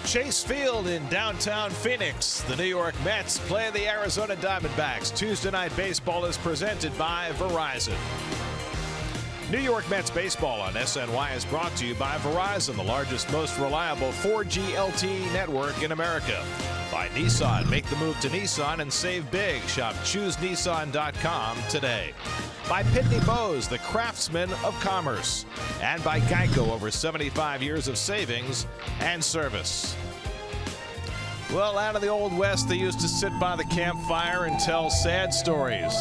Chase Field in downtown Phoenix. The New York Mets play the Arizona Diamondbacks. Tuesday night baseball is presented by Verizon. New York Mets baseball on SNY is brought to you by Verizon, the largest, most reliable 4G LTE network in America. By Nissan, make the move to Nissan and save big. Shop ChooseNissan.com today. By Pitney Bowes, the craftsman of commerce. And by Geico, over 75 years of savings and service. Well, out of the Old West, they used to sit by the campfire and tell sad stories,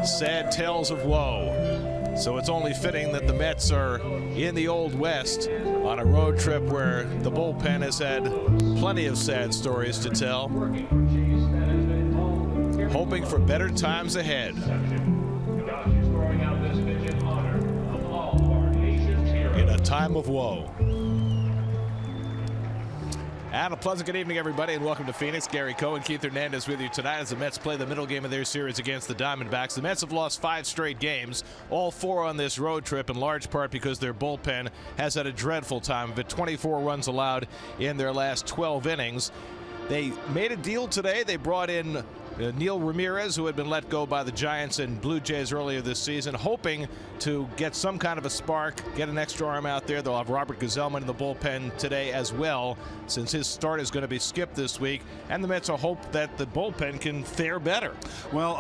sad tales of woe. So it's only fitting that the Mets are in the Old West on a road trip where the bullpen has had plenty of sad stories to tell, hoping for better times ahead. In a time of woe. And a pleasant good evening, everybody, and welcome to Phoenix. Gary Cohen, Keith Hernandez with you tonight as the Mets play the middle game of their series against the Diamondbacks. The Mets have lost 5 straight games, all 4 on this road trip, in large part because their bullpen has had a dreadful time of it. 24 runs allowed in their last 12 innings. They made a deal today. They brought in Neil Ramirez, who had been let go by the Giants and Blue Jays earlier this season, hoping to get some kind of a spark, get an extra arm out there. They'll have Robert Gsellman in the bullpen today as well, since his start is going to be skipped this week. And the Mets will hope that the bullpen can fare better. Well,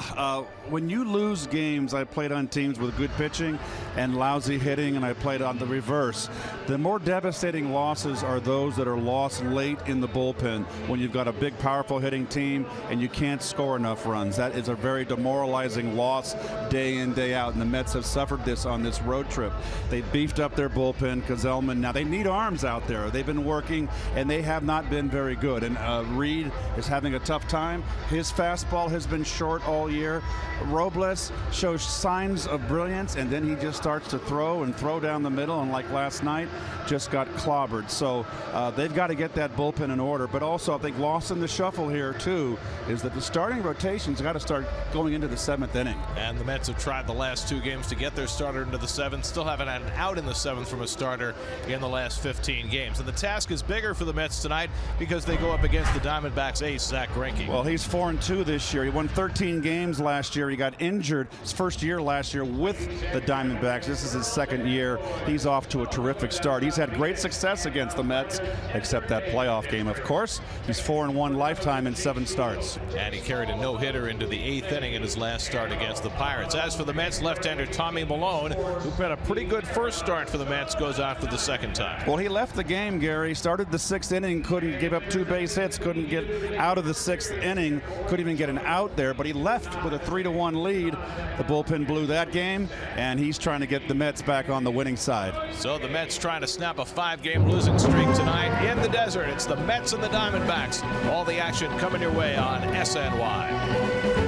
when you lose games, I played on teams with good pitching and lousy hitting, and I played on the reverse. The more devastating losses are those that are lost late in the bullpen, when you've got a big, powerful hitting team and you can't score enough runs. That is a very demoralizing loss day in, day out, and the Mets have suffered this on this road trip. They beefed up their bullpen. Gsellman, now they need arms out there. They've been working, and they have not been very good. And Reed is having a tough time. His fastball has been short all year. Robles shows signs of brilliance, and then he just starts to throw down the middle, and like last night, just got clobbered. So they've got to get that bullpen in order. But also, I think lost in the shuffle here too is that the starting rotation's got to start going into the 7th inning. And the Mets have tried the last 2 games to get their starter into the 7th. Still haven't had an out in the 7th from a starter in the last 15 games. And the task is bigger for the Mets tonight because they go up against the Diamondbacks ace, Zach Greinke. Well, he's 4-2 this year. He won 13 games last year. He got injured his first year last year with the Diamondbacks. This is his 2nd year. He's off to a terrific start. He's had great success against the Mets, except that playoff game, of course. He's 4-1 lifetime in 7 starts. And he carried a no-hitter into the 8th inning in his last start against the Pirates. As for the Mets, left-hander Tommy Milone, who had a pretty good first start for the Mets, goes out for the 2nd time. Well, he left the game, Gary. Started the 6th inning, couldn't give up 2 base hits, couldn't get out of the 6th inning, couldn't even get an out there, but he left with a 3-1 lead. The bullpen blew that game, and he's trying to get the Mets back on the winning side. So the Mets trying to snap a 5-game losing streak tonight in the desert. It's the Mets and the Diamondbacks. All the action coming your way on SNY.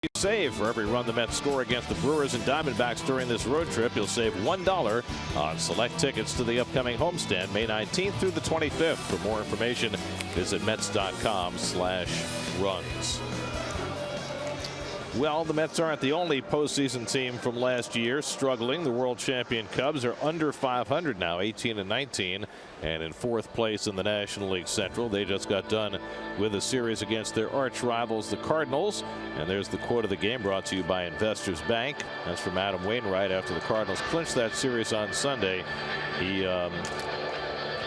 You save for every run the Mets score against the Brewers and Diamondbacks during this road trip. You'll save $1 on select tickets to the upcoming homestand May 19th through the 25th. For more information, visit Mets.com/runs. Well, the Mets aren't the only postseason team from last year struggling. The world champion Cubs are under 500 now, 18-19, and in 4th place in the National League Central. They just got done with a series against their arch rivals, the Cardinals. And there's the quote of the game, brought to you by Investors Bank. That's from Adam Wainwright after the Cardinals clinched that series on Sunday.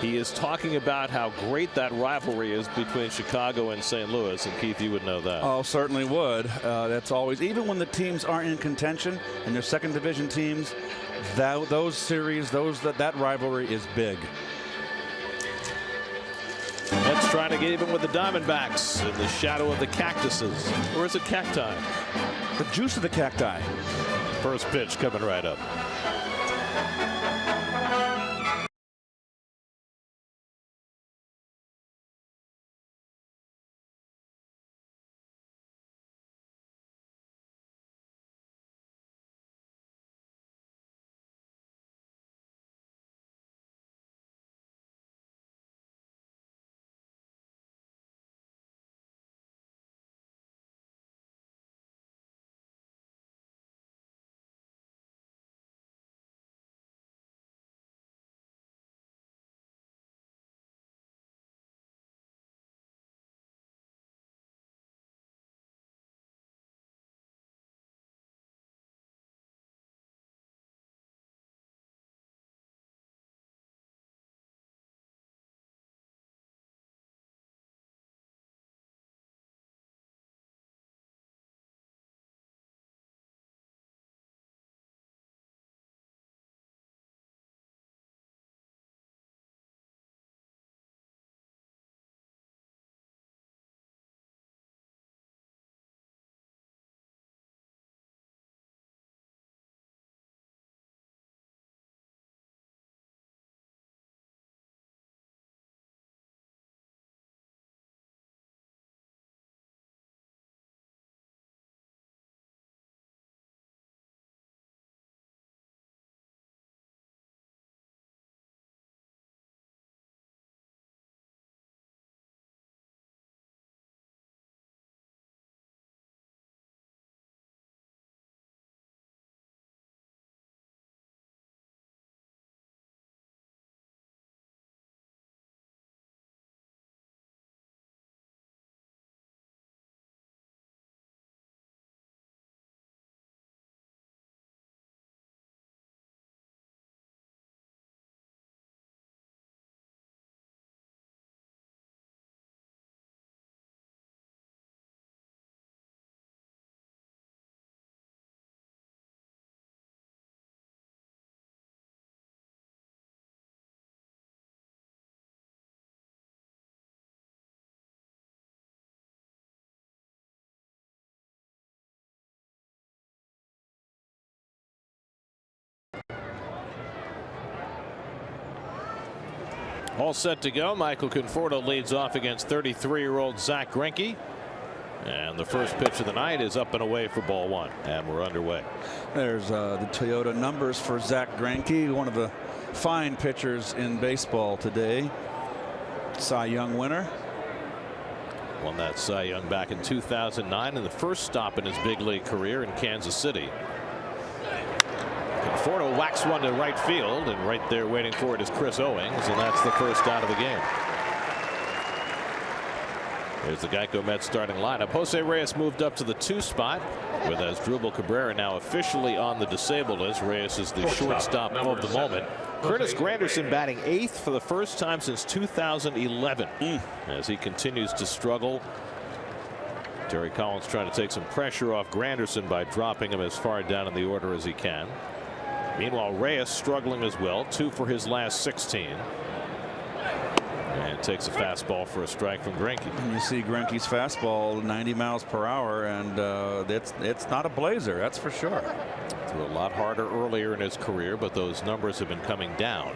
He is talking about how great that rivalry is between Chicago and St. Louis. And Keith, you would know that. Oh, certainly would. That's always, even when the teams aren't in contention and they're second division teams, those series, that rivalry is big. Mets trying to get even with the Diamondbacks in the shadow of the cactuses. Or is it cacti? The juice of the cacti. First pitch coming right up. All set to go. Michael Conforto leads off against 33-year-old Zach Greinke. And the first pitch of the night is up and away for ball one. And we're underway. There's the Toyota numbers for Zach Greinke, one of the fine pitchers in baseball today. Cy Young winner. Won that Cy Young back in 2009 and the first stop in his big league career in Kansas City. Conforto whacks one to right field, and right there waiting for it is Chris Owings, and that's the first out of the game. Here's the Geico Mets starting lineup. Jose Reyes moved up to the 2 spot, with Asdrubal Cabrera now officially on the disabled list. Reyes is the shortstop of the moment. Curtis Granderson batting 8th for the first time since 2011 as he continues to struggle. Terry Collins trying to take some pressure off Granderson by dropping him as far down in the order as he can. Meanwhile, Reyes struggling as well, 2 for his last 16. And takes a fastball for a strike from Greinke. And you see Greinke's fastball 90 miles per hour, and it's not a blazer, that's for sure. Threw a lot harder earlier in his career, but those numbers have been coming down.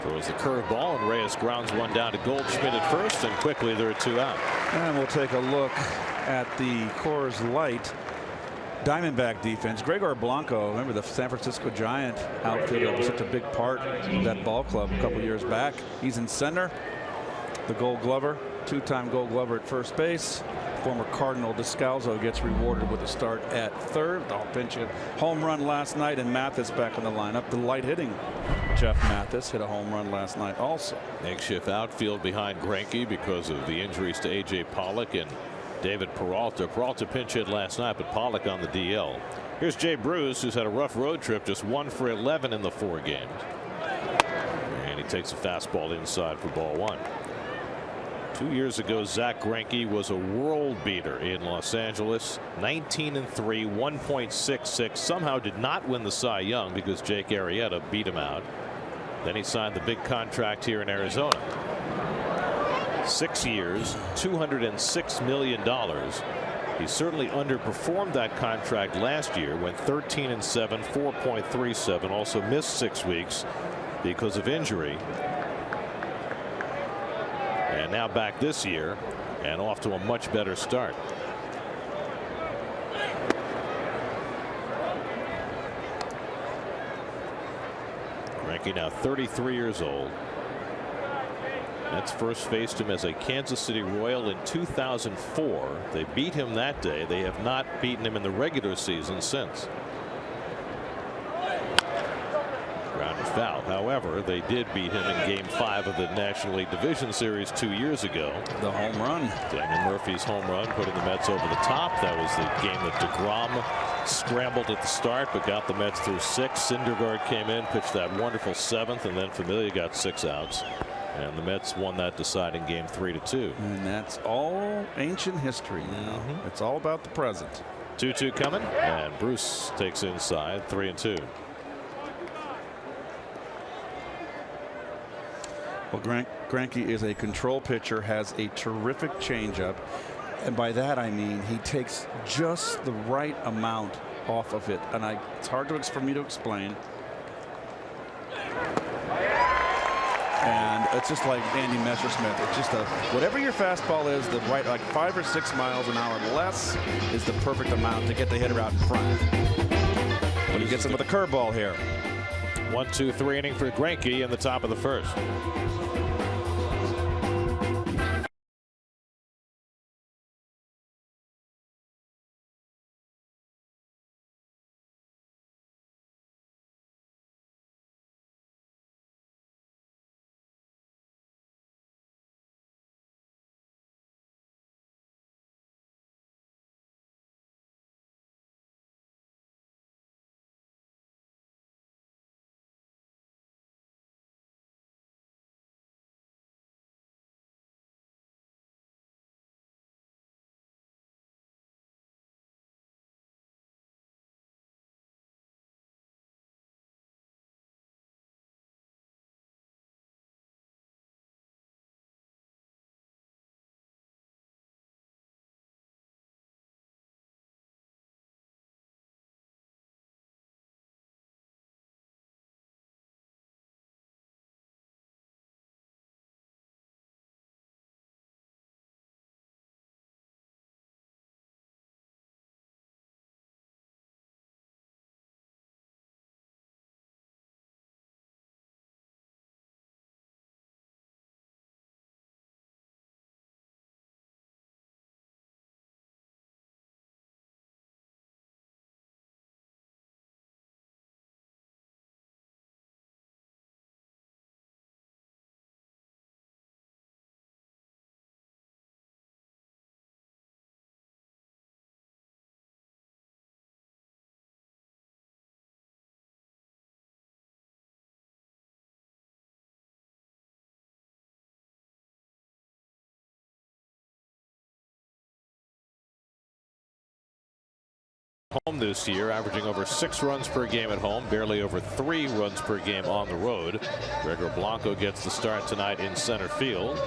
Throws the curveball, and Reyes grounds one down to Goldschmidt at first, and quickly there are 2 out. And we'll take a look at the Coors Light Diamondback defense. Gregor Blanco, remember the San Francisco Giant outfielder, was such a big part of that ball club a couple years back. He's in center. The Gold Glover, two-time Gold Glover at first base. Former Cardinal Descalzo gets rewarded with a start at third. The pinch hit home run last night, and Mathis back in the lineup. The light hitting Jeff Mathis hit a home run last night also. Makeshift outfield behind Greinke because of the injuries to A.J. Pollock and David Peralta. Peralta pinch hit last night, but Pollock on the DL. Here's Jay Bruce, who's had a rough road trip, just 1 for 11 in the 4 games. And he takes a fastball inside for ball 1. 2 years ago, Zach Greinke was a world beater in Los Angeles. 19-3, 1.66. Somehow did not win the Cy Young because Jake Arrieta beat him out. Then he signed the big contract here in Arizona. 6 years, $206 million. He certainly underperformed that contract last year, went 13-7, 4.37. Also missed 6 weeks because of injury. And now back this year and off to a much better start. Greinke now 33 years old. Mets first faced him as a Kansas City Royal in 2004. They beat him that day. They have not beaten him in the regular season since. Grounded foul. However, they did beat him in Game 5 of the National League Division Series 2 years ago. The home run. Daniel Murphy's home run putting the Mets over the top. That was the game that DeGrom scrambled at the start but got the Mets through 6. Syndergaard came in, pitched that wonderful 7th, and then Familia got 6 outs. And the Mets won that deciding game 3-2. And that's all ancient history now. It's all about the present. 2-2 coming, and Bruce takes inside 3-2. Well, Greinke is a control pitcher, has a terrific changeup, and by that I mean he takes just the right amount off of it, and it's hard for me to explain. And it's just like Andy Messersmith. It's just whatever your fastball is, the right, like 5 or 6 miles an hour less is the perfect amount to get the hitter out in front. But he gets him with a curveball here. 1-2-3 inning for Greinke in the top of the first. Home this year, averaging over 6 runs per game at home, barely over 3 runs per game on the road. Gregor Blanco gets the start tonight in center field,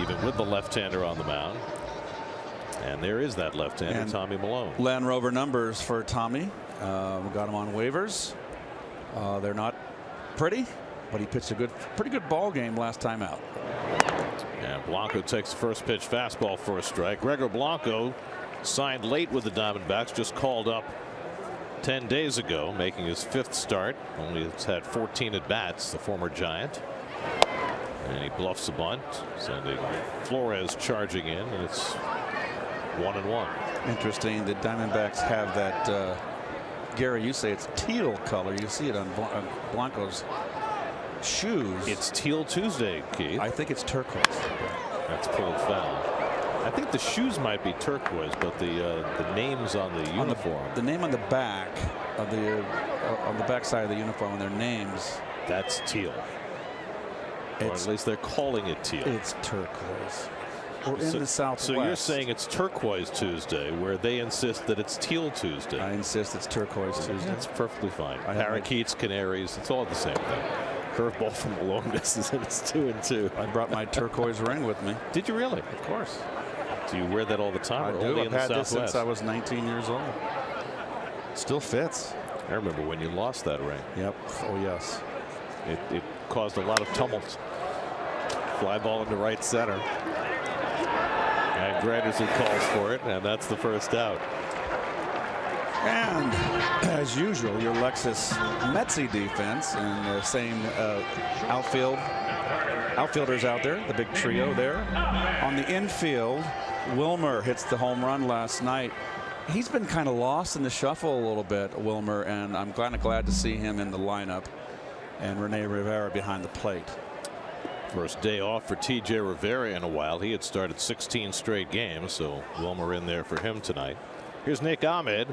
even with the left-hander on the mound. And there is that left-hander, Tommy Malone. Land Rover numbers for Tommy. We got him on waivers. They're not pretty, but he pitched a pretty good ball game last time out. And Blanco takes the first pitch fastball for a strike. Gregor Blanco signed late with the Diamondbacks, just called up 10 days ago, making his 5th start. Only has had 14 at bats, the former Giant. And he bluffs a bunt, sending Flores charging in, and it's 1-1. Interesting. The Diamondbacks have that. Gary, you say it's teal color. You see it on Blanco's shoes. It's Teal Tuesday, Keith. I think it's turquoise. That's pulled foul. I think the shoes might be turquoise, but the names on the uniform. The name on the back of the on the back side of the uniform and their names. That's teal. Or at least they're calling it teal. It's turquoise. We're in the Southwest. So you're saying it's Turquoise Tuesday, where they insist that it's Teal Tuesday. I insist it's Turquoise Tuesday. That's perfectly fine. Parakeets, canaries, it's all the same thing. Curveball from Malone misses, and it's 2-2. I brought my turquoise ring with me. Did you really? Of course. Do you wear that all the time? I do. I've had this since I was 19 years old. Still fits. I remember when you lost that ring. Yep. Oh yes. It caused a lot of tumult. Fly ball into right center. And Granderson calls for it, and that's the first out. And as usual, your Lexus Metsy defense and the same outfielders out there, the big trio there. On the infield, Wilmer hits the home run last night. He's been kind of lost in the shuffle a little bit, Wilmer, and I'm kind of glad to see him in the lineup. And Rene Rivera behind the plate. First day off for T.J. Rivera in a while. He had started 16 straight games, so Wilmer in there for him tonight. Here's Nick Ahmed.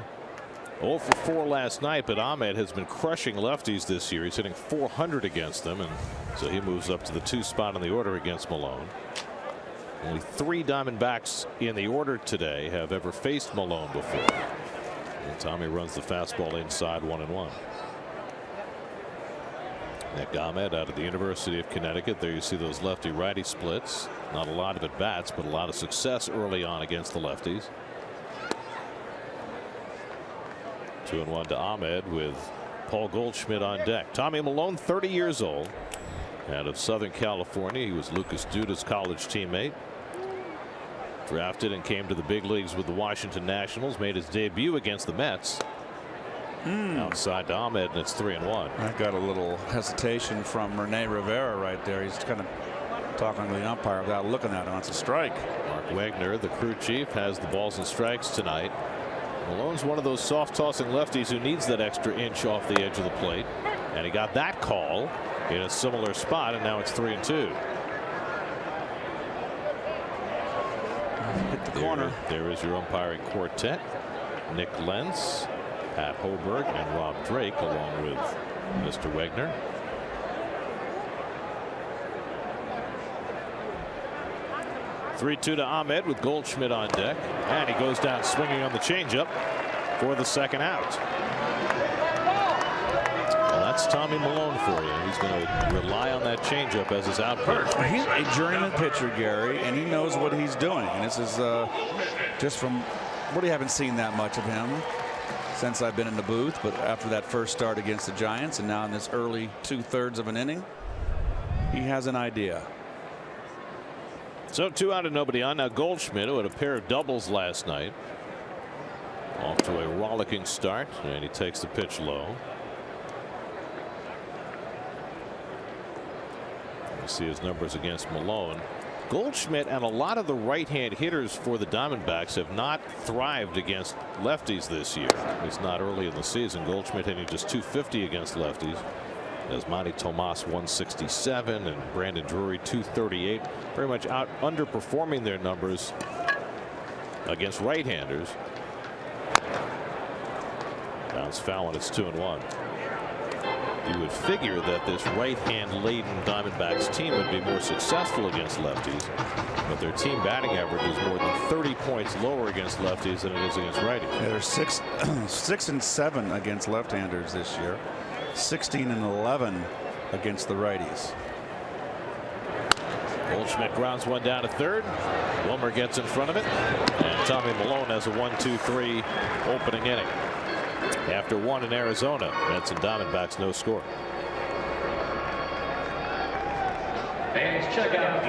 0 for 4 last night, but Ahmed has been crushing lefties this year. He's hitting .400 against them, and so he moves up to the 2 spot in the order against Malone. Only 3 Diamondbacks in the order today have ever faced Malone before. And Tommy runs the fastball inside 1-1. Nick Ahmed out of the University of Connecticut. There you see those lefty-righty splits. Not a lot of at-bats, but a lot of success early on against the lefties. 2-1 to Ahmed with Paul Goldschmidt on deck. Tommy Malone, 30 years old, out of Southern California. He was Lucas Duda's college teammate. Drafted and came to the big leagues with the Washington Nationals. Made his debut against the Mets. Outside to Ahmed, and it's 3-1. I got a little hesitation from Rene Rivera right there. He's kind of talking to the umpire without looking at him. It's a strike. Mark Wagner, the crew chief, has the balls and strikes tonight. Malone's one of those soft tossing lefties who needs that extra inch off the edge of the plate, and he got that call in a similar spot, and now it's 3-2. Hit the corner. There is your umpiring quartet. Nick Lentz, Pat Hoberg, and Rob Drake, along with Mr. Wagner. (3-2) to Ahmed with Goldschmidt on deck, and he goes down swinging on the changeup for the second out. Well, that's Tommy Malone for you. He's going to rely on that changeup as his output. He's a journeyman pitcher, Gary, and he knows what he's doing. And this is just from what I haven't seen that much of him since I've been in the booth, but after that first start against the Giants and now in this early 2/3 of an inning, he has an idea. So 2 out and nobody on. Now Goldschmidt, who had a pair of doubles last night, off to a rollicking start, and he takes the pitch low. You see his numbers against Malone. Goldschmidt and a lot of the right-hand hitters for the Diamondbacks have not thrived against lefties this year. It's not early in the season. Goldschmidt hitting just .250 against lefties. As Tomas 167 and Brandon Drury 238. Very much underperforming their numbers against right-handers. Bounce foul, and it's 2-1. You would figure that this right-hand laden Diamondbacks team would be more successful against lefties, but their team batting average is more than 30 points lower against lefties than it is against righties. Yeah, they're 6-7 against left-handers this year, 16-11 against the righties. Goldschmidt grounds one down to third. Wilmer gets in front of it, and Tommy Malone has a 1-2-3 opening inning. After 1 in Arizona, Mets and Diamondbacks no score. Fans check out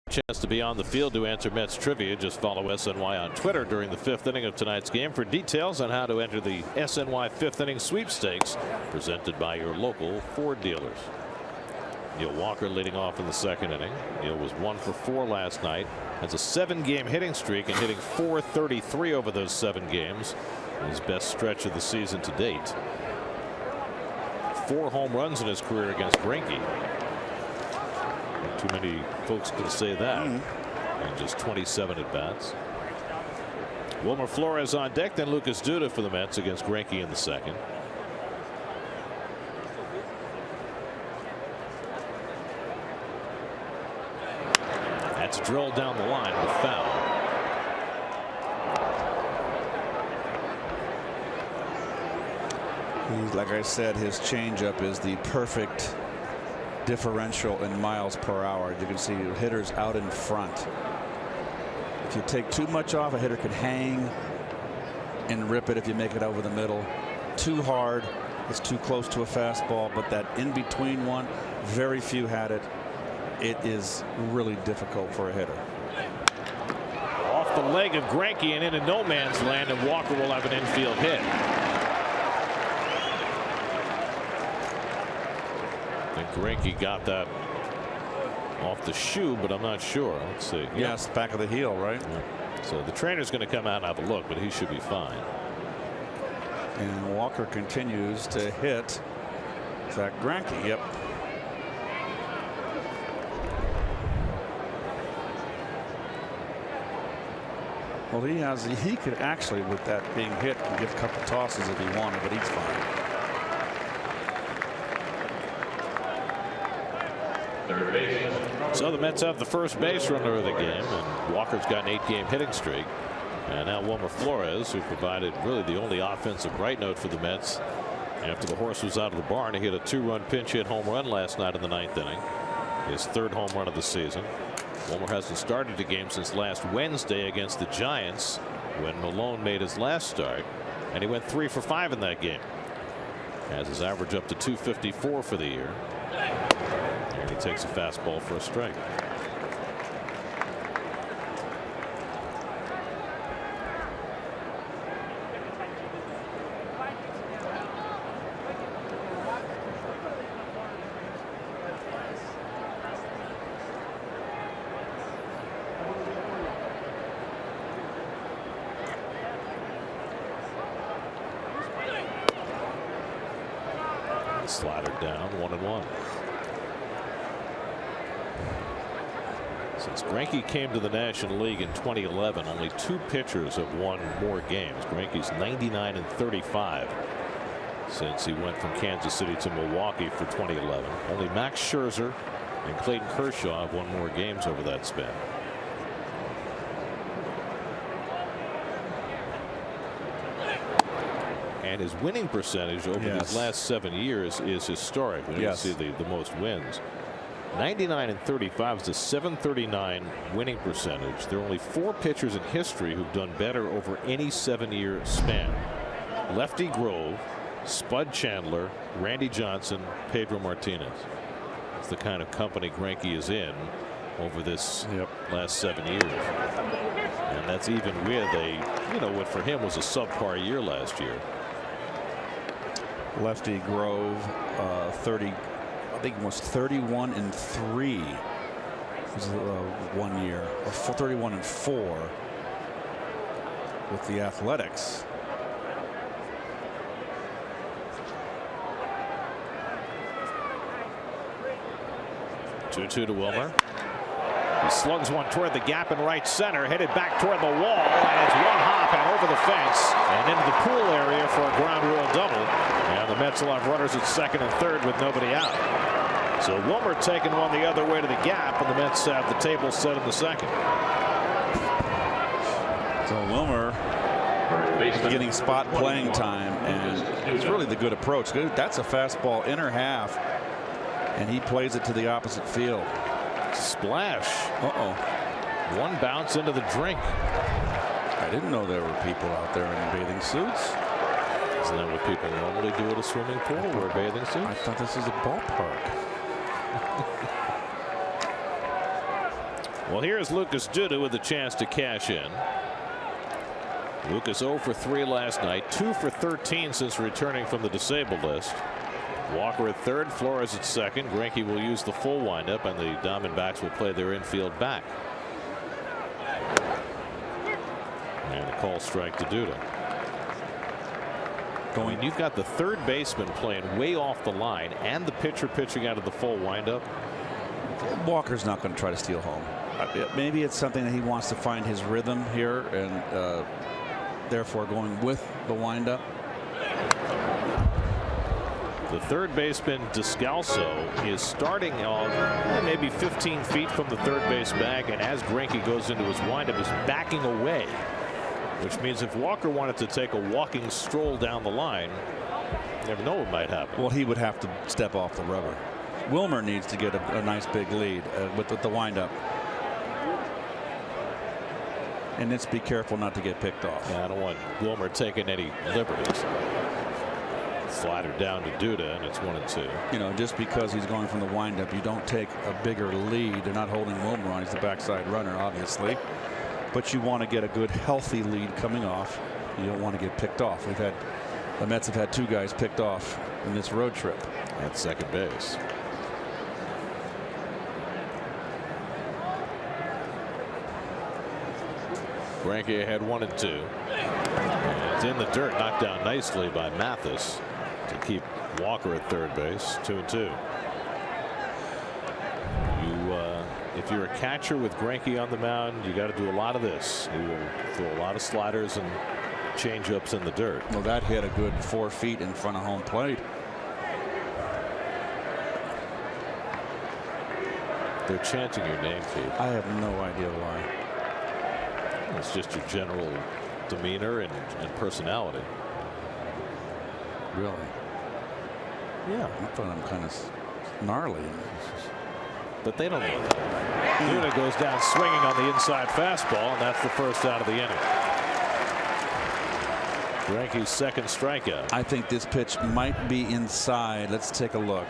Chance to be on the field to answer Mets trivia. Just follow SNY on Twitter during the 5th inning of tonight's game for details on how to enter the SNY 5th inning sweepstakes presented by your local Ford dealers. Neil Walker leading off in the 2nd inning. Neil was 1 for 4 last night. Has a 7-game hitting streak and hitting .433 over those 7 games. His best stretch of the season to date. 4 home runs in his career against Greinke. Not too many folks can say that. And just 27 at bats. Wilmer Flores on deck, then Lucas Duda for the Mets against Greinke in the 2nd. That's drilled down the line with foul. Like I said, his changeup is the perfect differential in miles per hour. You can see hitters out in front. If you take too much off, a hitter could hang and rip it if you make it over the middle. Too hard, it's too close to a fastball, but that in between one, very few had it. It is really difficult for a hitter. Off the leg of Greinke and into no man's land, and Walker will have an infield hit. And Greinke got that off the shoe, but I'm not sure. Let's see. Yes, back of the heel, right? Yeah. So the trainer's going to come out and have a look, but he should be fine. And Walker continues to hit Zach Greinke. Yep. Well, he could actually, with that being hit, give a couple tosses if he wanted, but he's fine. So the Mets have the first base runner of the game, and Walker's got an 8-game hitting streak. And now Wilmer Flores, who provided really the only offensive bright note for the Mets after the horse was out of the barn. He hit a 2-run pinch hit home run last night in the 9th inning. His 3rd home run of the season. Wilmer hasn't started the game since last Wednesday against the Giants when Malone made his last start, and he went 3 for 5 in that game. Has his average up to .254 for the year. And he takes a fastball for a strike. Slider down, 1-1. Since Greinke came to the National League in 2011, only 2 pitchers have won more games. Greinke's 99-35 since he went from Kansas City to Milwaukee for 2011. Only Max Scherzer and Clayton Kershaw have won more games over that span. And his winning percentage over these last 7 years is historic. You see the most wins. 99-35 is a .739 winning percentage. There are only 4 pitchers in history who've done better over any 7-year span. Lefty Grove, Spud Chandler, Randy Johnson, Pedro Martinez. It's the kind of company Greinke is in over this last 7 years. And that's even with what for him was a subpar year last year. Lefty Grove, I think it was 31-3. It was 1 year, or 31-4 with the Athletics. Two to Wilmer. He slugs one toward the gap in right center, headed back toward the wall, and it's one hop and over the fence and into the pool area for a ground rule double. And the Mets will have runners at 2nd and 3rd with nobody out. So Wilmer taking one the other way to the gap, and the Mets have the table set in the 2nd. So Wilmer getting spot playing time, and it's really the good approach. That's a fastball inner half, and he plays it to the opposite field. Splash. One bounce into the drink. I didn't know there were people out there in bathing suits. Isn't that what people normally do at a swimming pool? Wear bathing suits? I thought this was a ballpark. Well, here's Lucas Duda with a chance to cash in. Lucas 0 for 3 last night, 2 for 13 since returning from the disabled list. Walker at third, Flores at second. Greinke will use the full windup, and the Diamondbacks will play their infield back. And a call strike to Duda. You've got the third baseman playing way off the line and the pitcher pitching out of the full windup. Walker's not going to try to steal home. Maybe it's something that he wants to find his rhythm here, and therefore going with the windup. The third baseman Descalso is starting on maybe 15 feet from the third base bag, and as Greinke goes into his windup, is backing away, which means if Walker wanted to take a walking stroll down the line, you never know what might happen. Well, he would have to step off the rubber. Wilmer needs to get a nice big lead with the windup. And let's be careful not to get picked off. Yeah, I don't want Wilmer taking any liberties. Slider down to Duda, and it's 1-2. You know, just because he's going from the windup, you don't take a bigger lead. They're not holding Wilmer on. He's the backside runner, obviously. But you want to get a good, healthy lead coming off. You don't want to get picked off. The Mets have had 2 guys picked off in this road trip. At second base. Greinke had 1-2. And it's in the dirt, knocked down nicely by Mathis to keep Walker at third base. 2-2. If you're a catcher with Greinke on the mound, you got to do a lot of this. He will throw a lot of sliders and change-ups in the dirt. Well, that hit a good 4 feet in front of home plate. They're chanting your name, Pete. I have no idea why. It's just your general demeanor and personality. Really? Yeah. I thought I'm kind of gnarly. But they don't know that. Duda goes down swinging on the inside fastball, and that's the first out of the inning. Greinke's second strikeout. I think this pitch might be inside. Let's take a look.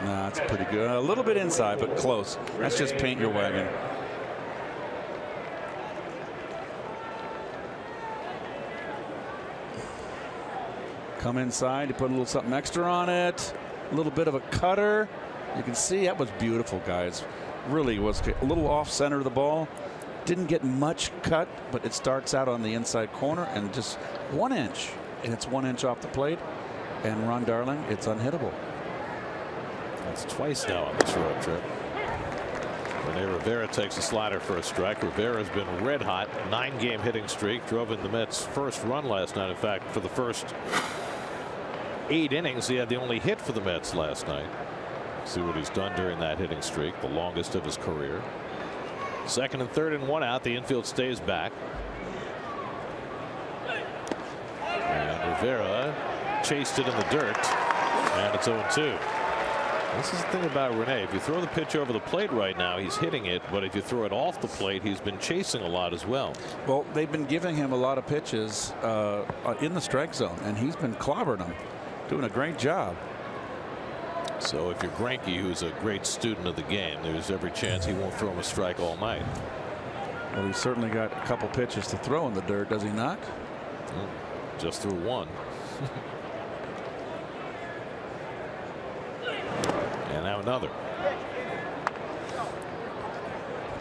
No, it's pretty good. A little bit inside, but close. That's just paint your wagon. Come inside, you put a little something extra on it. A little bit of a cutter. You can see that was beautiful, guys. Really was a little off center of the ball. Didn't get much cut, but it starts out on the inside corner and just 1 inch. And it's 1 inch off the plate. And Ron Darling, it's unhittable. That's twice now on this road trip. Rene Rivera takes a slider for a strike. Rivera's been red hot. 9-game hitting streak. Drove in the Mets' first run last night. In fact, for the first 8 innings, he had the only hit for the Mets last night. See what he's done during that hitting streak, the longest of his career. Second and third and 1 out. The infield stays back. And Rivera chased it in the dirt, and it's 0-2. This is the thing about Rene. If you throw the pitch over the plate right now, he's hitting it, but if you throw it off the plate, he's been chasing a lot as well. Well, they've been giving him a lot of pitches in the strike zone, and he's been clobbering them, doing a great job. So if you're Greinke, who's a great student of the game, there's every chance he won't throw him a strike all night. Well, he's certainly got a couple pitches to throw in the dirt, does he not? Just threw one. And now another.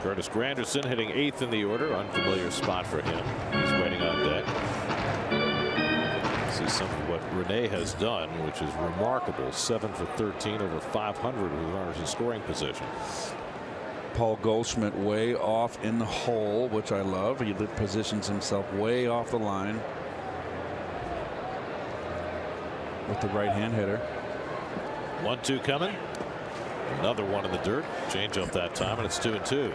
Curtis Granderson hitting 8th in the order. Unfamiliar spot for him. He's waiting on deck. See some of what Rene has done, which is remarkable. 7 for 13 over 500 with runners in scoring position. Paul Goldschmidt way off in the hole, which I love. He positions himself way off the line with the right-hand hitter. 1-2 coming. Another one in the dirt. Change up that time, and it's 2-2.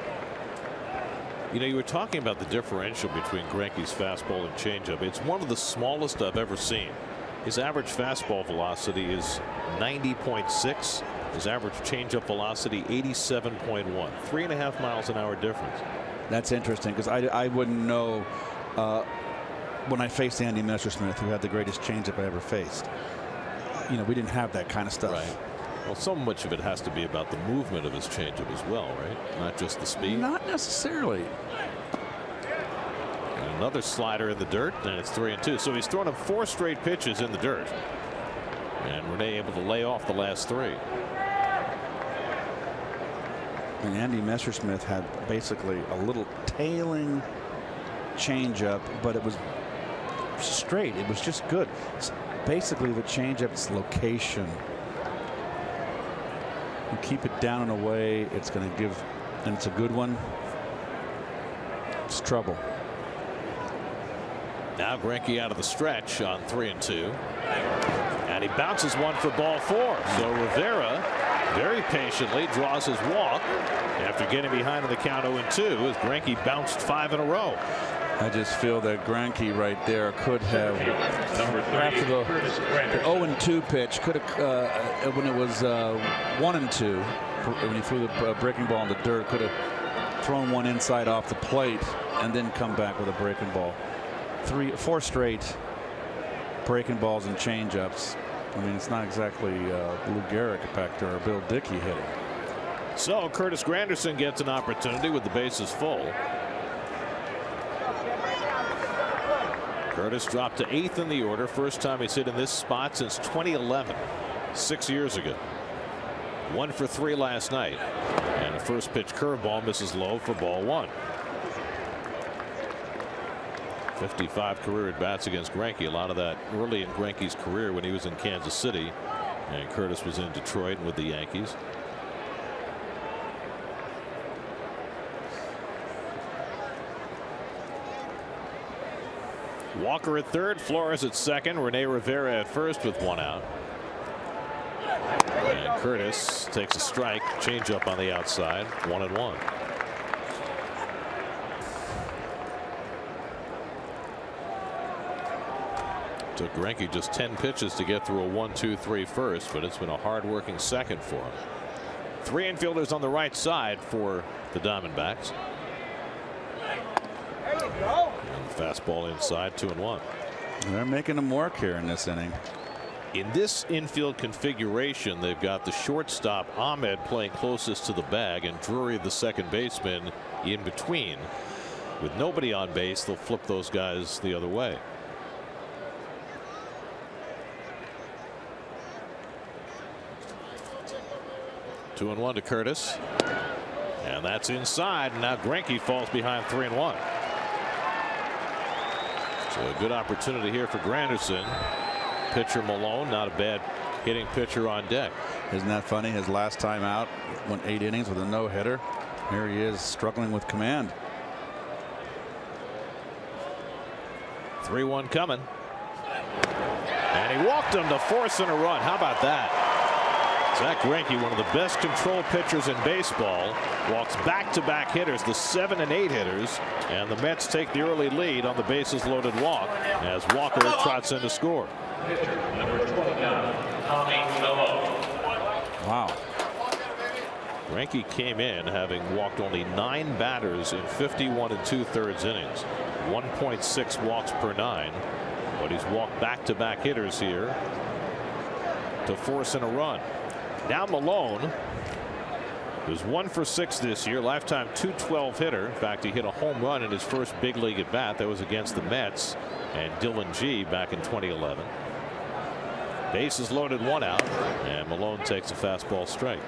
You know, you were talking about the differential between Greinke's fastball and changeup. It's one of the smallest I've ever seen. His average fastball velocity is 90.6. His average changeup velocity 87.1. 3.5 miles an hour difference. That's interesting, because I wouldn't know when I faced Andy Messersmith, who had the greatest changeup I ever faced. You know, we didn't have that kind of stuff. Right. Well, so much of it has to be about the movement of his changeup as well, right? Not just the speed. Not necessarily. And another slider in the dirt, and it's 3-2. So he's thrown him 4 straight pitches in the dirt. And Rene able to lay off the last 3. And Andy Messersmith had basically a little tailing changeup, but it was straight. It was just good. It's basically, the changeup's location. You keep it down and away, it's going to give, and it's a good one. It's trouble. Now Greinke out of the stretch on 3-2. And he bounces one for ball 4. So Rivera very patiently draws his walk after getting behind in the count 0-2 as Greinke bounced 5 in a row. I just feel that Greinke right there could have, after the 0-2 pitch, could have, when it was 1-2, when he threw the breaking ball in the dirt, could have thrown one inside off the plate and then come back with a breaking ball. 4 straight breaking balls and changeups. I mean, it's not exactly Lou Gehrig back there or Bill Dickey hitting. So Curtis Granderson gets an opportunity with the bases full. Curtis dropped to 8th in the order. First time he's hit in this spot since 2011, 6 years ago. 1 for 3 last night. And a first pitch curveball misses low for ball 1. 55 career at bats against Greinke. A lot of that early in Greinke's career when he was in Kansas City, and Curtis was in Detroit with the Yankees. Walker at third, Flores at second, Rene Rivera at first with 1 out. And Curtis takes a strike, changeup on the outside, 1-1. Took Greinke just 10 pitches to get through a 1-2-3 first, but it's been a hard-working second for him. 3 infielders on the right side for the Diamondbacks. And the fastball inside, 2-1. They're making them work here in this inning. In this infield configuration, they've got the shortstop Ahmed playing closest to the bag and Drury, the second baseman, in between. With nobody on base, they'll flip those guys the other way. 2-1 to Curtis, and that's inside. And now Greinke falls behind 3-1. So a good opportunity here for Granderson. Pitcher Malone, not a bad hitting pitcher on deck. Isn't that funny? His last time out went 8 innings with a no-hitter. Here he is struggling with command. 3-1 coming. And he walked him to force in a run. How about that? Zach Greinke, one of the best control pitchers in baseball, walks back-to-back hitters, the 7 and 8 hitters, and the Mets take the early lead on the bases loaded walk as Walker trots in to score. Wow. Greinke came in having walked only 9 batters in 51 2/3 innings, 1.6 walks per 9, but he's walked back-to-back hitters here to force in a run. Now Malone, who's 1 for 6 this year, lifetime .212 hitter. In fact, he hit a home run in his first big league at bat. That was against the Mets and Dylan G back in 2011. Bases loaded, 1 out, and Malone takes a fastball strike.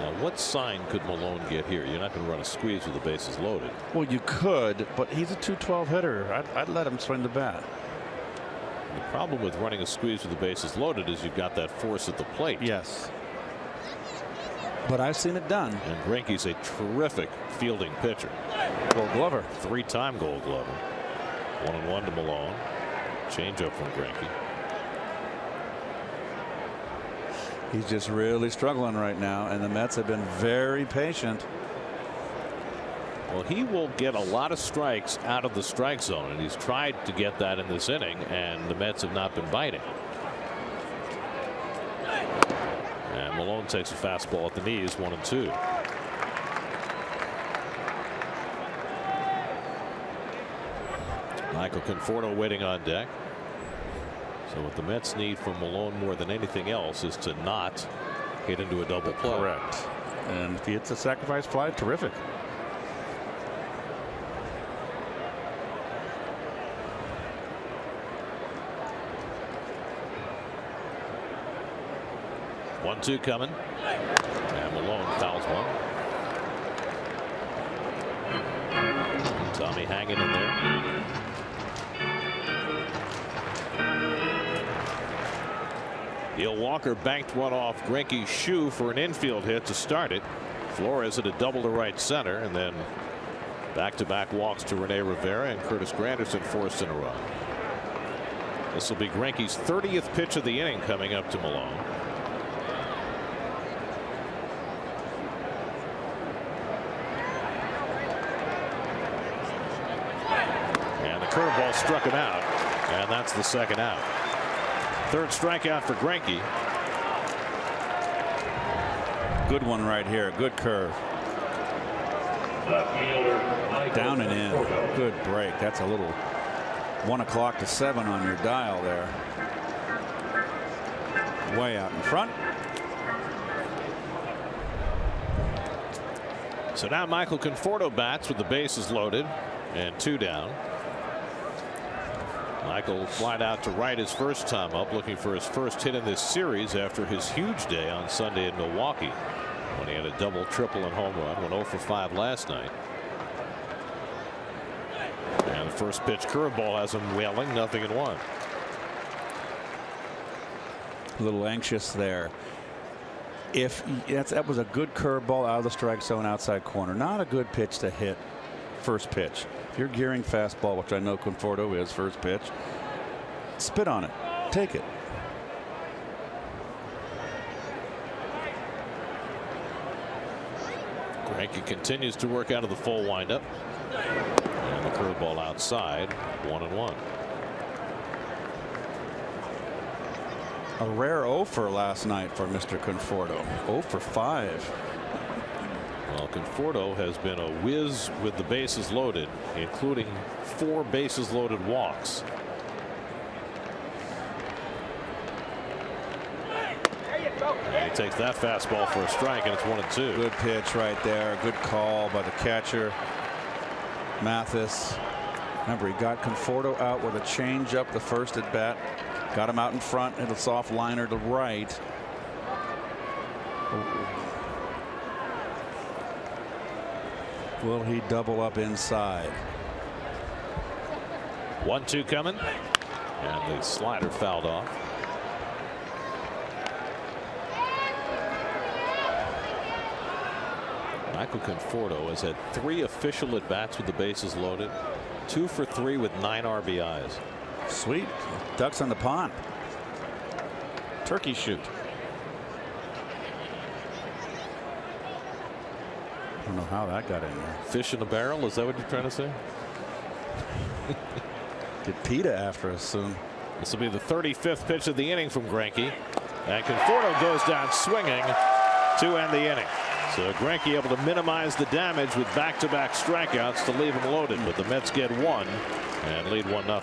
Now, what sign could Malone get here? You're not going to run a squeeze with the bases loaded. Well, you could, but he's a .212 hitter. I'd let him swing the bat. The problem with running a squeeze with the bases loaded is you've got that force at the plate. Yes. But I've seen it done. And Greinke's a terrific fielding pitcher. Gold Glover. 3-time Gold Glover. 1-1 to Malone. Changeup from Greinke. He's just really struggling right now, and the Mets have been very patient. Well, he will get a lot of strikes out of the strike zone, and he's tried to get that in this inning, and the Mets have not been biting. And Malone takes a fastball at the knees, 1-2. Michael Conforto waiting on deck. So what the Mets need from Malone more than anything else is to not hit into a double play. Correct. And if he hits a sacrifice fly, terrific. One-two coming. And Malone fouls one. Tommy hanging in there. Neil Walker banked one off Greinke's shoe for an infield hit to start it. Flores hit a double to right center, and then back-to-back walks to Rene Rivera, and Curtis Granderson forced in a run. This will be Greinke's 30th pitch of the inning coming up to Malone. And the curveball struck him out, and that's the second out. Third strikeout for Greinke. Good one right here. Good curve. Down and in. Good break. That's a little 1 o'clock to 7 on your dial there. Way out in front. So now Michael Conforto bats with the bases loaded and 2 down. Michael flied out to right his first time up, looking for his first hit in this series after his huge day on Sunday in Milwaukee, when he had a double, triple, and home run. Went 0 for 5 last night. And the first pitch curveball has him wailing, 0-1. A little anxious there. If that was a good curveball out of the strike zone, outside corner. Not a good pitch to hit first pitch. If you're gearing fastball, which I know Conforto is, first pitch, spit on it. Take it. Greinke continues to work out of the full windup. And the curveball outside, 1-1. A rare 0 for last night for Mr. Conforto. 0 for 5. Well, Conforto has been a whiz with the bases loaded, including 4 bases loaded walks. And he takes that fastball for a strike, and it's 1-2. Good pitch right there. Good call by the catcher, Mathis. Remember, he got Conforto out with a changeup the first at bat. Got him out in front and a soft liner to right. Will he double up inside? 1-2 coming, and the slider fouled off. Michael Conforto has had 3 official at bats with the bases loaded, 2 for 3 with 9 RBIs. Sweet. Ducks on the pond. Turkey shoot. I don't know how that got in there. Fish in a barrel, is that what you're trying to say? Get PETA after us soon. This will be the 35th pitch of the inning from Greinke, and Conforto goes down swinging to end the inning. So Greinke able to minimize the damage with back-to-back strikeouts to leave him loaded, but the Mets get 1 and lead 1-0.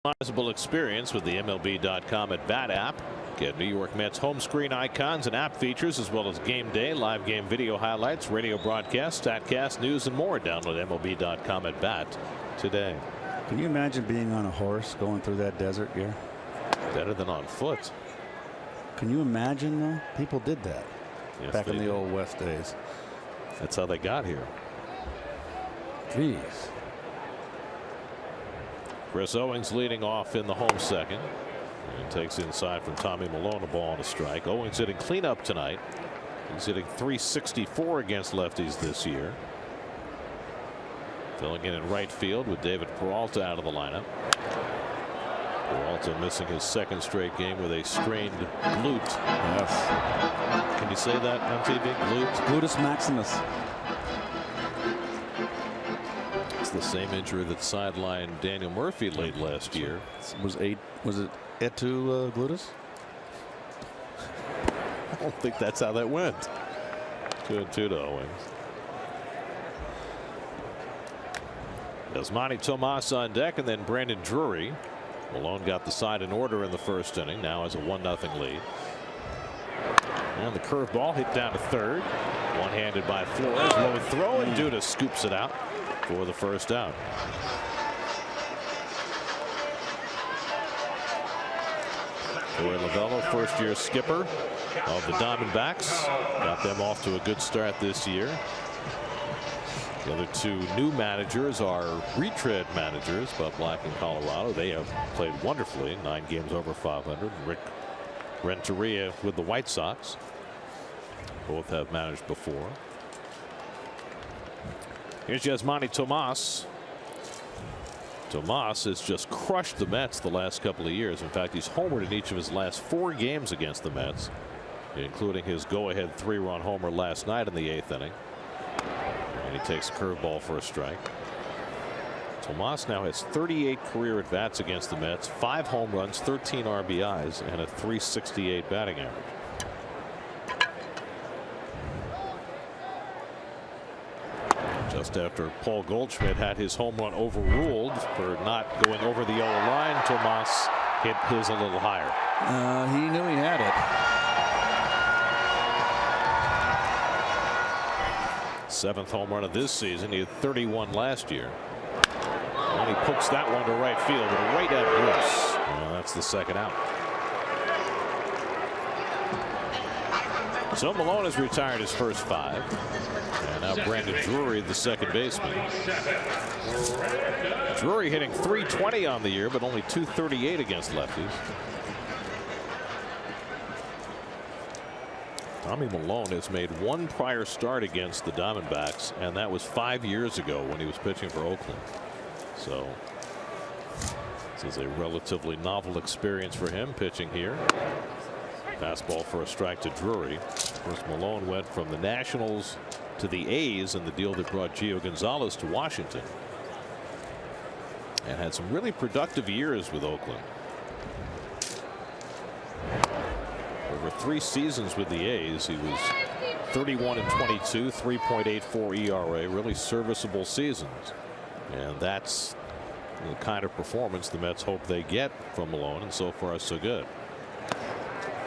Customizable experience with the MLB.com at Bat app. Get New York Mets home screen icons and app features, as well as game day, live game video highlights, radio broadcasts, statcast, news, and more. Download MLB.com at Bat today. Can you imagine being on a horse going through that desert here? Better than on foot. Can you imagine, though? People did that back in the old West days. That's how they got here. Jeez. Chris Owings leading off in the home second. And takes inside from Tommy Milone, a ball and a strike. Owings hitting cleanup tonight. He's hitting .364 against lefties this year. Filling in right field with David Peralta out of the lineup. Peralta missing his second straight game with a strained glute. Yes. Can you say that on TV? Glute? Gluteus maximus. It's the same injury that sidelined Daniel Murphy late last year. Was it etu gluteus? I don't think that's how that went. 2-2 to Owings. Yasmani Tomas on deck, and then Brandon Drury. Malone got the side in order in the first inning. Now has a 1-0 lead. And the curveball hit down to third. One-handed by Flores. Low throw, and Duda scoops it out for the first out. Joey Lavello, first-year skipper of the Diamondbacks. Got them off to a good start this year. The other two new managers are retread managers, but Black in Colorado. They have played wonderfully. 9 games over 500. Rick Renteria with the White Sox. Both have managed before. Here's Yasmani Tomas. Tomas has just crushed the Mets the last couple of years. In fact, he's homered in each of his last 4 games against the Mets, including his go-ahead 3-run homer last night in the 8th inning. And he takes a curveball for a strike. Tomas now has 38 career at-bats against the Mets, 5 home runs, 13 RBIs, and a .368 batting average. Just after Paul Goldschmidt had his home run overruled for not going over the yellow line, Tomas hit his a little higher. He knew he had it. 7th home run of this season. He had 31 last year. And he pokes that one to right field, but right at Bruce. That's the second out. So Malone has retired his first 5. And now Brandon Drury, the second baseman. Drury hitting .320 on the year, but only .238 against lefties. Tommy Milone has made 1 prior start against the Diamondbacks, and that was 5 years ago when he was pitching for Oakland. So this is a relatively novel experience for him pitching here. Fastball for a strike to Drury. Of course, Malone went from the Nationals to the A's in the deal that brought Gio Gonzalez to Washington, and had some really productive years with Oakland. Over 3 seasons with the A's, he was 31-22, 3.84 ERA, really serviceable seasons. And that's the kind of performance the Mets hope they get from Malone, and so far so good.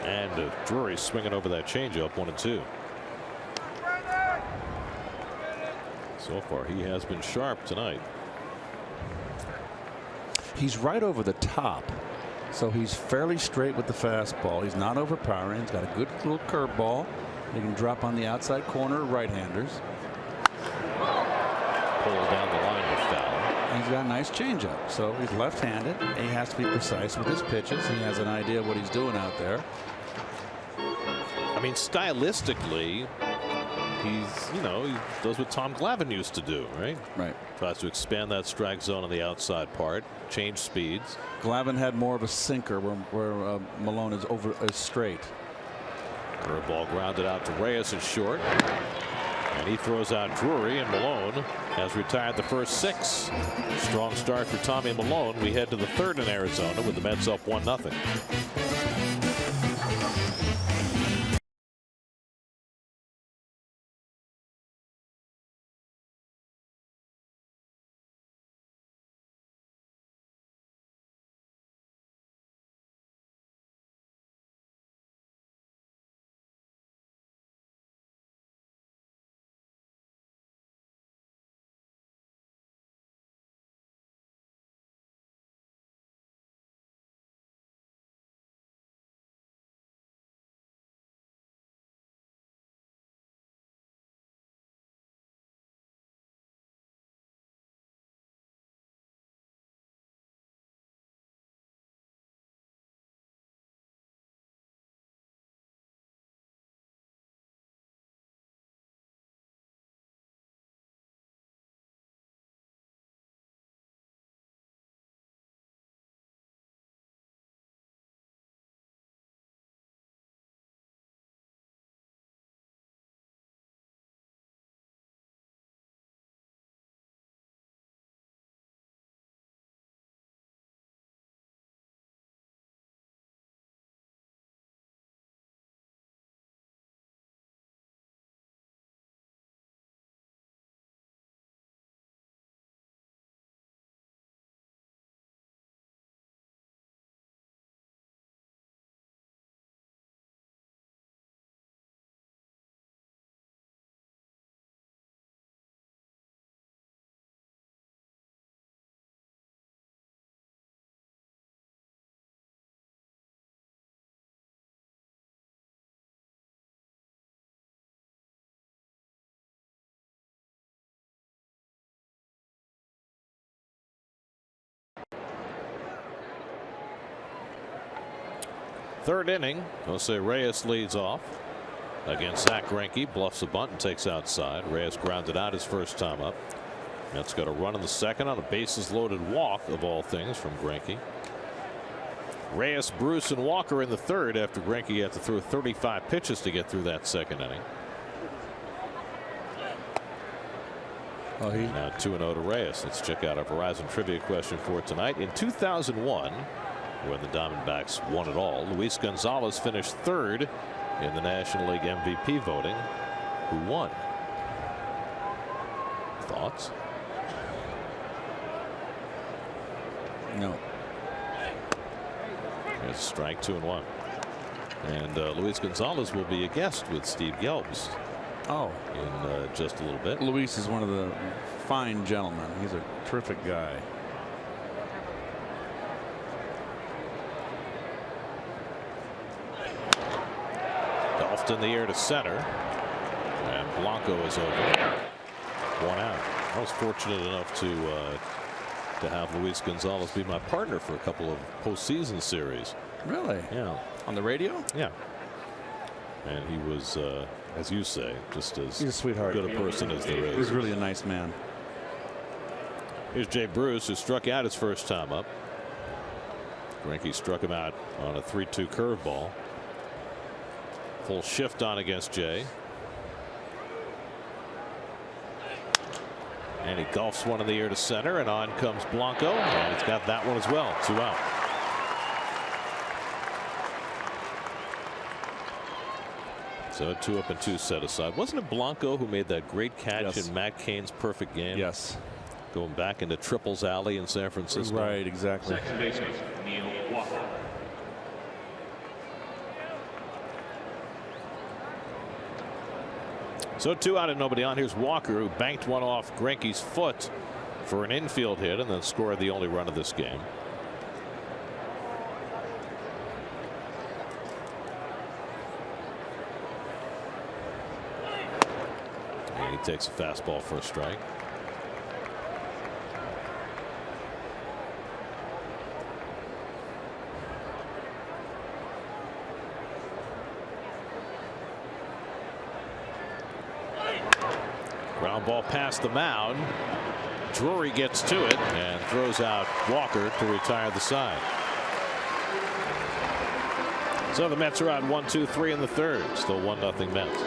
And Drury swinging over that changeup, 1-2. So far he has been sharp tonight. He's right over the top, so he's fairly straight with the fastball. He's not overpowering. He's got a good little curveball. He can drop on the outside corner, right-handers. Pull down the line with foul. He's got a nice changeup, so he's left-handed. He has to be precise with his pitches. He has an idea of what he's doing out there. I mean, stylistically, he does what Tom Glavine used to do, right? Right. Tries to expand that strike zone on the outside part, change speeds. Glavine had more of a sinker, where Malone is straight. Curveball grounded out to Reyes at short. And he throws out Drury, and Malone has retired the first 6. Strong start for Tommy Milone. We head to the 3rd in Arizona with the Mets up 1-0. Third inning, Jose Reyes leads off against Zach Greinke. Bluffs a bunt and takes outside. Reyes grounded out his first time up. Mets got a run in the second on a bases loaded walk, of all things, from Greinke. Reyes, Bruce, and Walker in the third after Greinke had to throw 35 pitches to get through that second inning. Now 2-0 to Reyes. Let's check out our Verizon trivia question for tonight. In 2001, when the Diamondbacks won it all, Luis Gonzalez finished third in the National League MVP voting. Who won? Thoughts? No. There's a strike, 2-1. And Luis Gonzalez will be a guest with Steve Gelbs. Oh, in just a little bit. Luis is one of the fine gentlemen. He's a terrific guy. Golfed in the air to center, and Blanco is over. 1 out. I was fortunate enough to have Luis Gonzalez be my partner for a couple of postseason series. Really? Yeah. On the radio? Yeah. And he was, as you say, just as he's a sweetheart, good a person as there is. He's really a nice man. Here's Jay Bruce, who struck out his first time up. Greinke struck him out on a 3-2 curveball. Full shift on against Jay. And he golfs one in the air to center, and on comes Blanco, and it's got that one as well. 2 out. So 2 up and 2 set aside. Wasn't it Blanco who made that great catch in Matt Cain's perfect game? Yes. Going back into Triples Alley in San Francisco. Right, exactly. Second baseman, Neil Walker. So 2 out and nobody on. Here's Walker, who banked one off Greinke's foot for an infield hit and then scored the only run of this game. And he takes a fastball for a strike. Ground ball past the mound. Drury gets to it and throws out Walker to retire the side. So the Mets are out 1-2-3 in the third. Still 1-0 Mets.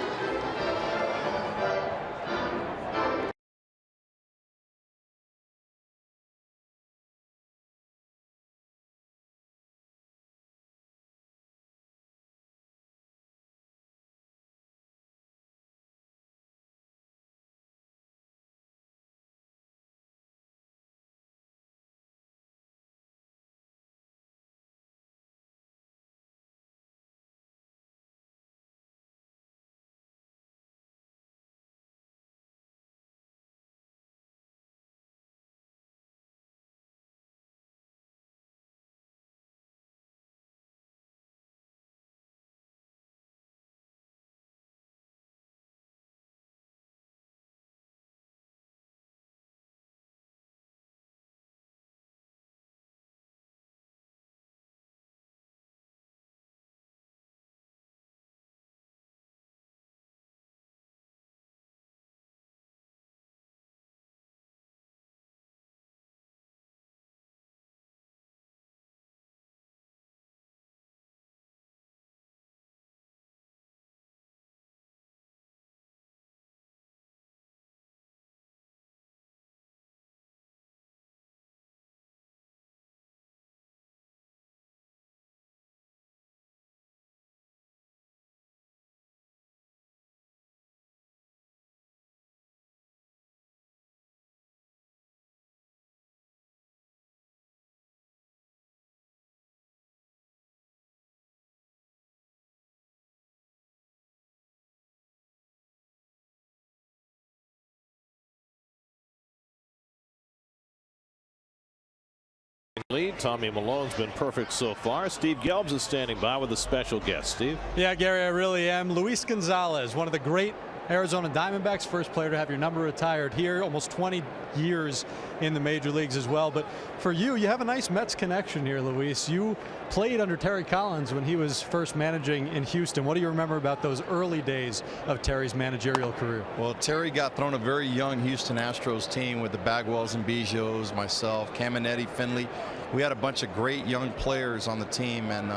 Lead. Tommy Malone's been perfect so far. Steve Gelbs is standing by with a special guest. Steve? Yeah, Gary, I really am. Luis Gonzalez, one of the great Arizona Diamondbacks, first player to have your number retired here, almost 20 years in the major leagues as well. But for you, you have a nice Mets connection here, Luis. You played under Terry Collins when he was first managing in Houston. What do you remember about those early days of Terry's managerial career? Well, Terry got thrown a very young Houston Astros team with the Bagwells and Bijos, myself, Caminetti, Finley. We had a bunch of great young players on the team, and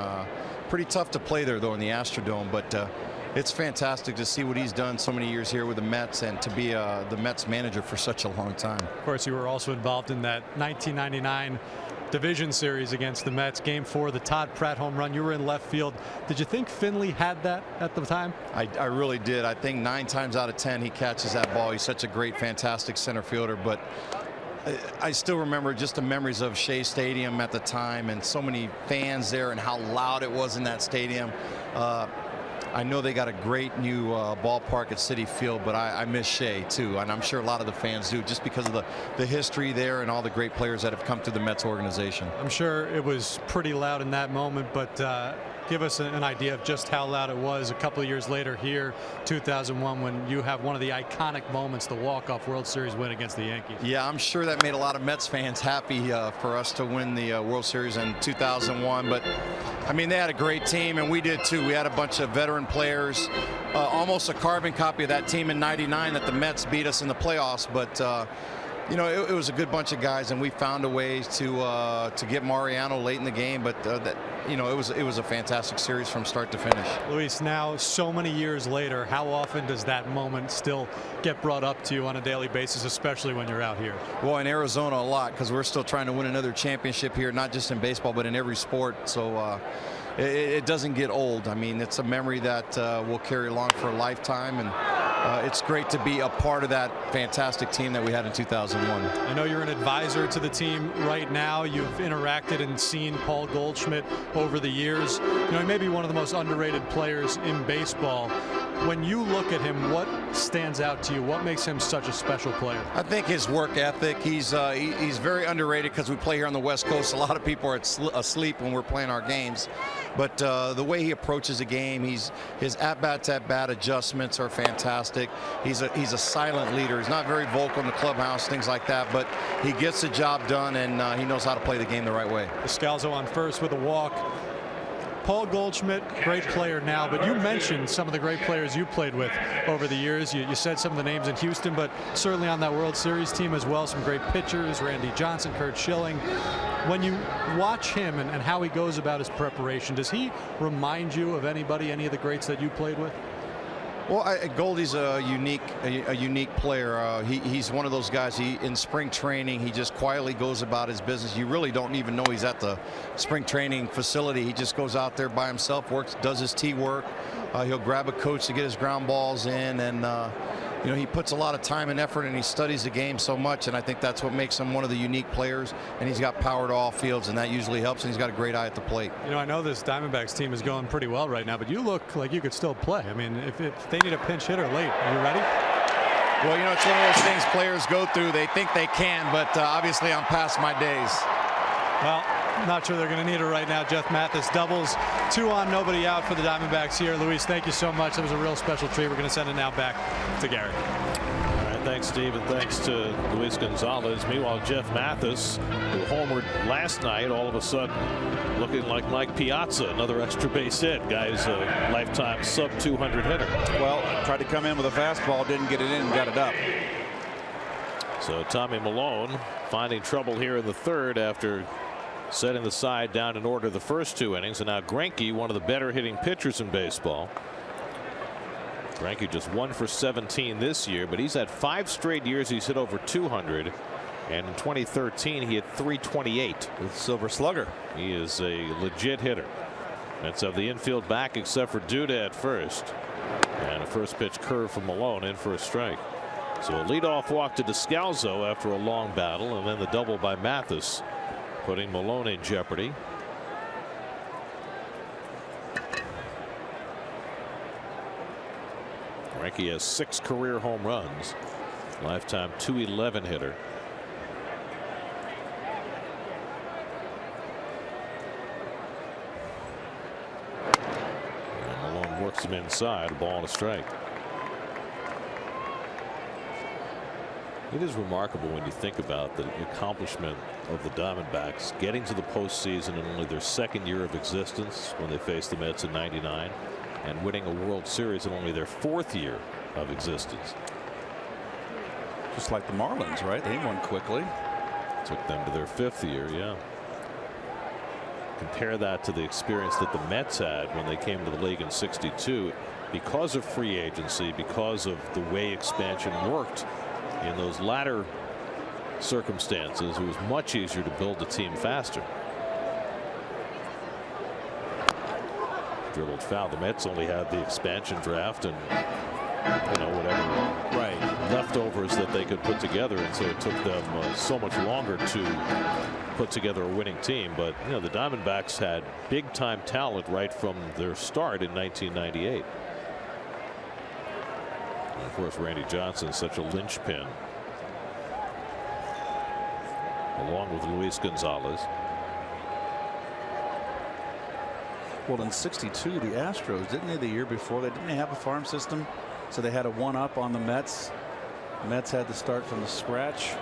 pretty tough to play there, though, in the Astrodome. But it's fantastic to see what he's done so many years here with the Mets, and to be the Mets manager for such a long time. Of course, you were also involved in that 1999 division series against the Mets, Game 4, the Todd Pratt home run. You were in left field. Did you think Finley had that at the time? I really did. I think 9 times out of 10 he catches that ball. He's such a great, fantastic center fielder. But I still remember just the memories of Shea Stadium at the time, and so many fans there, and how loud it was in that stadium. I know they got a great new ballpark at Citi Field, but I miss Shea too, and I'm sure a lot of the fans do, just because of the history there and all the great players that have come through the Mets organization. I'm sure it was pretty loud in that moment, but give us an idea of just how loud it was a couple of years later here, 2001, when you have one of the iconic moments, the walk-off World Series win against the Yankees. Yeah, I'm sure that made a lot of Mets fans happy for us to win the World Series in 2001. But I mean, they had a great team, and we did too. We had a bunch of veteran players, almost a carbon copy of that team in '99 that the Mets beat us in the playoffs. But you know, it was a good bunch of guys, and we found a way to get Mariano late in the game. But you know, it was a fantastic series from start to finish. Luis, now so many years later, how often does that moment still get brought up to you on a daily basis, especially when you're out here? Well, in Arizona, a lot, because we're still trying to win another championship here, not just in baseball, but in every sport. So it doesn't get old. I mean, it's a memory that we'll carry along for a lifetime, and it's great to be a part of that fantastic team that we had in 2001. I know you're an advisor to the team right now. You've interacted and seen Paul Goldschmidt over the years. You know, he may be one of the most underrated players in baseball. When you look at him, what stands out to you? What makes him such a special player? I think his work ethic. He's very underrated, because we play here on the West Coast. A lot of people are asleep when we're playing our games. But the way he approaches a game, his at-bat adjustments are fantastic. He's a silent leader. He's not very vocal in the clubhouse, things like that, but he gets the job done, and he knows how to play the game the right way. Scalzo on first with a walk. Paul Goldschmidt, great player now, but you mentioned some of the great players you played with over the years. You said some of the names in Houston, but certainly on that World Series team as well, some great pitchers, Randy Johnson, Curt Schilling. When you watch him and how he goes about his preparation, does he remind you of any of the greats that you played with? Well, Goldie's a unique player. He's one of those guys. In spring training, he just quietly goes about his business. You really don't even know he's at the spring training facility. He just goes out there by himself, does his tee work. He'll grab a coach to get his ground balls in, and you know, he puts a lot of time and effort, and he studies the game so much, and I think that's what makes him one of the unique players. And he's got power to all fields, and that usually helps, and he's got a great eye at the plate. You know, I know this Diamondbacks team is going pretty well right now, but you look like you could still play. I mean, if they need a pinch hitter late, are you ready? Well, you know, it's one of those things players go through. They think they can, but obviously I'm past my days. Well, not sure they're going to need it right now. Jeff Mathis doubles, 2 on, nobody out for the Diamondbacks here. Luis, thank you so much. That was a real special treat. We're going to send it now back to Gary. All right, thanks, Steve, and thanks to Luis Gonzalez. Meanwhile, Jeff Mathis, who homered last night, all of a sudden looking like Mike Piazza, another extra base hit. Guy's a lifetime sub-200 hitter. Well, tried to come in with a fastball, didn't get it in, got it up. So Tommy Milone finding trouble here in the third after setting the side down in order the first 2 innings. And now Greinke, one of the better hitting pitchers in baseball. Greinke just 1 for 17 this year, but he's had 5 straight years he's hit over 200. And in 2013 he hit 328 with Silver Slugger. He is a legit hitter. Let's have the infield back except for Duda at first. And a first pitch curve from Milone in for a strike. So a leadoff walk to Descalzo after a long battle, and then the double by Mathis, putting Milone in jeopardy. Greinke has 6 career home runs, lifetime .211 hitter. And Milone works him inside, a ball and a strike. It is remarkable when you think about the accomplishment of the Diamondbacks getting to the postseason in only their second year of existence when they faced the Mets in '99, and winning a World Series in only their fourth year of existence. Just like the Marlins, right? They won quickly. Took them to their fifth year, yeah. Compare that to the experience that the Mets had when they came to the league in '62. Because of free agency, because of the way expansion worked in those latter circumstances, it was much easier to build a team faster. Dribbled foul. The Mets only had the expansion draft and whatever leftovers that they could put together, and so it took them so much longer to put together a winning team. But the Diamondbacks had big time talent right from their start in 1998. And of course, Randy Johnson, such a linchpin, along with Luis Gonzalez. Well, in '62, the Astros, didn't they, the year before, didn't they have a farm system? So they had a one-up on the Mets. The Mets had to start from the scratch.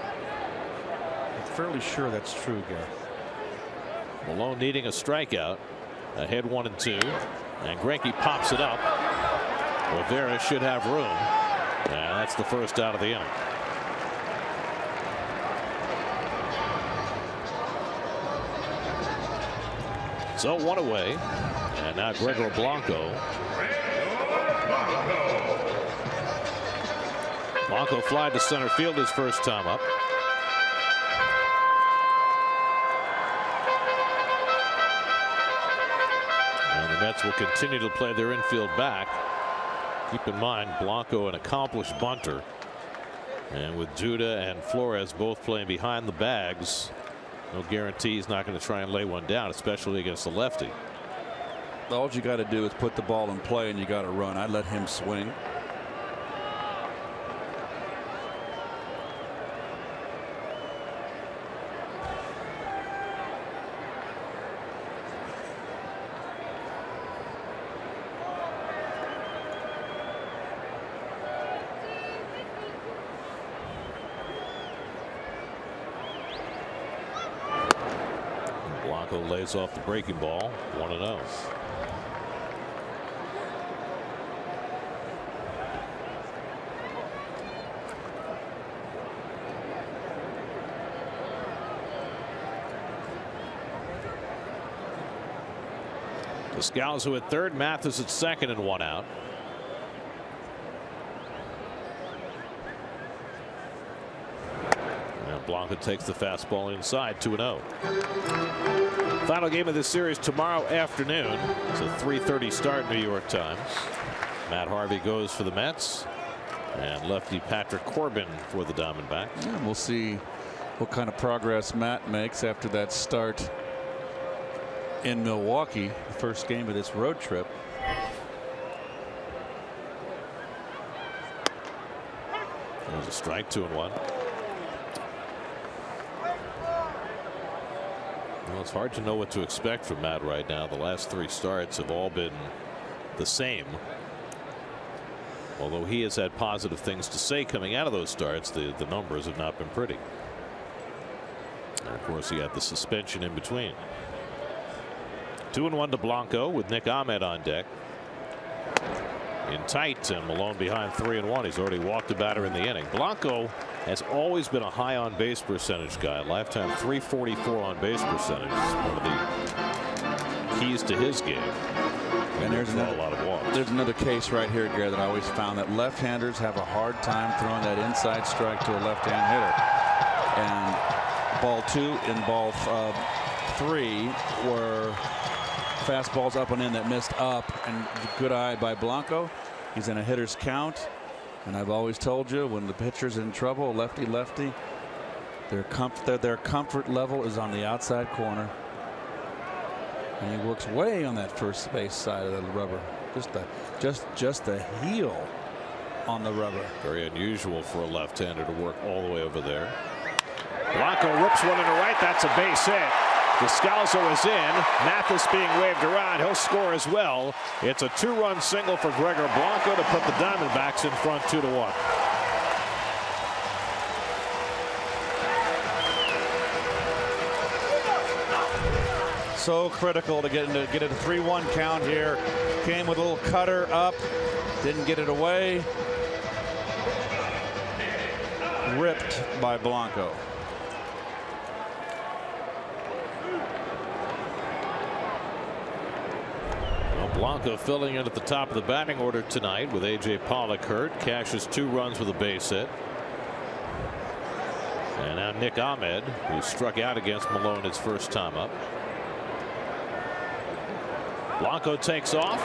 I'm fairly sure that's true, Gareth. Malone needing a strikeout. Ahead 1-2. And Greinke pops it up. Rivera should have room. And that's the first out of the inning. So one away. And now Gregor Blanco. Blanco flied to center field his first time up. And the Mets will continue to play their infield back. Keep in mind, Blanco, an accomplished bunter. And with Duda and Flores both playing behind the bags, no guarantee he's not going to try and lay one down, especially against the lefty. All you got to do is put the ball in play and you got to run. I'd let him swing. Lays off the breaking ball. 1-0. Descalzo at third, Mathis at second, and one out. And Blanco takes the fastball inside. 2-0. Final game of this series tomorrow afternoon. It's a 3:30 start New York time. Matt Harvey goes for the Mets, and lefty Patrick Corbin for the Diamondbacks. Yeah, we'll see what kind of progress Matt makes after that start in Milwaukee, the first game of this road trip. There's a strike. 2-1. Well, it's hard to know what to expect from Matt right now. The last three starts have all been the same. Although he has had positive things to say coming out of those starts, the numbers have not been pretty. And of course, he had the suspension in between. 2-1 to Blanco with Nick Ahmed on deck. In tight, and Malone behind 3-1. He's already walked a batter in the inning. Blanco has always been a high on base percentage guy. Lifetime .344 on base percentage. One of the keys to his game. And there's a lot of walks. There's another case right here, Gary, that I always found that left-handers have a hard time throwing that inside strike to a left-hand hitter. And ball 2 and ball 3 were fastballs up and in that missed up, and good eye by Blanco. He's in a hitter's count, and I've always told you, when the pitcher's in trouble, lefty their comfort level is on the outside corner, and he works way on that first base side of the rubber, just the heel on the rubber. Very unusual for a left-hander to work all the way over there. Blanco rips one into right. That's a base hit. Descalzo is in. Mathis being waved around. He'll score as well. It's a 2-run single for Gregor Blanco to put the Diamondbacks in front 2-1. so critical to get it a 3-1 count here. Came with a little cutter up, didn't get it away. Ripped by Blanco. Well, Blanco filling in at the top of the batting order tonight with A.J. Pollock hurt. Cashes 2 runs with a base hit. And now Nick Ahmed, who struck out against Malone his first time up. Blanco takes off,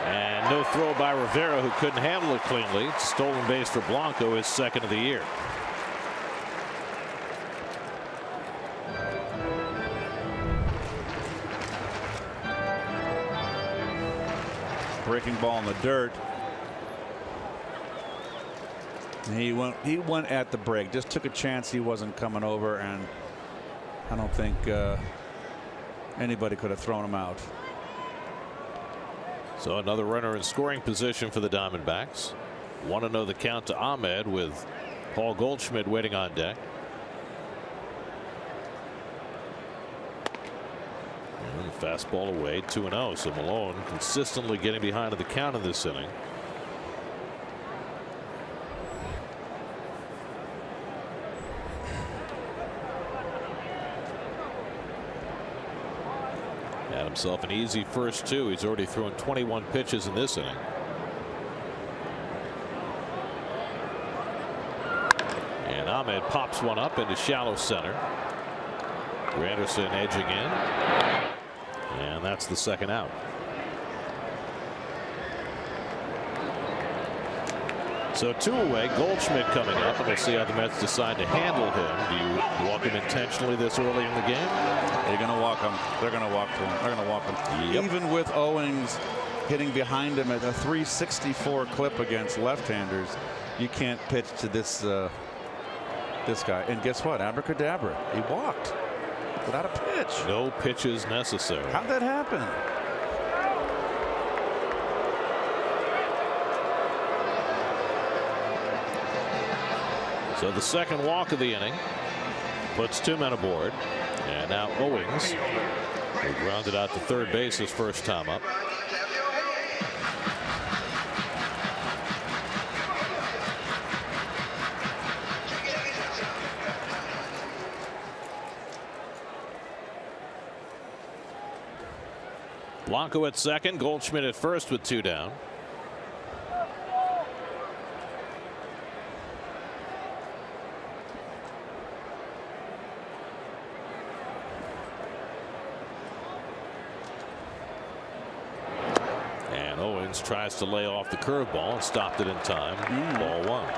and no throw by Rivera, who couldn't handle it cleanly. Stolen base for Blanco, his second of the year. Breaking ball in the dirt. He went at the break, just took a chance he wasn't coming over, and I don't think anybody could have thrown him out. So another runner in scoring position for the Diamondbacks. 1-0 the count to Ahmed with Paul Goldschmidt waiting on deck. And the fastball away, 2-0. So Malone consistently getting behind the count in this inning. Had himself an easy first 2. He's already thrown 21 pitches in this inning. And Ahmed pops one up into shallow center. Granderson edging in. And that's the second out. So 2 away. Goldschmidt coming up, and we'll see how the Mets decide to handle him. Do you walk him intentionally this early in the game? They're going to walk him. They're going to walk to him. They're going to walk him. Yep. Even with Owings hitting behind him at a 364 clip against left-handers, you can't pitch to this guy. And guess what? Abracadabra. He walked without a pitch. No pitches necessary. How'd that happen? So the second walk of the inning puts 2 men aboard, and now Owings, who grounded out to third base his first time up. Blanco at second, Goldschmidt at first with 2 down. Tries to lay off the curveball and stopped it in time. Ball 1.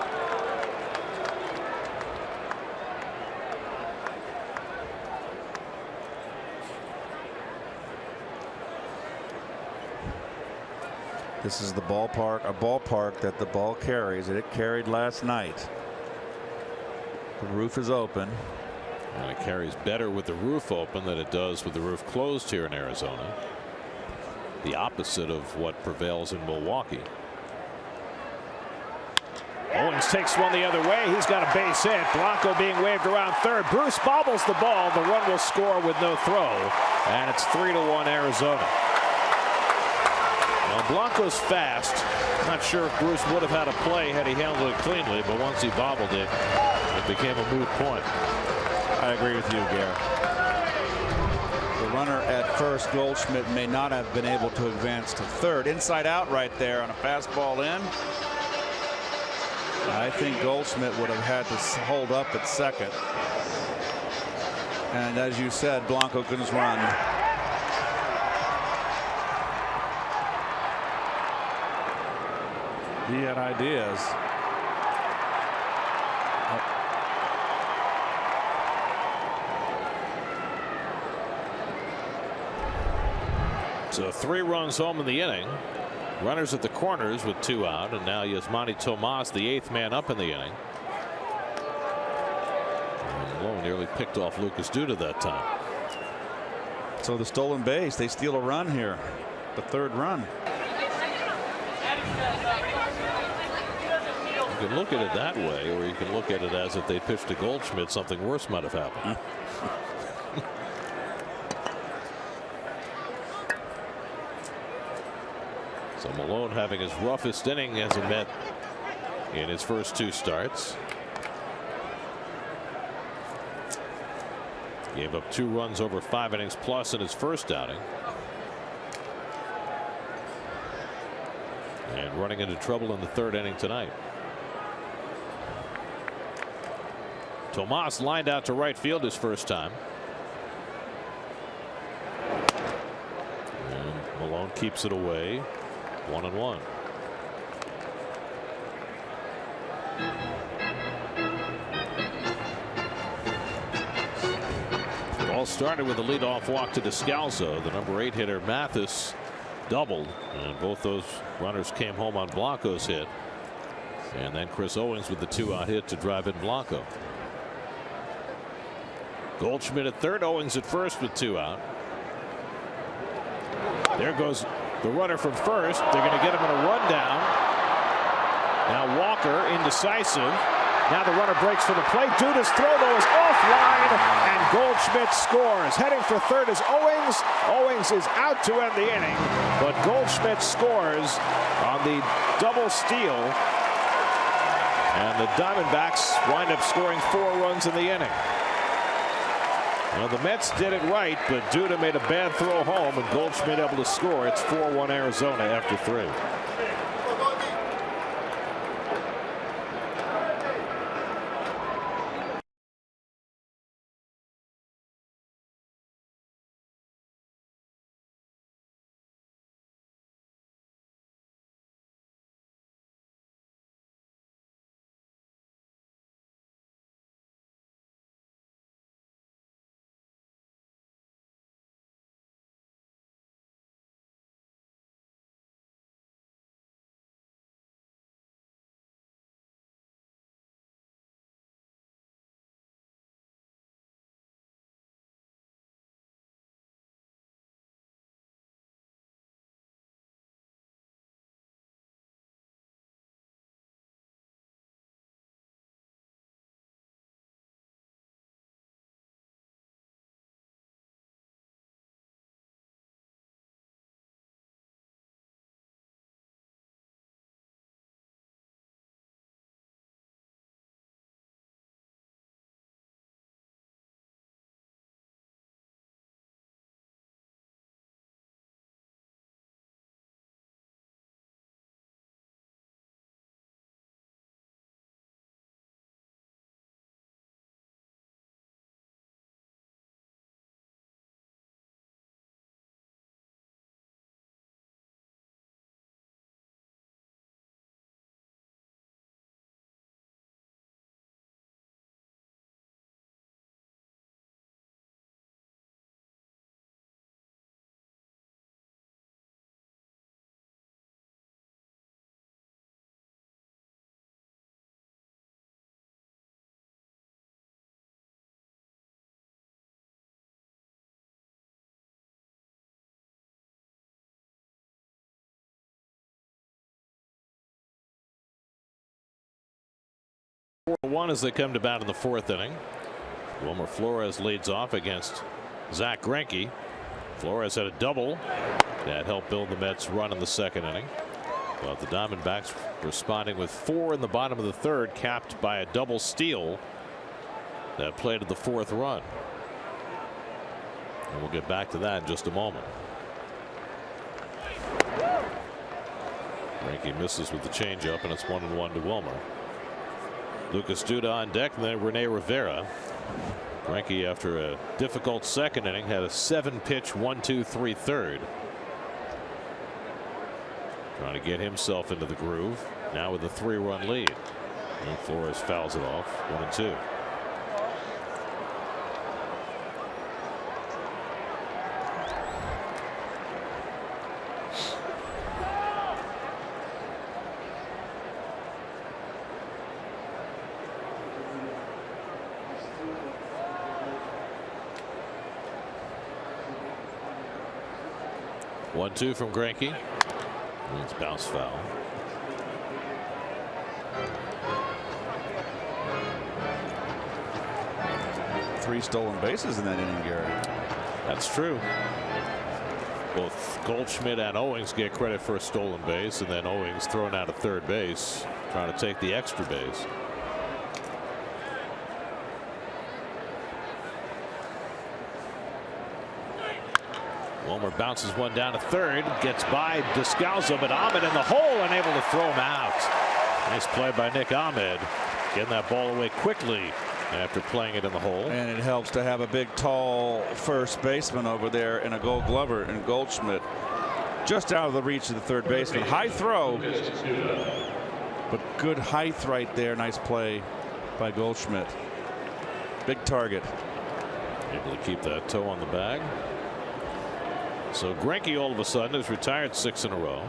This is the ballpark, a ballpark that the ball carries, and it carried last night. The roof is open. And it carries better with the roof open than it does with the roof closed here in Arizona. The opposite of what prevails in Milwaukee. Owings takes one the other way. He's got a base hit. Blanco being waved around third. Bruce bobbles the ball. The run will score with no throw. And it's 3-1 Arizona. Now Blanco's fast. Not sure if Bruce would have had a play had he handled it cleanly, but once he bobbled it, it became a moot point. I agree with you, Gare. The runner at first, Goldschmidt, may not have been able to advance to third. Inside out right there on a fastball in. I think Goldschmidt would have had to hold up at second. And as you said, Blanco couldn't run. He had ideas. So 3 runs home in the inning. Runners at the corners with 2 out, and now Yasmani Tomas, the 8th man up in the inning. And Malone nearly picked off Lucas Duda that time. So the stolen base, they steal a run here, the 3rd run. You can look at it that way, or you can look at it as if they pitched to Goldschmidt, something worse might have happened. So Malone having his roughest inning as a Met in his first 2 starts. Gave up 2 runs over 5 innings plus in his first outing. And running into trouble in the 3rd inning tonight. Tomas lined out to right field his first time. And Malone keeps it away. 1-1. All started with a leadoff walk to Descalso. The number 8 hitter Mathis doubled, and both those runners came home on Blanco's hit. And then Chris Owings with the 2-out hit to drive in Blanco. Goldschmidt at third, Owings at first with 2 out. There goes the runner from first. They're going to get him in a rundown. Now Walker indecisive. Now the runner breaks for the plate. Duda's throw though is offline, and Goldschmidt scores. Heading for third is Owings. Owings is out to end the inning, but Goldschmidt scores on the double steal, and the Diamondbacks wind up scoring 4 runs in the inning. Well, the Mets did it right, but Duda made a bad throw home, and Goldschmidt able to score. It's 4-1 Arizona after 3. One as they come to bat in the 4th inning. Wilmer Flores leads off against Zach Greinke. Flores had a double that helped build the Mets' run in the 2nd inning. But the Diamondbacks responding with 4 in the bottom of the 3rd, capped by a double steal that played at the 4th run. And we'll get back to that in just a moment. Greinke misses with the changeup, and it's 1-1 to Wilmer. Lucas Duda on deck, and then Rene Rivera. Greinke, after a difficult 2nd inning, had a 7-pitch 1-2-3 third. Trying to get himself into the groove. Now with a 3-run lead. And Flores fouls it off. 1-2. One-two from Greinke. It's bounce foul. Three stolen bases in that inning, Gary. That's true. Both Goldschmidt and Owings get credit for a stolen base, and then Owings thrown out of third base, trying to take the extra base. Wilmer bounces one down to third, gets by Descalzo, but Ahmed in the hole, unable to throw him out. Nice play by Nick Ahmed, getting that ball away quickly after playing it in the hole. And it helps to have a big, tall first baseman over there and a Gold Glover and Goldschmidt just out of the reach of the third baseman. High throw, but good height right there. Nice play by Goldschmidt. Big target. Able to keep that toe on the bag. So Greinke all of a sudden has retired 6 in a row.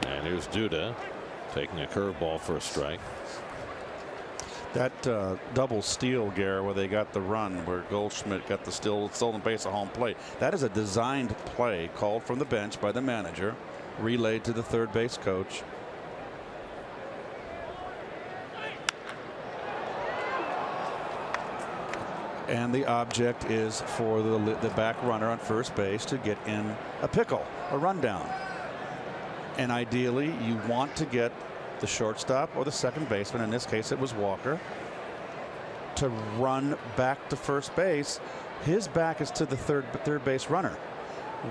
And here's Duda taking a curveball for a strike. That double steal, Gare, where they got the run, where Goldschmidt got the stolen base at home plate. That is a designed play called from the bench by the manager, relayed to the third base coach. And the object is for the back runner on first base to get in a pickle, a rundown. And ideally, you want to get the shortstop or the second baseman, in this case it was Walker, to run back to first base. His back is to the third base runner.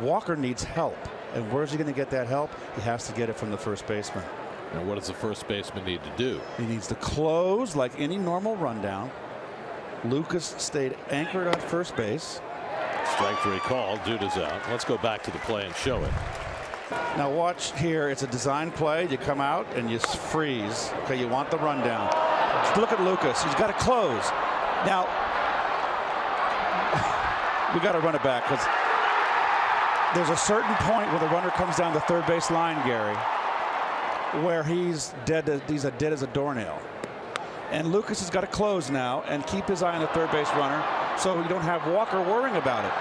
Walker needs help. And where's he going to get that help? He has to get it from the first baseman. And what does the first baseman need to do? He needs to close like any normal rundown. Lucas stayed anchored on first base. Strike 3 called. Duda's out. Let's go back to the play and show it. Now watch here. It's a design play. You come out and you freeze. Okay, you want the rundown. Look at Lucas. He's got to close. Now we got to run it back because there's a certain point where the runner comes down the third base line, Gary, where he's dead. He's dead as a doornail. And Lucas has got to close now and keep his eye on the third base runner so you don't have Walker worrying about it.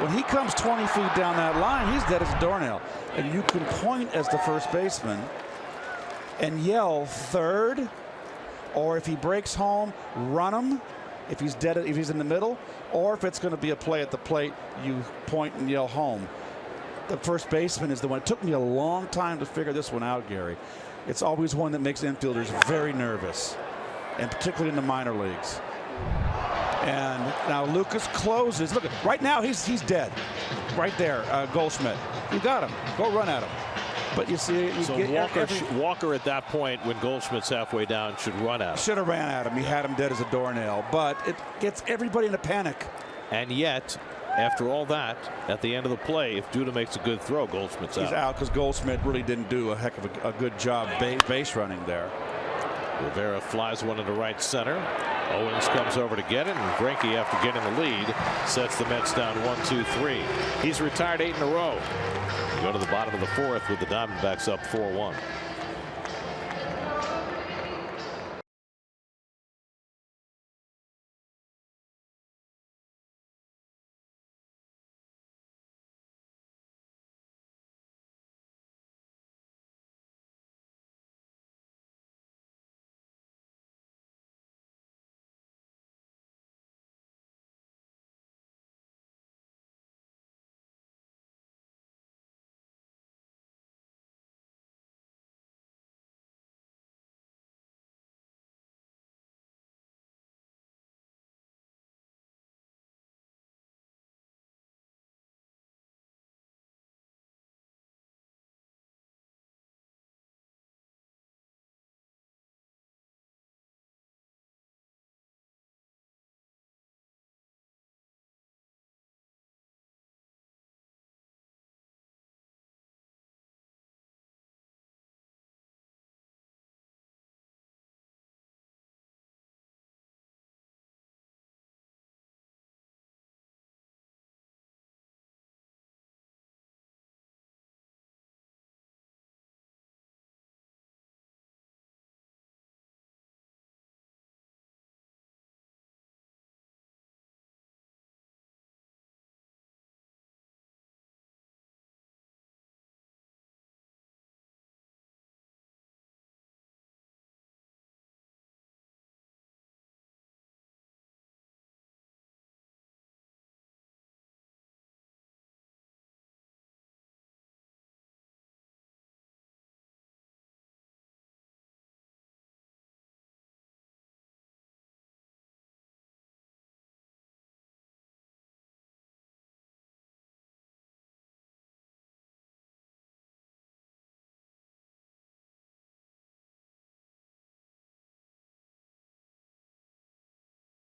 When he comes 20 feet down that line, he's dead as a doornail. And you can point as the first baseman and yell third, or if he breaks home, run him. If he's dead, if he's in the middle, or if it's going to be a play at the plate, you point and yell home. The first baseman is the one. It took me a long time to figure this one out, Gary. It's always one that makes infielders very nervous, and particularly in the minor leagues. And now Lucas closes. Look, right now he's dead. Right there, Goldschmidt. You got him. Go run at him. But you see, Walker at that point, when Goldschmidt's halfway down, should run at him. Should have ran at him. He had him dead as a doornail. But it gets everybody in a panic. And yet, after all that, at the end of the play, if Duda makes a good throw, Goldschmidt's out. He's out because Goldschmidt really didn't do a heck of a good job base running there. Rivera flies one into right center. Owens comes over to get it, and Greinke, after getting the lead, sets the Mets down 1-2-3. He's retired 8 in a row. We go to the bottom of the 4th with the Diamondbacks up 4-1.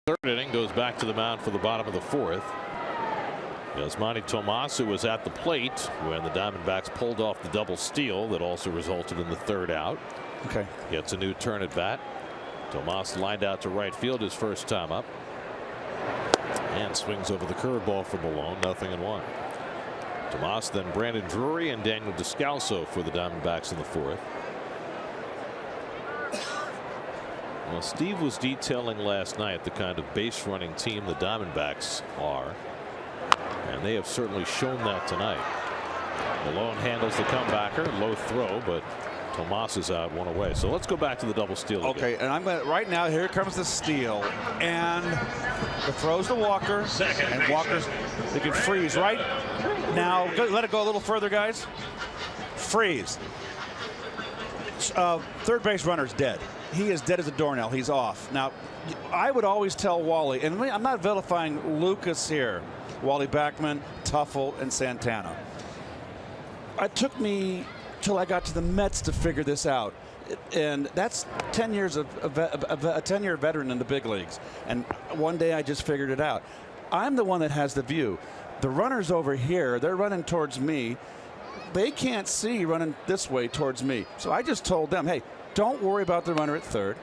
Third inning, goes back to the mound for the bottom of the fourth. Yasmani Tomas, who was at the plate when the Diamondbacks pulled off the double steal that also resulted in the third out. Okay. Gets a new turn at bat. Tomas lined out to right field his first time up. And swings over the curveball for Malone. 0-1. Tomas, then Brandon Drury and Daniel Descalso for the Diamondbacks in the fourth. Well, Steve was detailing last night the kind of base running team the Diamondbacks are. And they have certainly shown that tonight. Malone handles the comebacker. Low throw, but Tomas is out, one away. So let's go back to the double steal. Okay, and I'm going right now. Here comes the steal, and the throws to Walker, and Walker's they can freeze right now. Let it go a little further, guys. Freeze. Third base runner's dead. He is dead as a doornail. He's off. Now, I would always tell Wally, and I'm not vilifying Lucas here. Wally Backman, Tuffle, and Santana. It took me till I got to the Mets to figure this out, and that's 10 years of a 10-year veteran in the big leagues. And one day I just figured it out. I'm the one that has the view. The runners over here, they're running towards me. They can't see running this way towards me. So I just told them, hey, don't worry about the runner at third.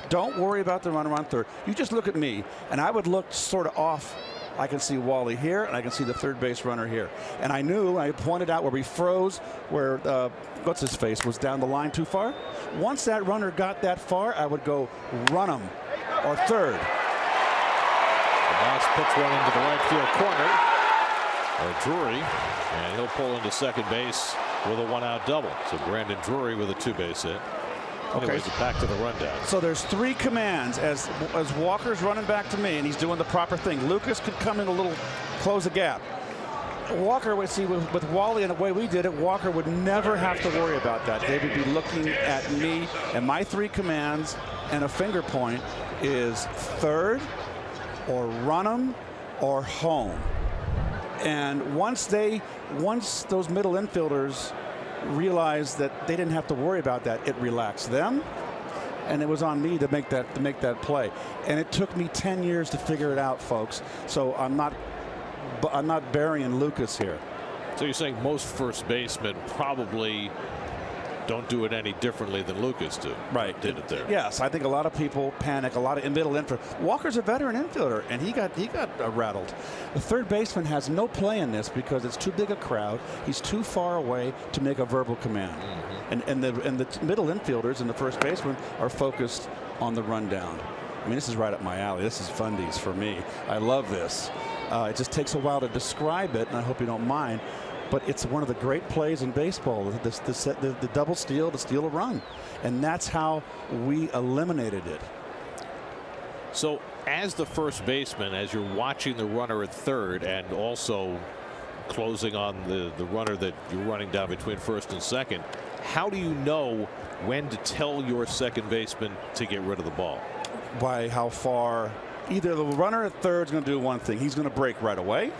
Don't worry about the runner on third. You just look at me. And I would look sort of off. I can see Wally here, and I can see the third base runner here. And I knew, I pointed out where we froze, where, what's his face, was down the line too far. Once that runner got that far, I would go run him, or third. Tomas puts one into the right field corner, or Drury, and he'll pull into second base with a one-out double. So Brandon Drury with a two-base hit. Anyways, back to the rundown. So there's three commands as Walker's running back to me, and he's doing the proper thing. Lucas could come in a little, close a gap. Walker would see with Wally and the way we did it, Walker would never have to worry about that. They would be looking at me, and my three commands and a finger point is third, or run them, or home. And once those middle infielders realized that they didn't have to worry about that, it relaxed them, and it was on me to make that play. And it took me 10 years to figure it out, folks. So I'm not burying Lucas here. So you're saying most first basemen probably don't do it any differently than Lucas did it there. Yes, I think a lot of people panic. A lot of middle infield. Walker's a veteran infielder, and he got rattled. The third baseman has no play in this because it's too big a crowd. He's too far away to make a verbal command. And the middle infielders and the first baseman are focused on the rundown. I mean, this is right up my alley. This is fundies for me. I love this. It just takes a while to describe it, and I hope you don't mind. But it's one of the great plays in baseball, the double steal to steal a run. And that's how we eliminated it. So as the first baseman, as you're watching the runner at third and also closing on the runner that you're running down between first and second, how do you know when to tell your second baseman to get rid of the ball? By how far. Either the runner at third is going to do one thing. He's going to break right away,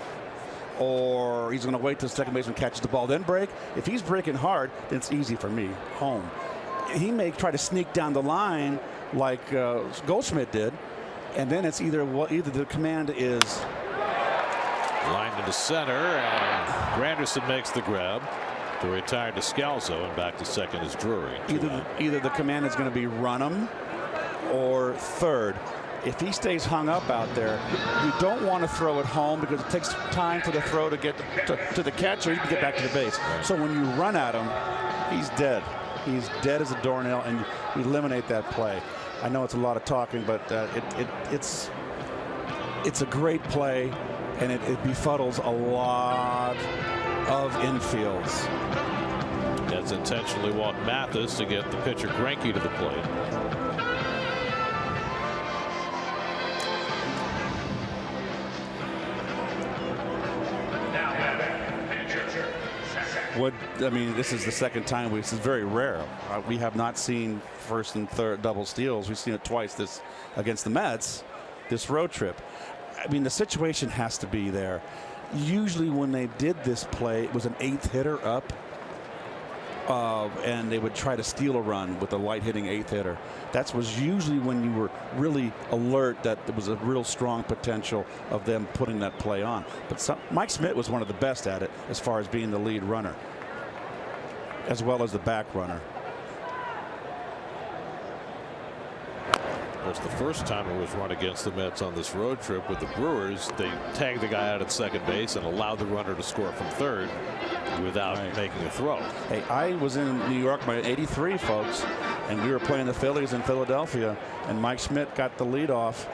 or he's going to wait till the second baseman catches the ball, then break. If he's breaking hard, then it's easy for me, home. He may try to sneak down the line like Goldschmidt did, and then it's either the command is line into center, and Granderson makes the grab to retire Descalso, and back to second is Drury. Either the command is going to be run him or third. If he stays hung up out there, you don't want to throw it home because it takes time for the throw to get to the catcher. He can get back to the base. So when you run at him, he's dead. He's dead as a doornail, and you eliminate that play. I know it's a lot of talking, but it's a great play, and it befuddles a lot of infields. That's intentionally walked Mathis to get the pitcher Greinke to the plate. I mean, this is the second time this is very rare. We have not seen first and third double steals. We've seen it twice against the Mets, this road trip. I mean, the situation has to be there. Usually when they did this play, it was an eighth hitter up. and they would try to steal a run with a light hitting 8th hitter. That was usually when you were really alert that there was a real strong potential of them putting that play on. But Mike Schmidt was one of the best at it as far as being the lead runner, as well as the back runner. It was the first time it was run against the Mets on this road trip with the Brewers. They tagged the guy out at second base and allowed the runner to score from third without making a throw. Hey, I was in New York by '83, folks, and we were playing the Phillies in Philadelphia, and Mike Schmidt got the lead off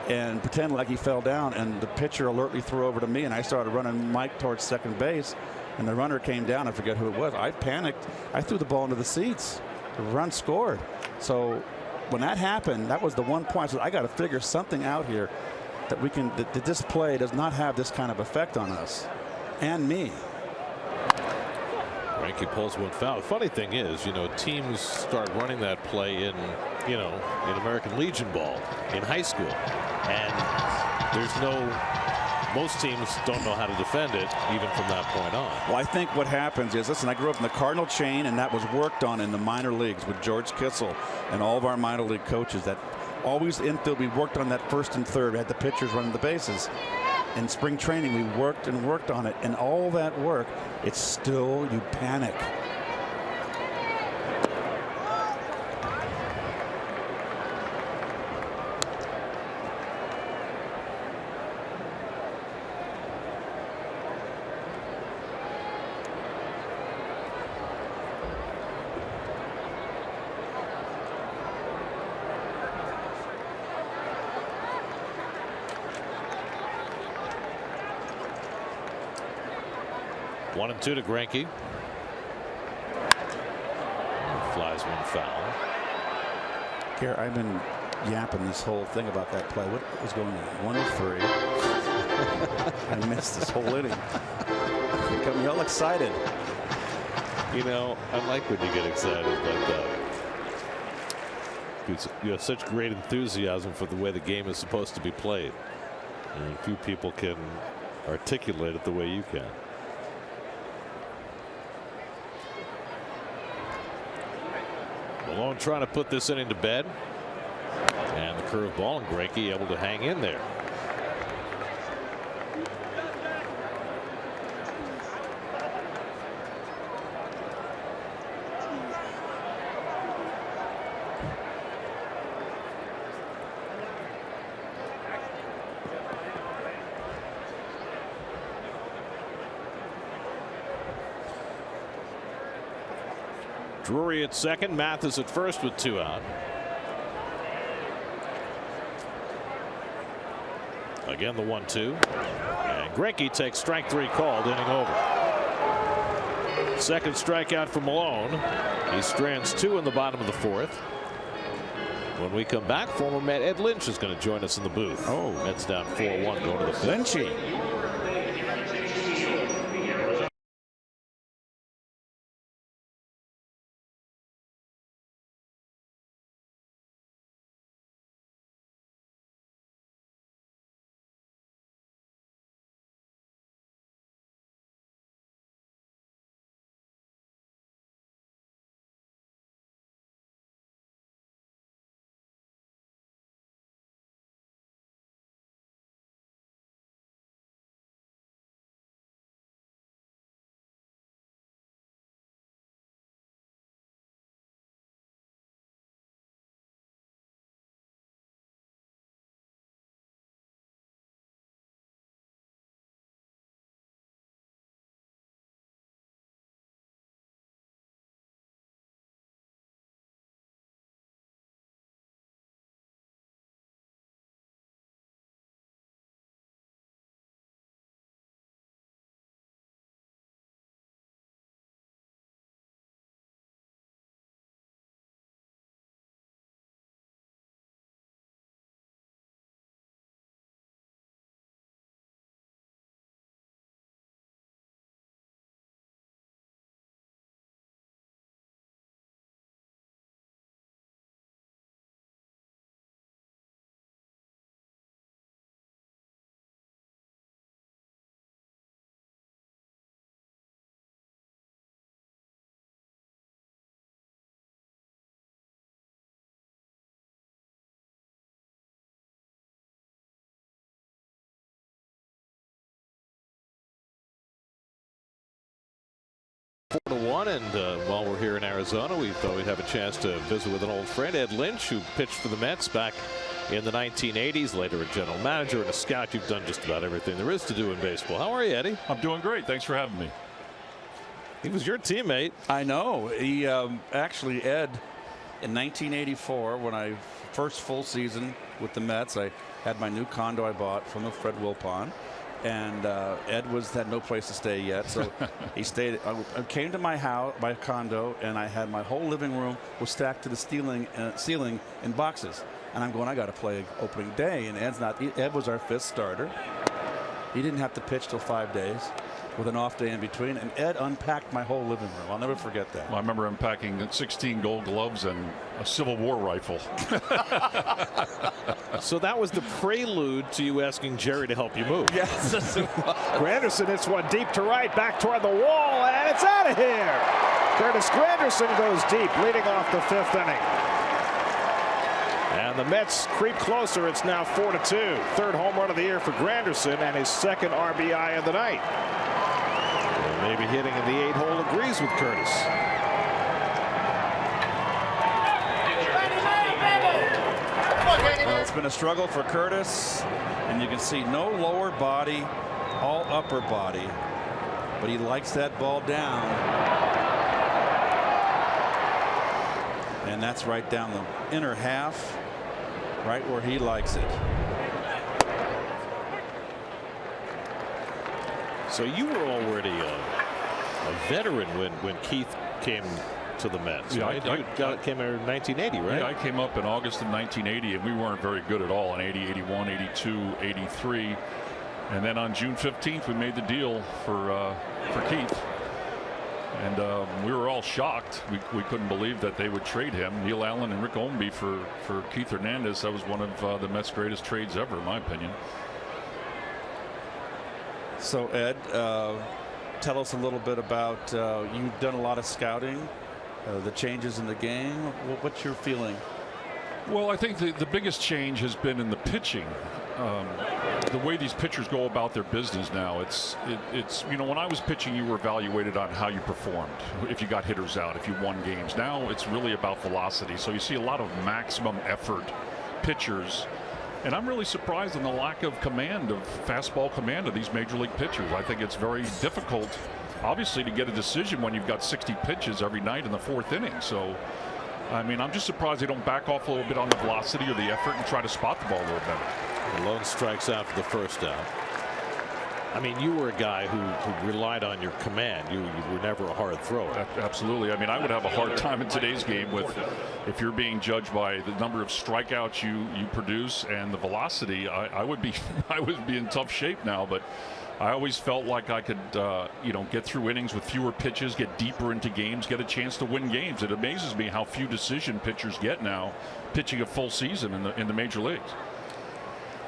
and pretended like he fell down, and the pitcher alertly threw over to me, and I started running Mike towards second base, and the runner came down. I forget who it was. I panicked. I threw the ball into the seats. The run scored. So when that happened, that was the one point I said, I got to figure something out here that we can, that this play does not have this kind of effect on us and me. Greinke pulls one foul. The funny thing is, you know, teams start running that play in, you know, in American Legion ball in high school, and most teams don't know how to defend it even from that point on. Well, I think what happens is, listen, I grew up in the Cardinal chain, and that was worked on in the minor leagues with George Kissel and all of our minor league coaches. That always infield, we worked on that first and third. We had the pitchers running the bases. In spring training, we worked and worked on it, and all that work, it's still, you panic. One and two to Greinke. Flies one foul. Garrett, I've been yapping this whole thing about that play. What was going on? 1-3. I missed this whole inning. You got me all excited. You know, I like when you get excited like that. Because you have such great enthusiasm for the way the game is supposed to be played. And few people can articulate it the way you can. Malone trying to put this inning to bed, and the curveball, and Greinke able to hang in there. Drury at second, Mathis at first with 2 out. Again, the 1-2. And Greinke takes strike 3 called, inning over. Second strikeout for Malone. He strands 2 in the bottom of the 4th. When we come back, former Met Ed Lynch is going to join us in the booth. Oh, Mets down 4-1 going to the 5th. Lynchy. 4-1, and while we're here in Arizona, we thought we'd have a chance to visit with an old friend, Ed Lynch, who pitched for the Mets back in the 1980s, later a general manager and a scout. You've done just about everything there is to do in baseball. How are you, Eddie? I'm doing great. Thanks for having me. He was your teammate. I know. He actually, Ed, in 1984, when I first full season with the Mets, I had my new condo I bought from the Fred Wilpon. And Ed had no place to stay yet, so he stayed. I came to my house, my condo, and I had my whole living room was stacked to the ceiling in boxes. And I'm going, I got to play opening day, and Ed's not. Ed was our 5th starter. He didn't have to pitch till 5 days, with an off day in between. And Ed unpacked my whole living room. I'll never forget that. Well, I remember unpacking 16 Gold Gloves and a Civil War rifle. So that was the prelude to you asking Jerry to help you move. Yes, yes, it was. Granderson hits one deep to right, back toward the wall, and it's out of here. Curtis Granderson goes deep, leading off the 5th inning. And the Mets creep closer. It's now 4-2. 3rd home run of the year for Granderson and his 2nd RBI of the night. Well, maybe hitting in the 8-hole agrees with Curtis. Well, it's been a struggle for Curtis, and you can see no lower body, all upper body, but he likes that ball down, and that's right down the inner half, right where he likes it. So you were already a veteran when Keith came to the Mets. Yeah, right? Came here in 1980, right? Yeah, I came up in August of 1980, and we weren't very good at all in 80, 81, 82, 83. And then on June 15th, we made the deal for Keith. And we were all shocked. We couldn't believe that they would trade him. Neil Allen and Rick Ownby for Keith Hernandez. That was one of the Mets' greatest trades ever, in my opinion. So, Ed, tell us a little bit about, you've done a lot of scouting, the changes in the game. What's your feeling? Well, I think the biggest change has been in the pitching. The way these pitchers go about their business now, it's you know, when I was pitching, you were evaluated on how you performed, if you got hitters out, if you won games. Now it's really about velocity. So you see a lot of maximum effort pitchers, and I'm really surprised in the lack of command, of fastball command of these major league pitchers. I think it's very difficult, obviously, to get a decision when you've got 60 pitches every night in the 4th inning. So, I mean, I'm just surprised they don't back off a little bit on the velocity or the effort and try to spot the ball a little better. Lone strikes out for the 1st out. I mean, you were a guy who relied on your command. You were never a hard thrower. Absolutely. I mean, I would have a hard time in today's game with, if you're being judged by the number of strikeouts you produce and the velocity. I would be in tough shape now. But I always felt like I could you know, get through innings with fewer pitches, get deeper into games, get a chance to win games. It amazes me how few decision pitchers get now, pitching a full season in the major leagues.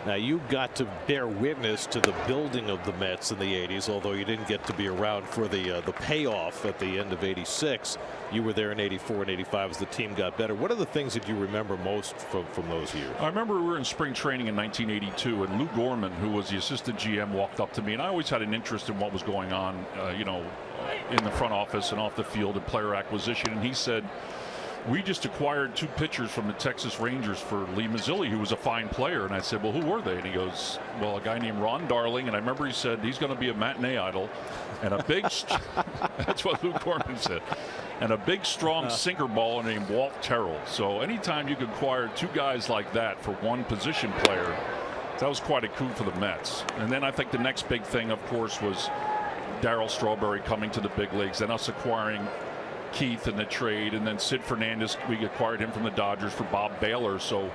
Now, you got to bear witness to the building of the Mets in the 80s, although you didn't get to be around for the payoff at the end of 86. You were there in 84 and 85 as the team got better. What are the things that you remember most from those years? I remember we were in spring training in 1982, and Lou Gorman, who was the assistant GM, walked up to me, and I always had an interest in what was going on, you know, in the front office and off the field and player acquisition. And he said, we just acquired 2 pitchers from the Texas Rangers for Lee Mazzilli, who was a fine player. And I said, well, who were they? And he goes, well, a guy named Ron Darling. And I remember he said, he's going to be a matinee idol. And a big, that's what Lou Gorman said. And a big, strong sinker baller named Walt Terrell. So anytime you could acquire 2 guys like that for 1 position player, that was quite a coup for the Mets. And then I think the next big thing, of course, was Darryl Strawberry coming to the big leagues and us acquiring Keith in the trade, and then Sid Fernandez, we acquired him from the Dodgers for Bob Baylor. So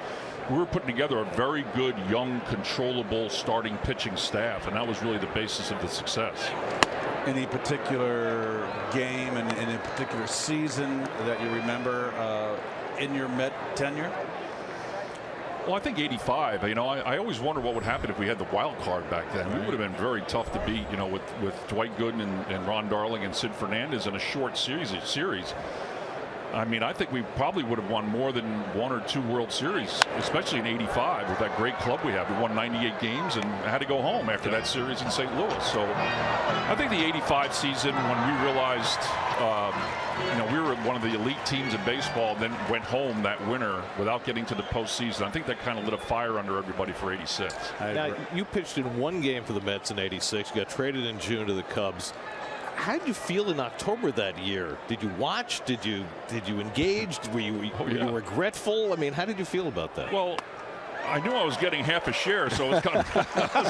we were putting together a very good, young, controllable starting pitching staff, and that was really the basis of the success. Any particular game and in a particular season that you remember in your Met tenure? Well, I think 85. You know, I always wonder what would happen if we had the wild card back then. We would have been very tough to beat, you know, with Dwight Gooden and Ron Darling and Sid Fernandez in a short series. I mean, I think we probably would have won more than 1 or 2 World Series, especially in '85 with that great club we had. We won 98 games and had to go home after that series in St. Louis. So I think the '85 season, when we realized, we were one of the elite teams in baseball, and then went home that winter without getting to the postseason. I think that kind of lit a fire under everybody for '86. Now, you pitched in 1 game for the Mets in '86. You got traded in June to the Cubs. How did you feel in October that year? Did you watch? Did you engage? Were you regretful? I mean, how did you feel about that? Well, I knew I was getting half a share, so I was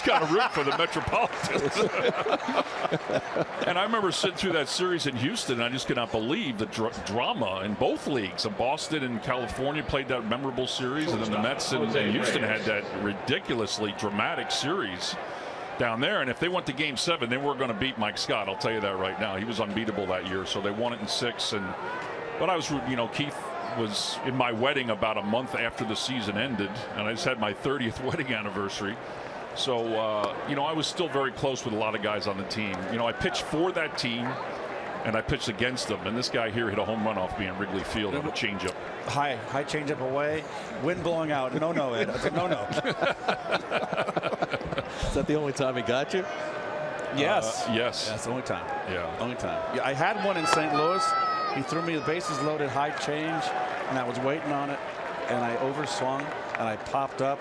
kind of rooting for the Metropolitans. And I remember sitting through that series in Houston, and I just could not believe the drama in both leagues. And Boston and California played that memorable series, and then the Mets and Houston had that ridiculously dramatic series down there. And if they went to Game 7, they were going to beat Mike Scott. I'll tell you that right now. He was unbeatable that year, so they won it in 6. But I was, Keith was in my wedding about a month after the season ended, and I just had my 30th wedding anniversary. So, I was still very close with a lot of guys on the team. I pitched for that team, and I pitched against them. And this guy here hit a home run off me in Wrigley Field on a changeup. High changeup away, wind blowing out. No, Ed. It's a no. Is that the only time he got you? Yes. Yes. That's the only time. Yeah. Only time. Yeah, I had one in St. Louis. He threw me the bases loaded high change, and I was waiting on it, and I overswung, and I popped up.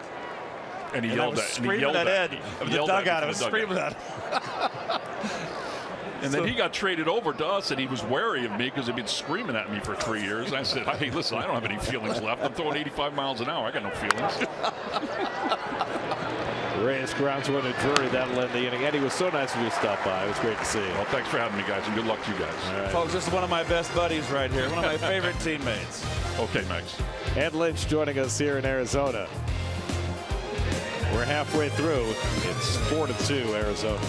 And he yelled at Ed of the dugout. I was screaming at him. And then he got traded over to us, and he was wary of me because he'd been screaming at me for 3 years. And I said, hey, listen, I don't have any feelings left. I'm throwing 85 miles an hour. I got no feelings. Reyes grounds one at Drury. That'll end the inning. Eddie, was so nice of you to stop by. It was great to see you. Well, thanks for having me, guys, and good luck to you guys. Right. Folks, this is one of my best buddies right here. One of my favorite teammates. Okay, Max. Ed Lynch joining us here in Arizona. We're halfway through. It's 4-2 Arizona.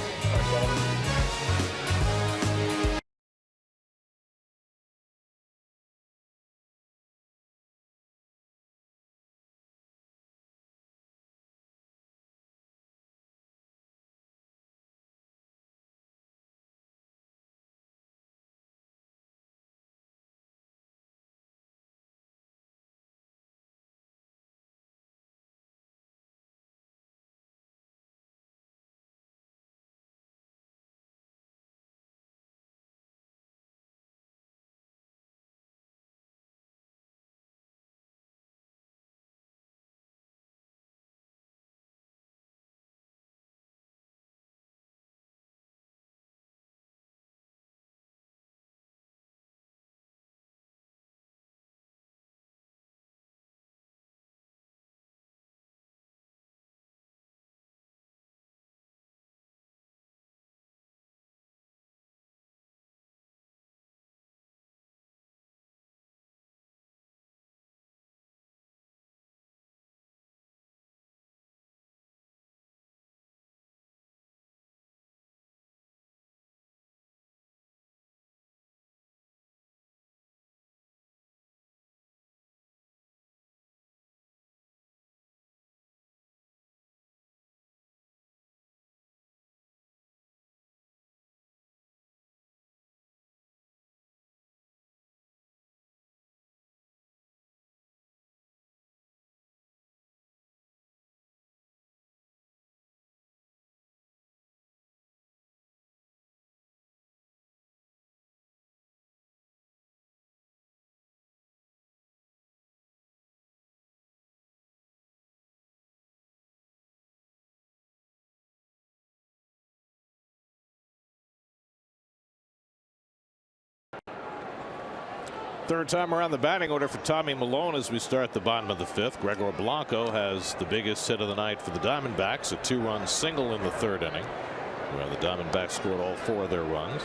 Third time around the batting order for Tommy Milone as we start the bottom of the 5th. Gregor Blanco has the biggest hit of the night for the Diamondbacks, a 2-run single in the 3rd inning, where the Diamondbacks scored all 4 of their runs.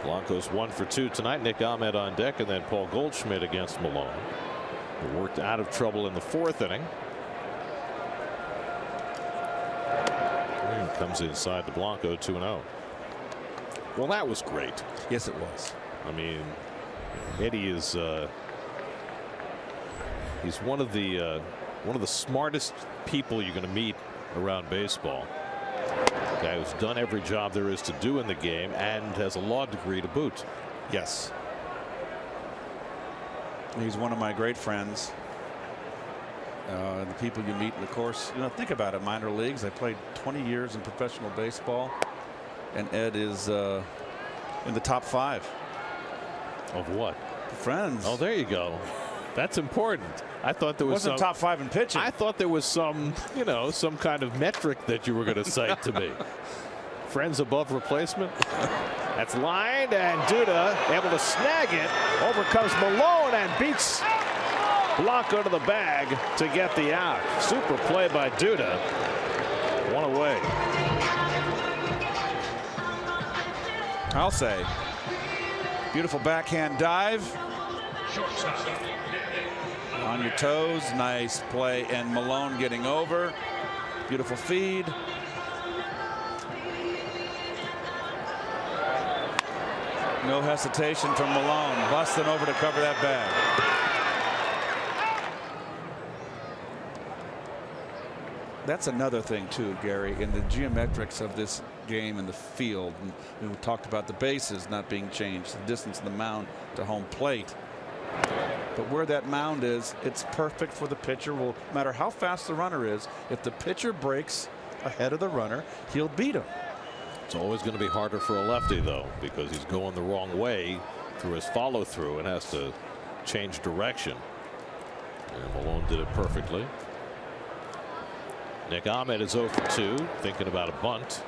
Blanco's 1 for 2 tonight. Nick Ahmed on deck, and then Paul Goldschmidt against Milone, who worked out of trouble in the 4th inning. And comes inside to Blanco, 2-0. Well, that was great. Yes, it was. I mean, Eddie is he's one of the smartest people you're going to meet around baseball. A guy who's done every job there is to do in the game and has a law degree to boot. Yes. He's one of my great friends. And the people you meet in the course, think about it. Minor leagues. I played 20 years in professional baseball, and Ed is in the top 5. Of what? Friends. Oh, there you go. That's important. I thought there was wasn't top 5 in pitching. I thought there was some, some kind of metric that you were going to cite to me. Friends above replacement. That's lined, and Duda able to snag it. Over comes Malone and beats Blanco to the bag to get the out. Super play by Duda. One away. I'll say. Beautiful backhand dive. On your toes. Nice play. And Malone getting over. Beautiful feed. No hesitation from Malone. Busting over to cover that bag. That's another thing too, Gary, in the geometrics of this game in the field. And we talked about the bases not being changed, the distance of the mound to home plate. But where that mound is, it's perfect for the pitcher. Well, no matter how fast the runner is, if the pitcher breaks ahead of the runner, he'll beat him. It's always going to be harder for a lefty, though, because he's going the wrong way through his follow through and has to change direction. And Malone did it perfectly. Nick Ahmed is 0 for 2, thinking about a bunt.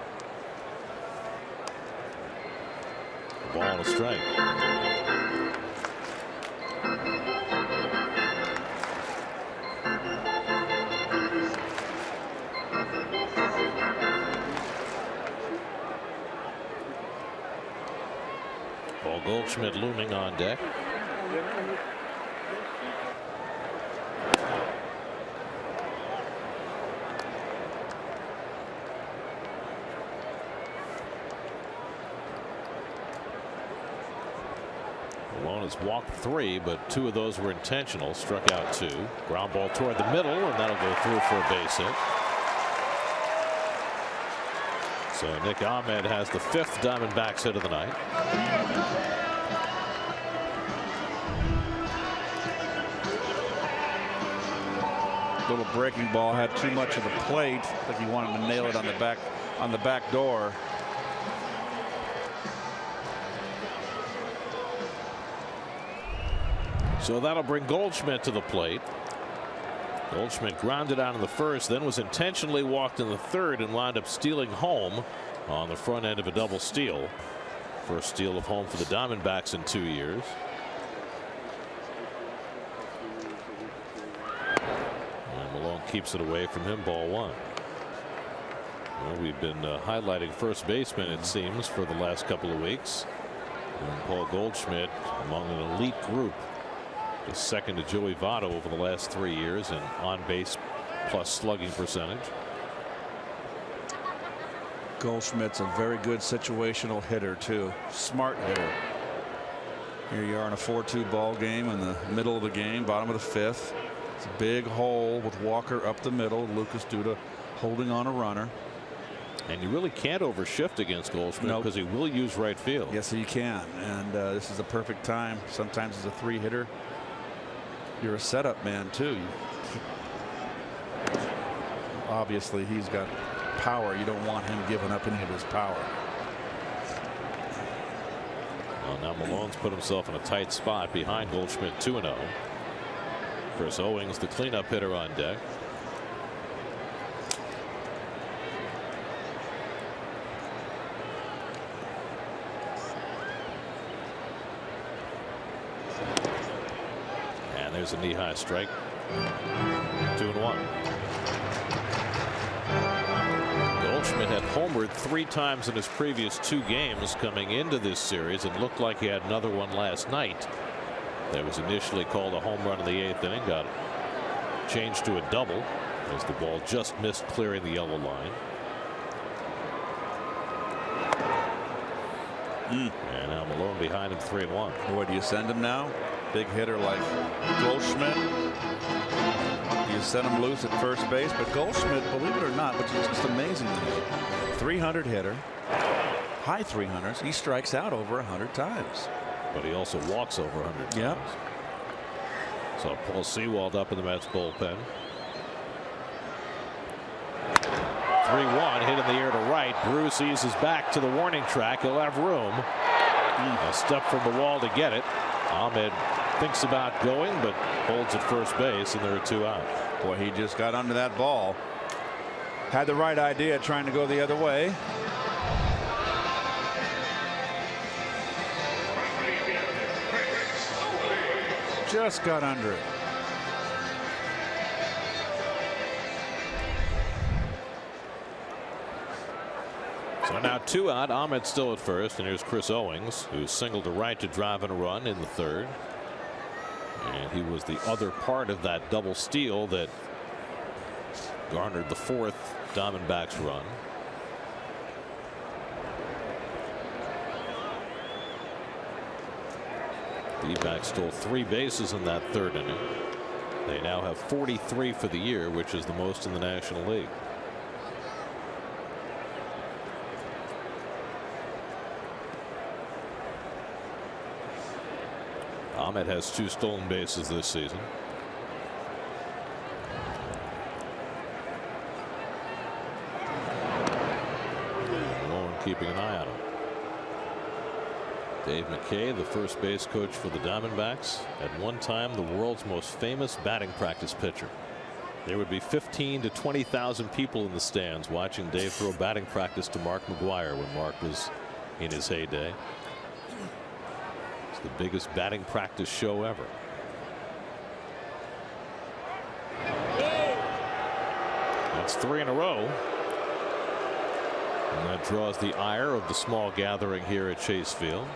A ball and a strike. Paul Goldschmidt looming on deck. Malone has walked 3, but 2 of those were intentional. Struck out 2. Ground ball toward the middle, and that'll go through for a base hit. So Nick Ahmed has the 5th Diamondbacks hit of the night. Little breaking ball, had too much of the plate. I think he wanted to nail it on the back door. So that'll bring Goldschmidt to the plate. Goldschmidt grounded out in the 1st, then was intentionally walked in the 3rd and wound up stealing home on the front end of a double steal. First steal of home for the Diamondbacks in 2 years. And Malone keeps it away from him. Ball 1. Well, we've been highlighting first baseman, it seems, for the last couple of weeks. And Paul Goldschmidt among an elite group. Is second to Joey Votto over the last 3 years in on base plus slugging percentage. Goldschmidt's a very good situational hitter too. Smart hitter. Here you are in a 4-2 ball game in the middle of the game, bottom of the 5th. It's a big hole with Walker up the middle. Lucas Duda holding on a runner. And you really can't overshift against Goldschmidt because he will use right field. Yes, he can. And this is a perfect time. Sometimes as a 3 hitter, you're a setup man too. Obviously, he's got power. You don't want him giving up any of his power. Well, now Malone's put himself in a tight spot behind Goldschmidt 2-0. Chris Owings, the cleanup hitter, on deck. There's a knee-high strike. 2-1. Goldschmidt had homered 3 times in his previous 2 games coming into this series and looked like he had another one last night. That was initially called a home run in the 8th inning. Got changed to a double as the ball just missed clearing the yellow line. And now Malone behind him 3-1. Boy, do you send him now? Big hitter like Goldschmidt. You send him loose at first base, but Goldschmidt, believe it or not, which is just amazing to me, 300 hitter, high 300s. He strikes out over 100 times. But he also walks over 100 times. Yep. So Paul Sewald up in the Mets bullpen. 3-1 hit in the air to right. Bruce eases back to the warning track. He'll have room. A step from the wall to get it. Ahmed thinks about going, but holds at first base, and there are 2 out. Boy, he just got under that ball. Had the right idea, trying to go the other way. Just got under it. So now 2 out. Ahmed still at first, and here's Chris Owings, who singled to right to drive in a run in the 3rd. And he was the other part of that double steal that garnered the 4th Diamondbacks run. The D-backs stole 3 bases in that 3rd inning. They now have 43 for the year, which is the most in the National League. Ahmed has 2 stolen bases this season. Malone keeping an eye on him. Dave McKay, the first base coach for the Diamondbacks, at one time the world's most famous batting practice pitcher. There would be 15,000 to 20,000 people in the stands watching Dave throw batting practice to Mark McGwire when Mark was in his heyday. It's the biggest batting practice show ever. That's 3 in a row. And that draws the ire of the small gathering here at Chase Field.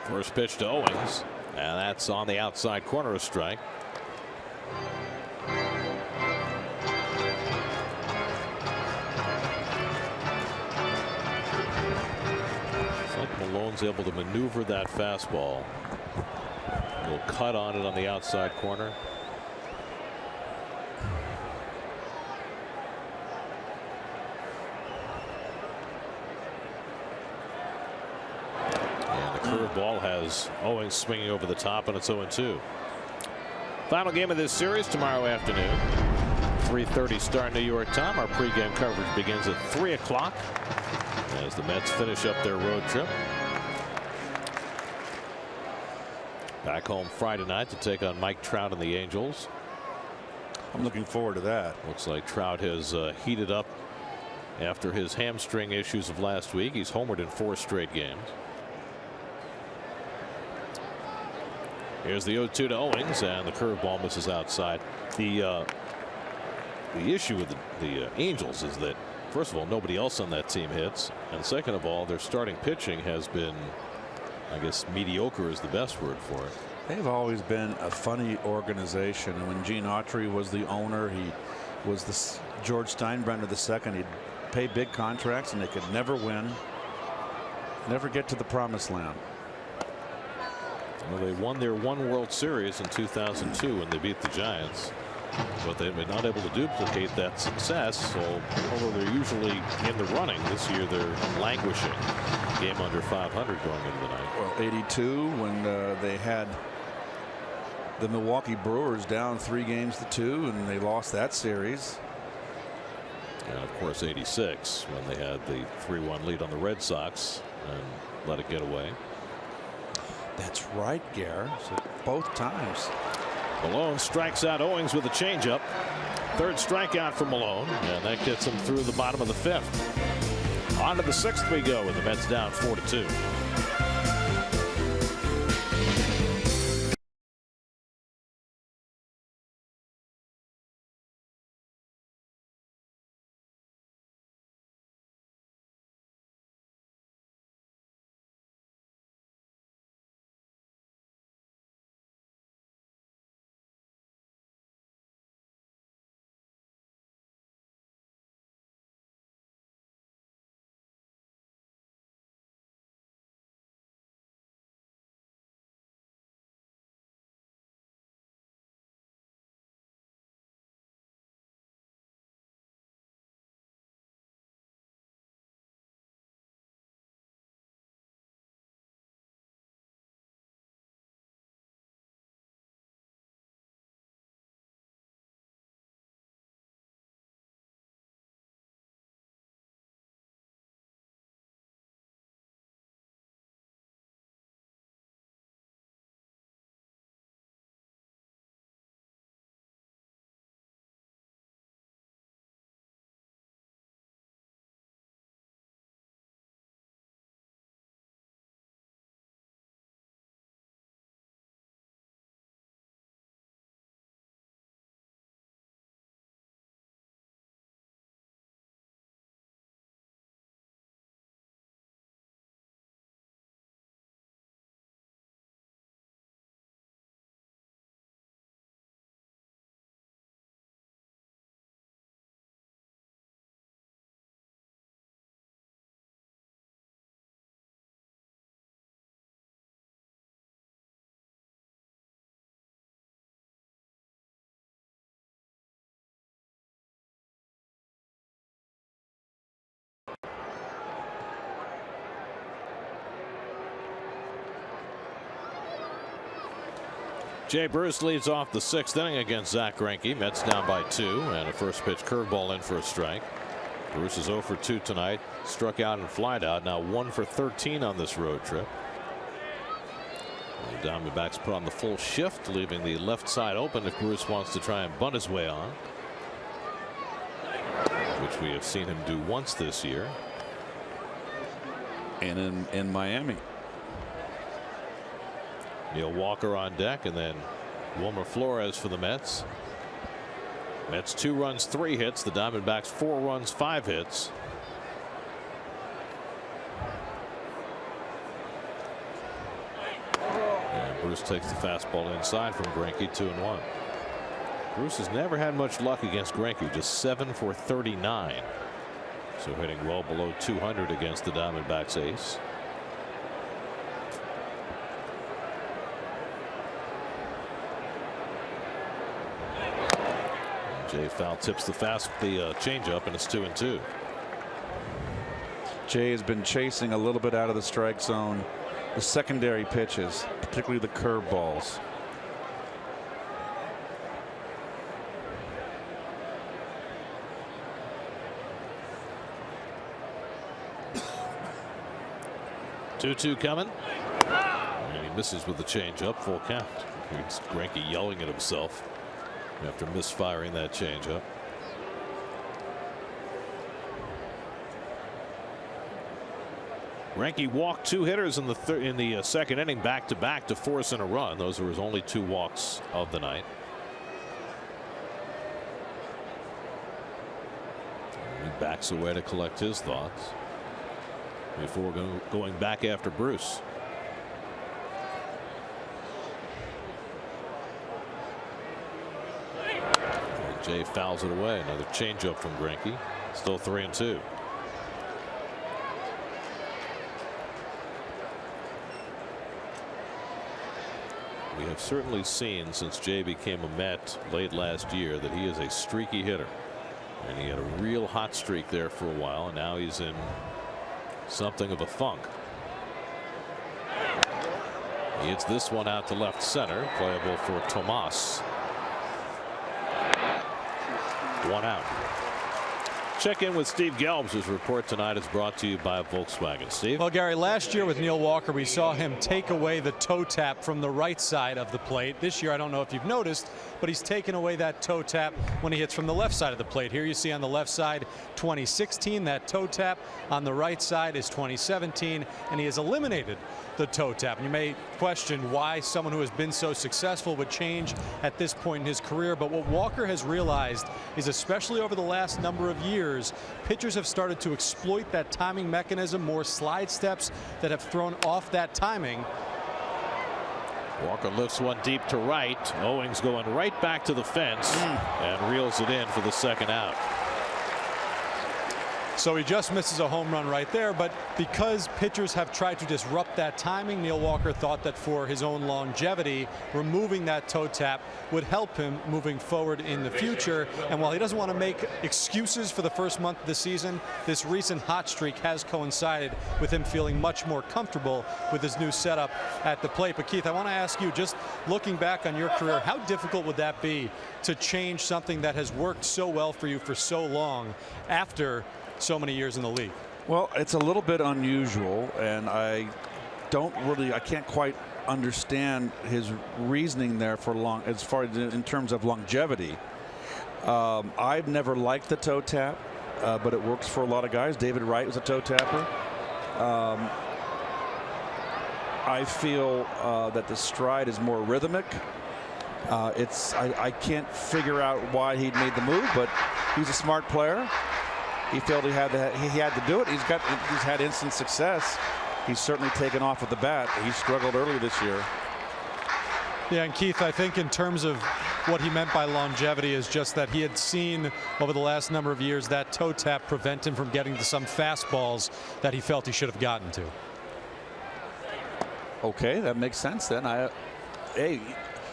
First pitch to Owings, and that's on the outside corner, a strike. It's like Malone's able to maneuver that fastball. A little cut on it on the outside corner. Ball has Owings swinging over the top, and it's 0-2. Final game of this series tomorrow afternoon. 3:30 start New York time. Our pregame coverage begins at 3 o'clock as the Mets finish up their road trip. Back home Friday night to take on Mike Trout and the Angels. I'm looking forward to that. Looks like Trout has heated up after his hamstring issues of last week. He's homered in 4 straight games. Here's the 0-2 to Owings, and the curveball misses outside. The issue with the Angels is that, first of all, nobody else on that team hits, and second of all, their starting pitching has been, I guess, mediocre is the best word for it. They've always been a funny organization. When Gene Autry was the owner, he was the George Steinbrenner II. He'd pay big contracts, and they could never win, never get to the promised land. Well, they won their 1 World Series in 2002 when they beat the Giants, but they've been not able to duplicate that success. So although they're usually in the running, this year they're languishing. Game under 500 going into the night. Well, 82 when they had the Milwaukee Brewers down 3-2, and they lost that series. And of course 86 when they had the 3-1 lead on the Red Sox and let it get away. That's right, Gare. So both times. Malone strikes out Owings with a changeup. 3rd strikeout for Malone, and that gets him through the bottom of the 5th. On to the 6th we go with the Mets down 4-2. Jay Bruce leads off the 6th inning against Zach Greinke. Mets down by 2, and a first pitch curveball in for a strike. Bruce is 0 for 2 tonight. Struck out and flied out. Now 1 for 13 on this road trip. The Diamondbacks put on the full shift, leaving the left side open if Bruce wants to try and bunt his way on, which we have seen him do once this year. And in Miami. Neil Walker on deck, and then Wilmer Flores for the Mets. Mets 2 runs 3 hits. The Diamondbacks 4 runs 5 hits. And Bruce takes the fastball inside from Greinke, 2-1. Bruce has never had much luck against Greinke, just 7 for 39. So hitting well below 200 against the Diamondbacks ace. Jay foul tips the changeup, and it's 2-2. Jay has been chasing a little bit out of the strike zone, the secondary pitches, particularly the curveballs. Two coming, and he misses with the changeup. Full count. Here's Greinke yelling at himself after misfiring that changeup. Greinke walked 2 hitters in the second inning back to back to force in a run. Those were his only 2 walks of the night. He backs away to collect his thoughts before going back after Bruce. And Jay fouls it away. Another changeup from Greinke. Still 3-2. We have certainly seen since Jay became a Met late last year that he is a streaky hitter, and he had a real hot streak there for a while, and now he's in something of a funk. He hits this one out to left center, playable for Tomas. 1 out. Check in with Steve Gelbs, whose report tonight is brought to you by Volkswagen. Steve? Well, Gary, last year with Neil Walker, we saw him take away the toe tap from the right side of the plate. This year, I don't know if you've noticed, but he's taken away that toe tap when he hits from the left side of the plate. Here you see on the left side 2016, that toe tap. On the right side is 2017, and he has eliminated the toe tap. And you may question why someone who has been so successful would change at this point in his career. But what Walker has realized is, especially over the last number of years, pitchers have started to exploit that timing mechanism, more slide steps that have thrown off that timing. Walker lifts one deep to right. Owings going right back to the fence and reels it in for the 2nd out. So he just misses a home run right there, but because pitchers have tried to disrupt that timing, Neil Walker thought that for his own longevity, removing that toe tap would help him moving forward in the future. And while he doesn't want to make excuses for the first month of the season, this recent hot streak has coincided with him feeling much more comfortable with his new setup at the plate. But Keith, I want to ask you, just looking back on your career, how difficult would that be to change something that has worked so well for you for so long after so many years in the league? Well, it's a little bit unusual, and I can't quite understand his reasoning there for long, as far as in terms of longevity. I've never liked the toe tap, but it works for a lot of guys. David Wright was a toe tapper. I feel that the stride is more rhythmic. I can't figure out why he made the move, but he's a smart player. He felt he had to do it. He's had instant success. He's certainly taken off with the bat. He struggled early this year. Yeah, and Keith, I think in terms of what he meant by longevity is just that he had seen over the last number of years that toe tap prevent him from getting to some fastballs that he felt he should have gotten to. Okay, that makes sense then. Hey,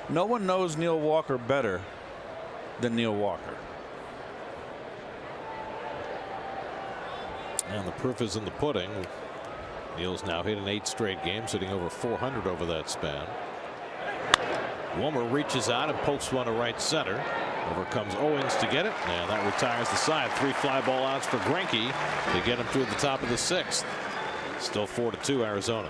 no one knows Neil Walker better than Neil Walker. And the proof is in the pudding. Neil's now hit in 8 straight games, hitting over 400 over that span. Wilmer reaches out and pokes one to right center. Over comes Owens to get it, and that retires the side. 3 fly ball outs for Greinke to get him through the top of the 6th. Still 4-2 Arizona.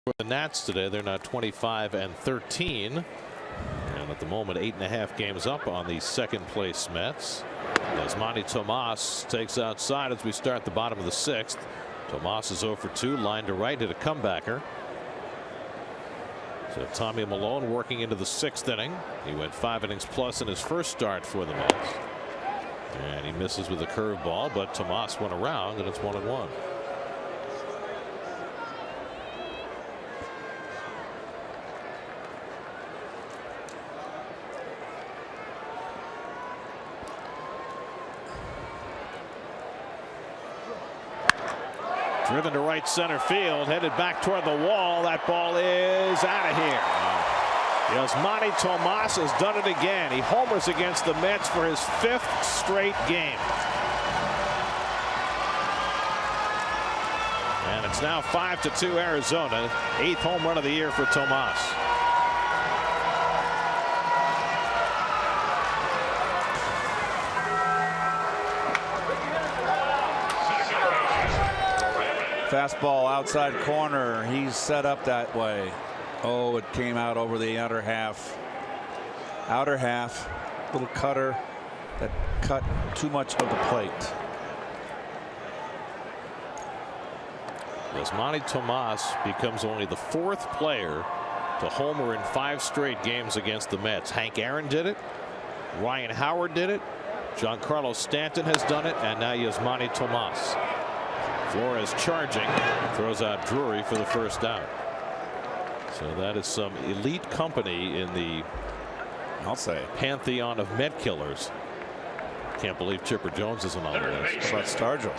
For the Nats today, they're now 25-13, and at the moment 8.5 games up on the second place Mets. Yasmani Tomas takes outside as we start the bottom of the 6th. Tomas is 0 for 2, line to right, hit a comebacker. So Tommy Malone working into the 6th inning. He went 5 innings plus in his first start for the Mets, and he misses with a curveball, but Tomas went around, and it's 1-1. Driven to right center field, headed back toward the wall. That ball is out of here. Yasmani Tomas has done it again. He homers against the Mets for his 5th straight game. And it's now 5-2 Arizona. 8th home run of the year for Tomas. Fastball outside corner. He's set up that way. Oh, it came out over the outer half. Outer half. Little cutter that cut too much of the plate. Yasmani Tomas becomes only the 4th player to homer in 5 straight games against the Mets. Hank Aaron did it. Ryan Howard did it. Giancarlo Stanton has done it. And now Yasmani Tomas. Flores charging, throws out Drury for the first out. So that is some elite company in the, I'll say, pantheon of Met killers. Can't believe Chipper Jones isn't on the list. How about Stargell?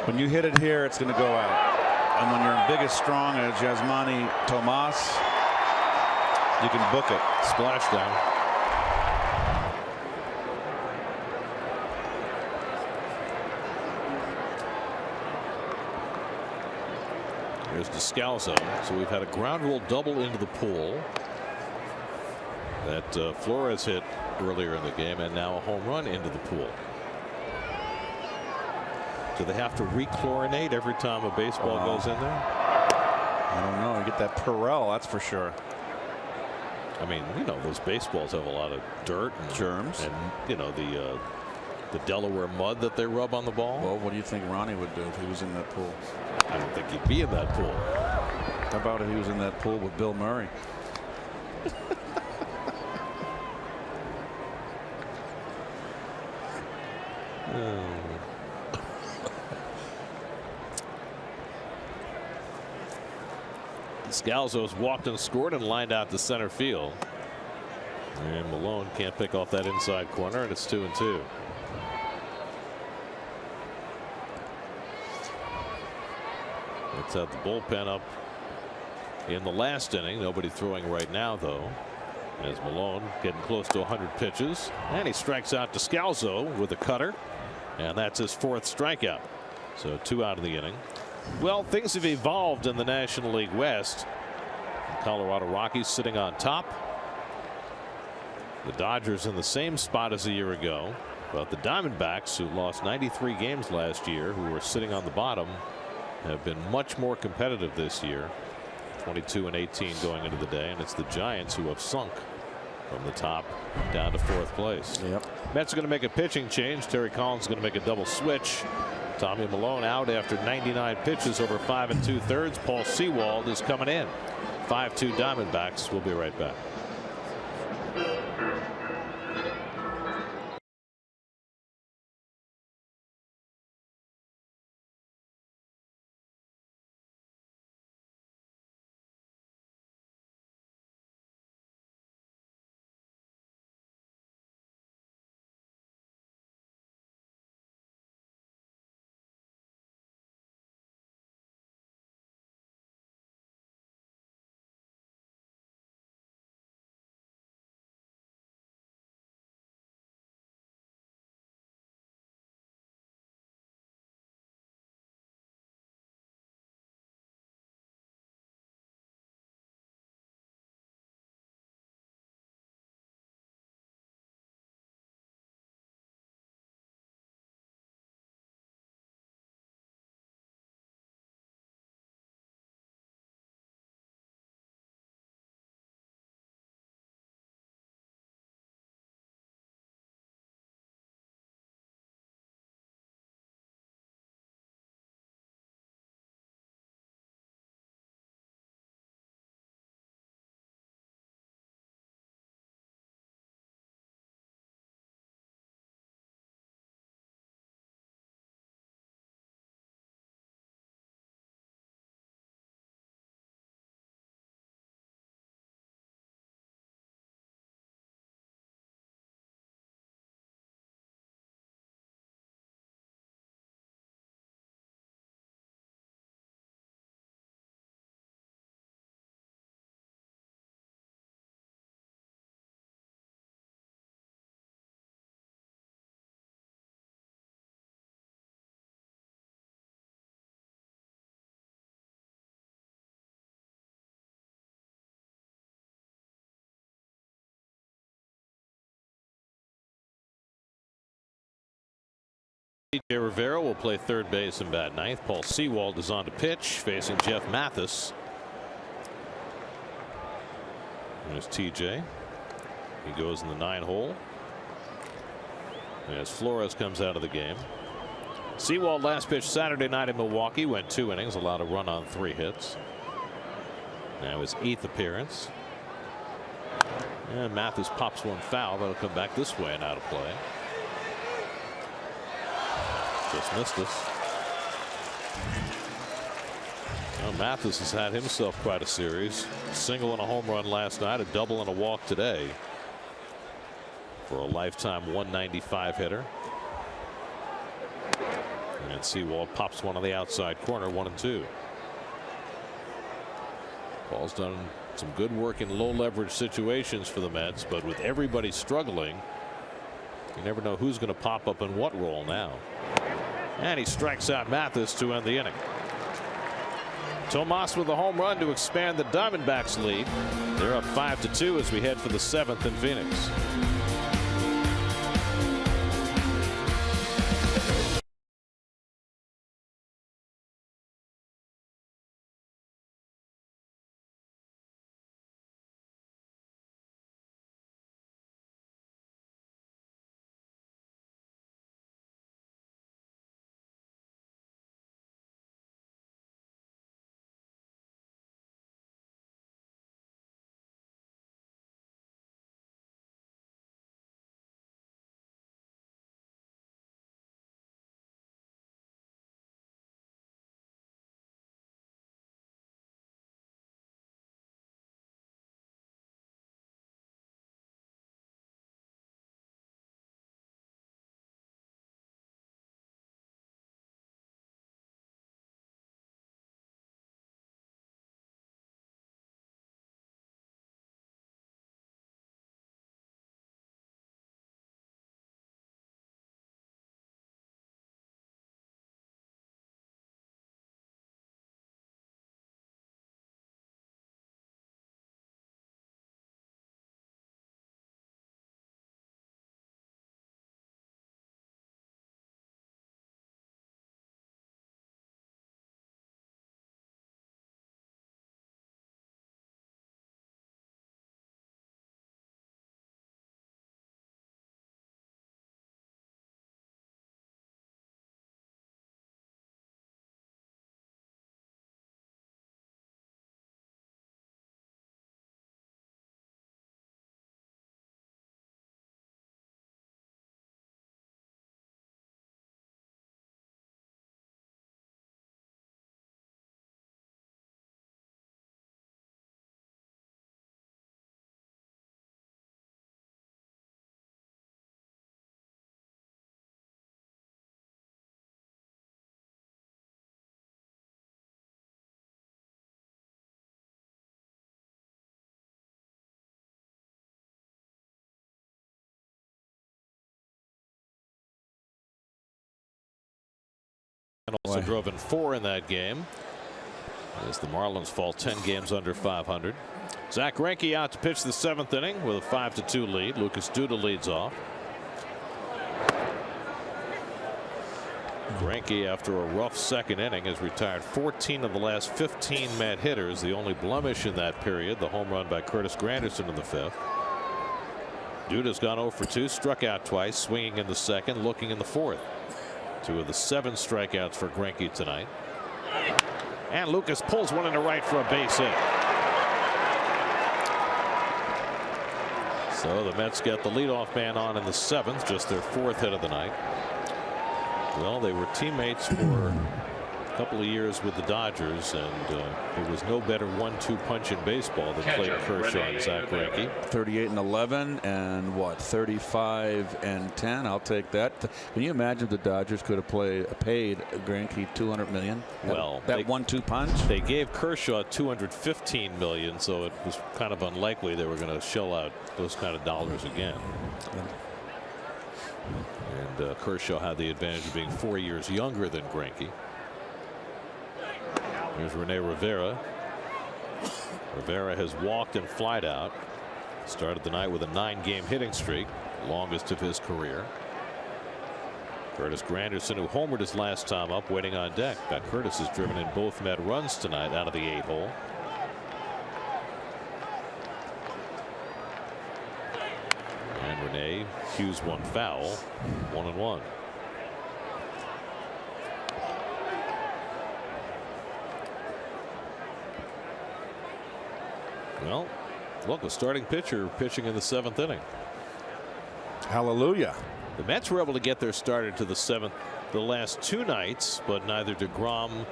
When you hit it here, it's going to go out. And when you're big as strong as Yasmani Tomas, you can book it. Splashdown. Here's Descalzo. So we've had a ground rule double into the pool that Flores hit earlier in the game, and now a home run into the pool. Do they have to rechlorinate every time a baseball goes in there? I don't know. You get that Perel, that's for sure. I mean, you know, those baseballs have a lot of dirt and germs, and you know the Delaware mud that they rub on the ball. Well, what do you think Ronnie would do if he was in that pool? I don't think he'd be in that pool. How about if he was in that pool with Bill Murray? Scalzo's walked and scored and lined out to center field. And Malone can't pick off that inside corner, and it's 2-2. Let's have the bullpen up in the last inning. Nobody throwing right now, though, as Malone getting close to 100 pitches. And he strikes out to Scalzo with a cutter. And that's his 4th strikeout. So 2 out of the inning. Well, things have evolved in the National League West. The Colorado Rockies sitting on top. The Dodgers in the same spot as a year ago. But the Diamondbacks, who lost 93 games last year, who were sitting on the bottom, have been much more competitive this year. 22-18 going into the day, and it's the Giants who have sunk from the top down to 4th place. Yep. Mets are going to make a pitching change. Terry Collins is going to make a double switch. Tommy Malone out after 99 pitches over 5 2/3. Paul Sewald is coming in. 5-2 Diamondbacks. We'll be right back. DJ Rivera will play third base and bat ninth. Paul Sewald is on to pitch, facing Jeff Mathis. There's TJ. He goes in the 9-hole. As Flores comes out of the game. Sewald last pitch Saturday night in Milwaukee, went 2 innings, allowed a run on 3 hits. Now his 8th appearance. And Mathis pops one foul. That'll come back this way and out of play. Just missed us. Well, Mathis has had himself quite a series. A single and a home run last night, a double and a walk today. For a lifetime 195 hitter. And Sewald pops one on the outside corner, 1-2. Paul's done some good work in low leverage situations for the Mets, but with everybody struggling, you never know who's going to pop up in what role now. And he strikes out Mathis to end the inning. Tomas with a home run to expand the Diamondbacks lead. They're up 5-2 as we head for the 7th in Phoenix. also drove in 4 in that game as the Marlins fall 10 games under 500. Zach Greinke out to pitch the 7th inning with a 5-2 lead. Lucas Duda leads off. Greinke, after a rough 2nd inning, has retired 14 of the last 15 Met hitters. The only blemish in that period, the home run by Curtis Granderson in the 5th. Duda's gone 0 for 2, struck out twice, swinging in the 2nd, looking in the 4th. 2 of the 7 strikeouts for Greinke tonight. And Lucas pulls one into right for a base hit. So the Mets get the leadoff man on in the 7th, just their 4th hit of the night. Well, they were teammates for a couple of years with the Dodgers, and there was no better 1-2 punch in baseball than Clayton Kershaw and Zach Greinke. 38-11 and what, 35-10. I'll take that. Can you imagine if the Dodgers could have paid Greinke $200 million? Well, that 1-2 punch. They gave Kershaw $215 million, so it was kind of unlikely they were going to shell out those kind of dollars again. And Kershaw had the advantage of being 4 years younger than Greinke. Here's Rene Rivera. Rivera has walked and flied out. Started the night with a 9-game hitting streak, longest of his career. Curtis Granderson, who homered his last time up, waiting on deck. Curtis has driven in both Met runs tonight out of the 8-hole. And Rene cues one foul, 1-1. Well, look, a starting pitcher pitching in the 7th inning. Hallelujah. The Mets were able to get their starter to the 7th the last 2 nights, but neither DeGrom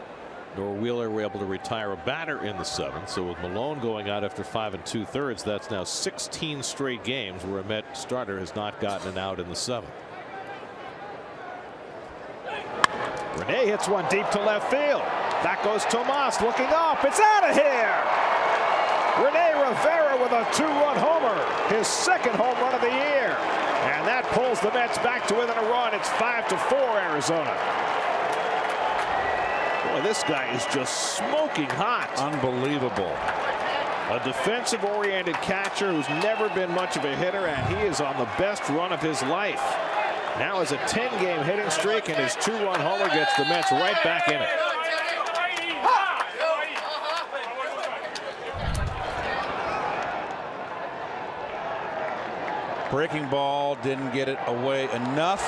nor Wheeler were able to retire a batter in the 7th. So with Malone going out after 5 2/3, that's now 16 straight games where a Met starter has not gotten an out in the 7th. Rene hits one deep to left field. Back goes Tomas looking up. It's out of here. Rene Rivera with a 2-run homer, his 2nd home run of the year. And that pulls the Mets back to within a run. It's 5-4 Arizona. Boy, this guy is just smoking hot. Unbelievable. A defensive-oriented catcher who's never been much of a hitter, and he is on the best run of his life. Now has a 10-game hitting streak, and his 2-run homer gets the Mets right back in it. Breaking ball didn't get it away enough.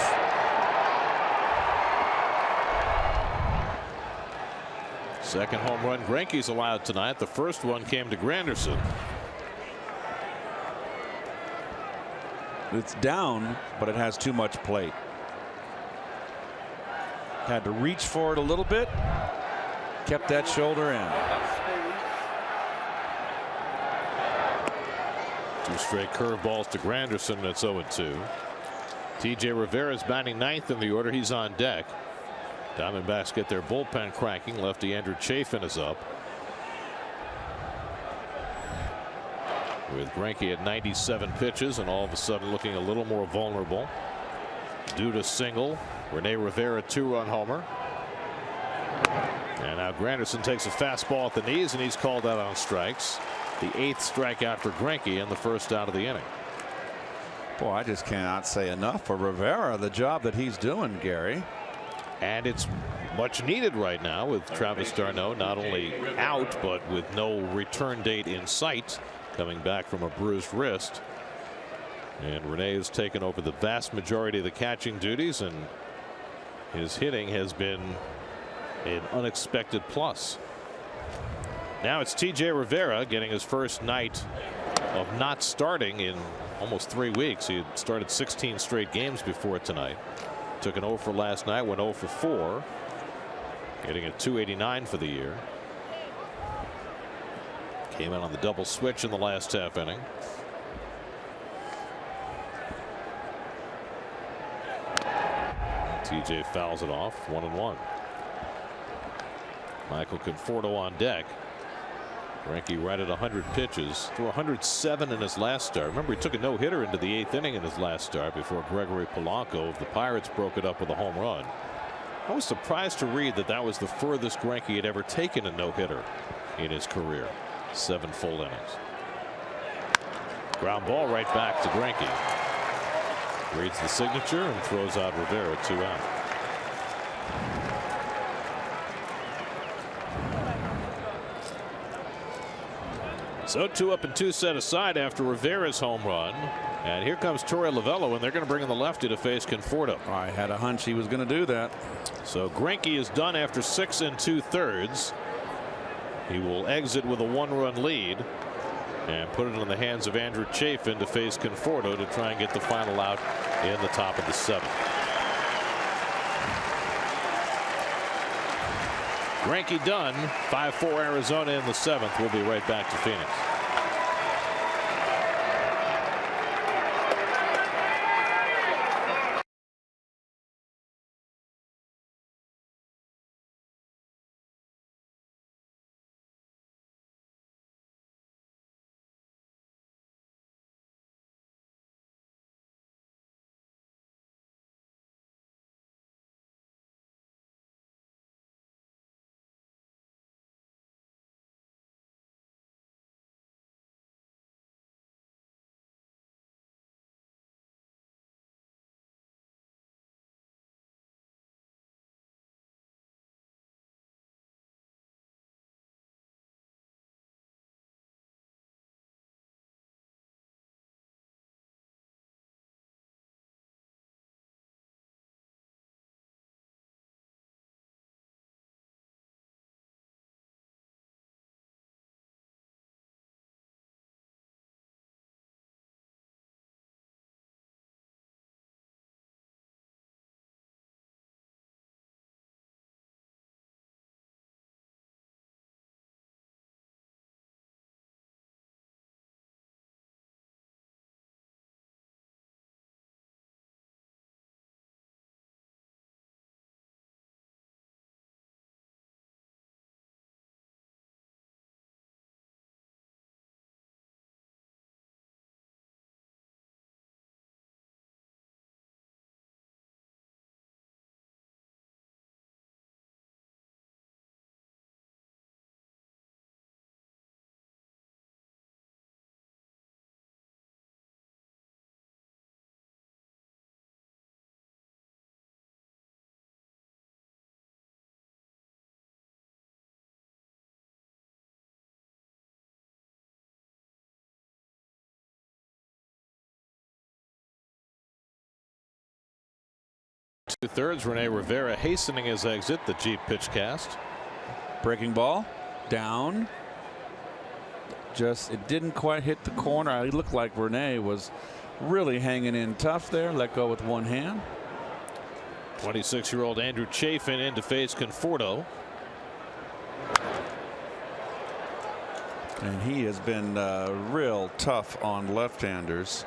Second home run Greinke's allowed tonight. The first one came to Granderson. It's down, but it has too much plate. Had to reach for it a little bit. Kept that shoulder in. 2 straight curveballs to Granderson, and it's 0-2. TJ Rivera's batting 9th in the order. He's on deck. Diamondbacks get their bullpen cranking. Lefty Andrew Chafin is up. With Greinke at 97 pitches and all of a sudden looking a little more vulnerable. Duda single. Rene Rivera 2-run homer. And now Granderson takes a fastball at the knees, and he's called out on strikes. The 8th strikeout for Greinke and the first out of the inning. Boy, I just cannot say enough for Rivera, the job that he's doing, Gary. And it's much needed right now with Travis d'Arnaud not only out, but with no return date in sight, coming back from a bruised wrist. And Rene has taken over the vast majority of the catching duties, and his hitting has been an unexpected plus. Now it's TJ Rivera getting his first night of not starting in almost 3 weeks. He had started 16 straight games before tonight. Took an 0 for last night, went 0 for 4. Getting a 289 for the year. Came in on the double switch in the last half inning. TJ fouls it off, 1-1. Michael Conforto on deck. Greinke right at 100 pitches, threw 107 in his last start. Remember, he took a no-hitter into the 8th inning in his last start before Gregory Polanco of the Pirates broke it up with a home run. I was surprised to read that that was the furthest Greinke had ever taken a no-hitter in his career. 7 full innings. Ground ball right back to Greinke. Reads the signature and throws out Rivera, 2 out. So 2 up and 2 set aside after Rivera's home run. And here comes Torey Lovullo, and they're going to bring in the lefty to face Conforto. I had a hunch he was going to do that. So Greinke is done after 6 2/3. He will exit with a 1-run lead and put it in the hands of Andrew Chafin to face Conforto to try and get the final out in the top of the 7th. Greinke done. 5-4 Arizona in the 7th. We'll be right back to Phoenix. Two-thirds. Rene Rivera hastening his exit. The Jeep pitch cast. Breaking ball down. Just it didn't quite hit the corner. It looked like Rene was really hanging in tough there. Let go with one hand. 26-year-old Andrew Chafin in to face Conforto. And he has been real tough on left-handers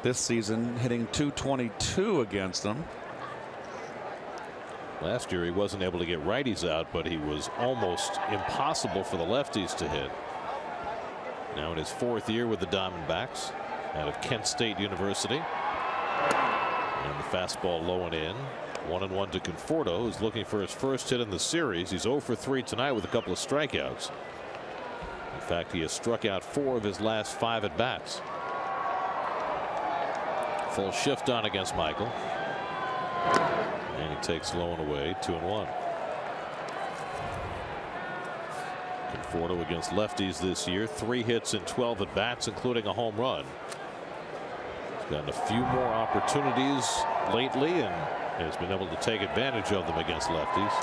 this season, hitting .222 against them. Last year he wasn't able to get righties out, but he was almost impossible for the lefties to hit. Now in his 4th year with the Diamondbacks out of Kent State University. And the fastball low and in. 1-1 to Conforto, who's looking for his first hit in the series. He's 0 for 3 tonight with a couple of strikeouts. In fact, he has struck out 4 of his last 5 at bats. Full shift on against Michael. And he takes low and away, 2-1. Conforto against lefties this year, 3 hits and 12 at bats, including a home run. He's gotten a few more opportunities lately and has been able to take advantage of them against lefties.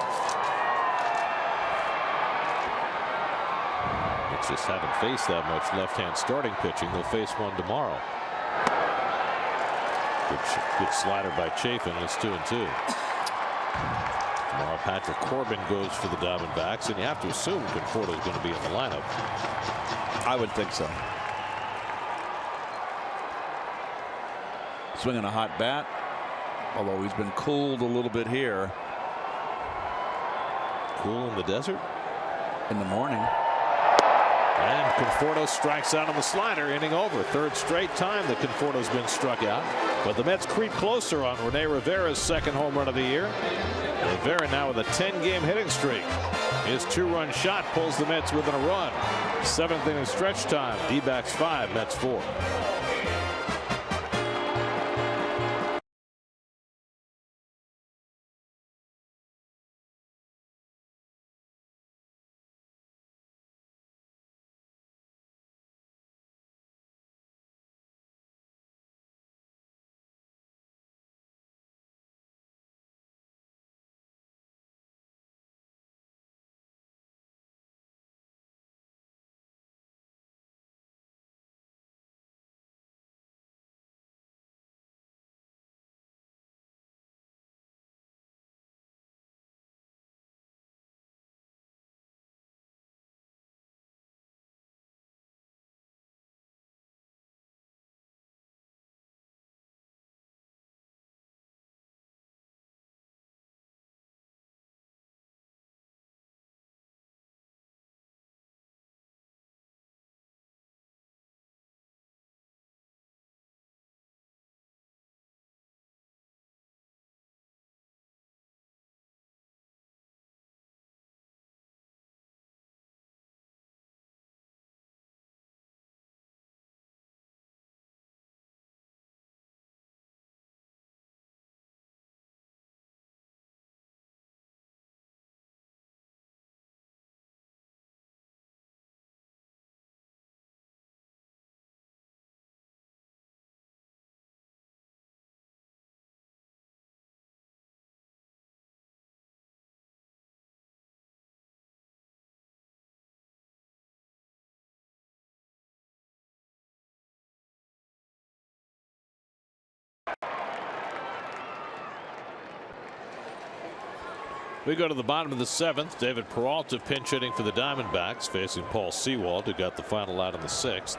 It's just haven't faced that much left-hand starting pitching. They'll face one tomorrow. Good slider by Chafin. It's 2-2. Tomorrow Patrick Corbin goes for the Diamondbacks, and you have to assume Conforto is going to be in the lineup. I would think so. Swinging a hot bat, although he's been cooled a little bit here. Cool in the desert? In the morning. And Conforto strikes out on the slider, inning over. Third straight time that Conforto's been struck out. But the Mets creep closer on Rene Rivera's second home run of the year. Rivera now with a 10-game hitting streak. His 2-run shot pulls the Mets within a run. 7th inning stretch time. D-backs 5, Mets 4. We go to the bottom of the 7th. David Peralta pinch hitting for the Diamondbacks, facing Paul Sewald, who got the final out in the 6th.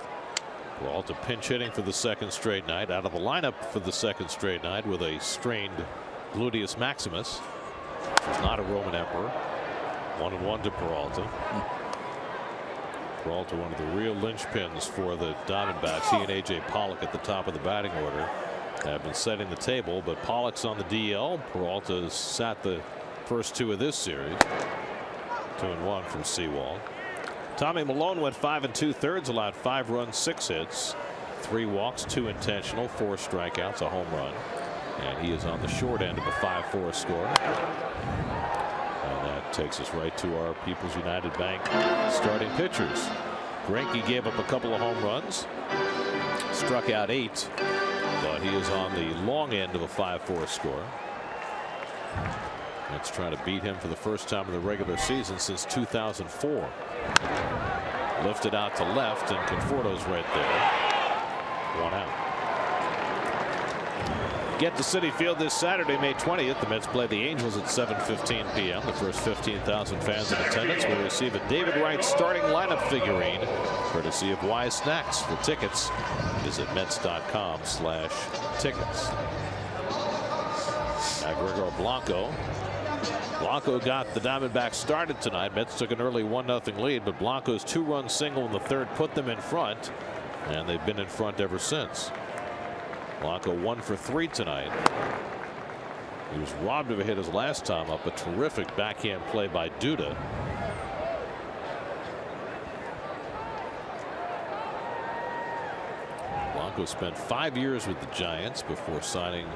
Peralta pinch hitting for the 2nd straight night, out of the lineup for the 2nd straight night with a strained gluteus maximus, which is not a Roman emperor. 1-1 to Peralta. Peralta, one of the real linchpins for the Diamondbacks. He and A.J. Pollock at the top of the batting order have been setting the table, but Pollock's on the DL. Peralta sat the first 2 of this series. 2-1 from Sewald. Tommy Milone went 5 2/3, allowed 5 runs, 6 hits, 3 walks, 2 intentional, 4 strikeouts, a home run, and he is on the short end of a 5-4 score. And that takes us right to our People's United Bank starting pitchers. Greinke gave up a couple of home runs, struck out 8, but he is on the long end of a 5-4 score. Let's try to beat him for the first time in the regular season since 2004. Lifted out to left, and Conforto's right there. 1 out. Get to Citi Field this Saturday, May 20th. The Mets play the Angels at 7:15 p.m. The first 15,000 fans in attendance will receive a David Wright starting lineup figurine, courtesy of Wise Snacks. For tickets, visit Mets.com/tickets. Gregor Blanco. Blanco got the Diamondbacks started tonight. Mets took an early 1-0 lead, but Blanco's 2-run single in the 3rd put them in front, and they've been in front ever since. Blanco 1 for 3 tonight. He was robbed of a hit his last time up. A terrific backhand play by Duda. Blanco spent 5 years with the Giants before signing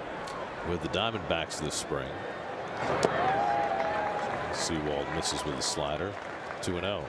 with the Diamondbacks this spring. Sewald misses with the slider. 2-0.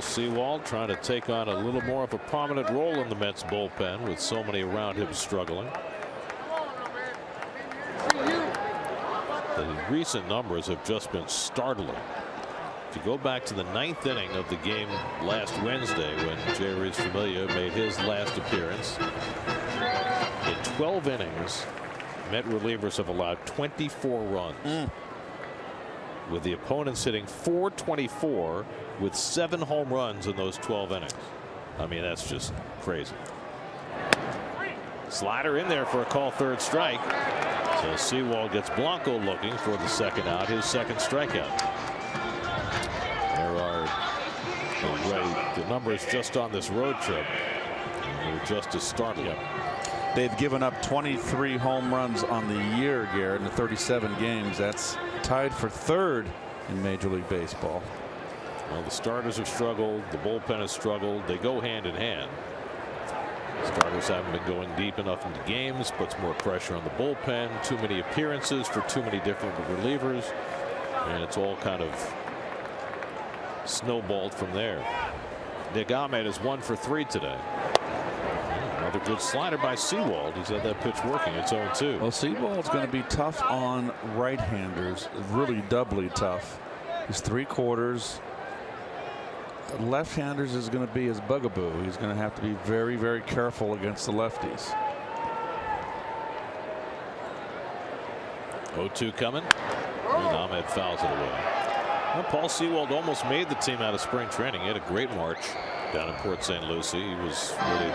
Sewald trying to take on a little more of a prominent role in the Mets bullpen with so many around him struggling. The recent numbers have just been startling. If you go back to the 9th inning of the game last Wednesday when Jerry's Familia made his last appearance, 12 innings, Met relievers have allowed 24 runs. With the opponents hitting .424 with 7 home runs in those 12 innings. I mean, that's just crazy. Slider in there for a call, third strike. So Sewald gets Blanco looking for the second out, his second strikeout. There are the numbers just on this road trip. They're just as startling. They've given up 23 home runs on the year, Garrett, in 37 games. That's tied for third in Major League Baseball. Well, the starters have struggled. The bullpen has struggled. They go hand in hand. Starters haven't been going deep enough into games. Puts more pressure on the bullpen. Too many appearances for too many different relievers. And it's all kind of snowballed from there. Nick Ahmed is 1 for 3 today. Another good slider by Sewald. He's had that pitch working. It's 0-2. Well, Sewald's going to be tough on right-handers, really doubly tough. He's 3/4. Left-handers is going to be his bugaboo. He's going to have to be very, very careful against the lefties. 0-2 coming. And Ahmed fouls it away. Well, Paul Sewald almost made the team out of spring training. He had a great March down in Port St. Lucie. He was really